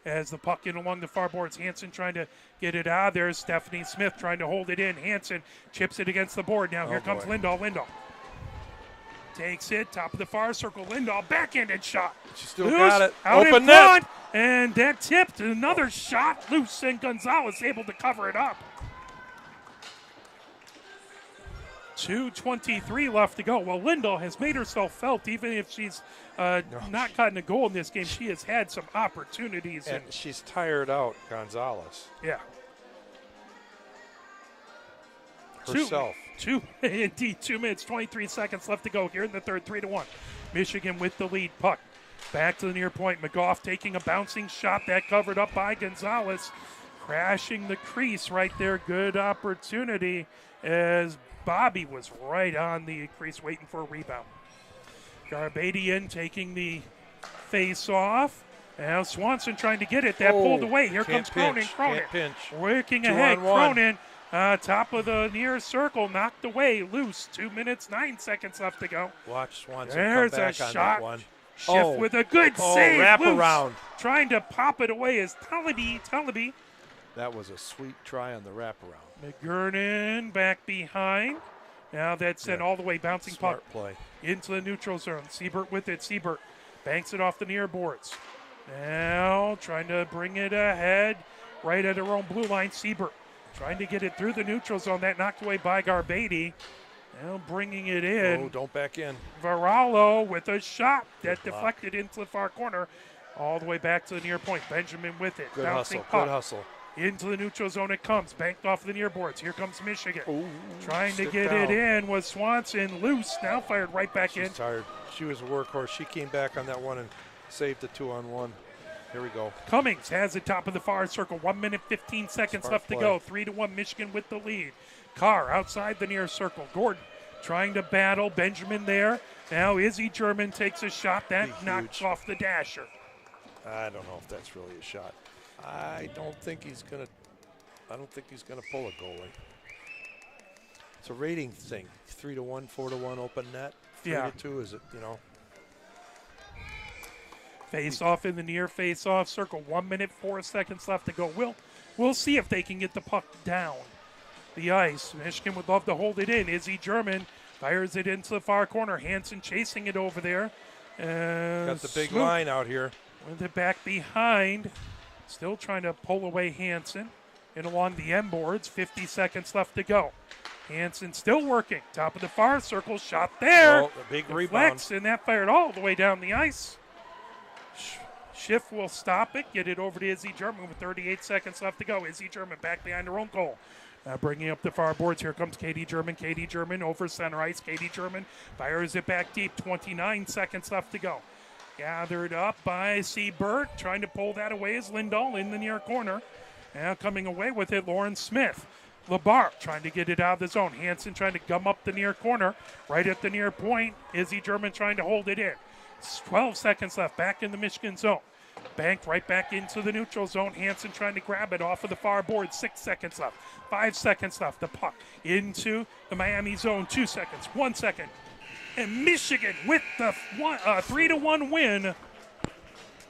As the puck in along the far boards, Hansen trying to get it out. There's Stephanie Smith trying to hold it in. Hansen chips it against the board. Now here comes boy. Lindahl. Lindahl takes it, top of the far circle. Lindahl backhanded shot. She still Loose, got it. out Open in net. front, and that tipped. Another shot loose, and Gonzalez able to cover it up. 2:23 left to go. Well, Lindahl has made herself felt, even if she's not gotten a goal in this game. She has had some opportunities. And she's tired out, Gonzalez. Yeah. Herself. Indeed, 2 minutes, 23 seconds left to go here in the third, 3-1. Michigan with the lead puck. Back to the near point. McGough taking a bouncing shot that covered up by Gonzalez. Crashing the crease right there. Good opportunity as Bobby was right on the crease waiting for a rebound. Garbadian taking the face off. Now Swanson trying to get it. That pulled away. Here comes Cronin. Cronin Can't pinch. working 2 ahead. on 1. Cronin, top of the near circle, knocked away, loose. 2 minutes, 9 seconds left to go. Watch Swanson There's come back a on shot. that one. Schiff with a good save. wrap loose. around. Trying to pop it away is Talaby. That was a sweet try on the wraparound. McGurnan back behind. Now that's sent all the way, bouncing Smart puck play. into the neutral zone. Siebert with it. Siebert banks it off the near boards. Now trying to bring it ahead right at her own blue line. Siebert trying to get it through the neutral zone. That knocked away by Garbady. Now bringing it in. Oh, don't back in. Varallo with a shot that Good block. deflected into the far corner. All the way back to the near point. Benjamin with it. Good Bouncing hustle. puck. Good hustle. Into the neutral zone it comes. Banked off the near boards. Here comes Michigan. Ooh, Trying to stick get down. it in was Swanson. Loose. Now fired right back in. She's tired. She was a workhorse. She came back on that one and saved the 2-on-1. Here we go. Cummings has it top of the far circle. 1 minute, 15 seconds Smart left play. to go. 3-1 Michigan with the lead. Carr outside the near circle. Gordon trying to battle. Benjamin there. Now Izzy German takes a shot. That Be knocks huge. off the dasher. I don't know if that's really a shot. I don't think he's gonna pull a goalie. It's a rating thing. 3-1, 4-1 open net. 3-2 is it? Face off in the near face off circle. 1 minute, 4 seconds left to go. We'll see if they can get the puck down the ice. Michigan would love to hold it in. Izzy German fires it into the far corner. Hansen chasing it over there. Got the big Smoot line out here. with it back behind. Still trying to pull away Hansen. And along the end boards. 50 seconds left to go. Hansen still working. Top of the far circle. Shot there. Oh, a big rebound. Deflects, and that fired all the way down the ice. Schiff will stop it, get it over to Izzy German with 38 seconds left to go. Izzy German back behind her own goal. Bringing up the far boards. Here comes Katie German. Katie German over center ice. Katie German fires it back deep. 29 seconds left to go. Gathered up by Seabird. Trying to pull that away is Lindahl in the near corner. Now coming away with it, Lauren Smith. Labar trying to get it out of the zone. Hansen trying to gum up the near corner. Right at the near point. Izzy German trying to hold it in. 12 seconds left. Back in the Michigan zone. Banked right back into the neutral zone. Hansen trying to grab it off of the far board. 6 seconds left. 5 seconds left. The puck into the Miami zone. 2 seconds. 1 second. And Michigan with the 3-1 win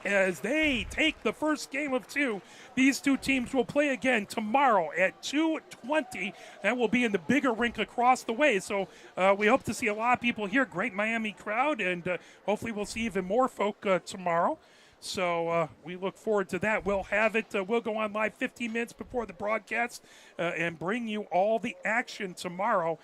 as they take the first game of 2. These two teams will play again tomorrow at 2:20. That will be in the bigger rink across the way. So we hope to see a lot of people here. Great Miami crowd, and hopefully we'll see even more folk tomorrow. So we look forward to that. We'll have it. We'll go on live 15 minutes before the broadcast and bring you all the action tomorrow.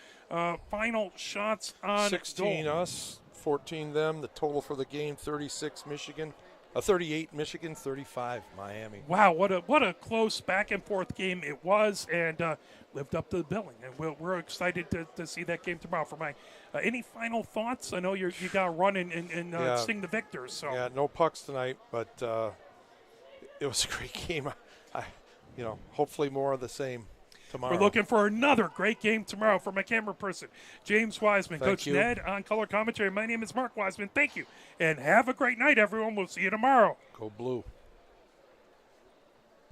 Final shots on 16 goal. us, 14 them. The total for the game: 36 Michigan, 38 Michigan, 35 Miami. Wow, what a close back and forth game it was, and lived up to the billing. And we're excited to see that game tomorrow. For my any final thoughts? I know you got to run and Yeah. sing the victors. So Yeah, no pucks tonight, but it was a great game. Hopefully more of the same tomorrow. we're looking for another great game tomorrow. For my camera person, James Wiseman, Thank Coach you. Ned on color commentary. My name is Mark Wiseman. Thank you, and have a great night, everyone. We'll see you tomorrow. Go blue.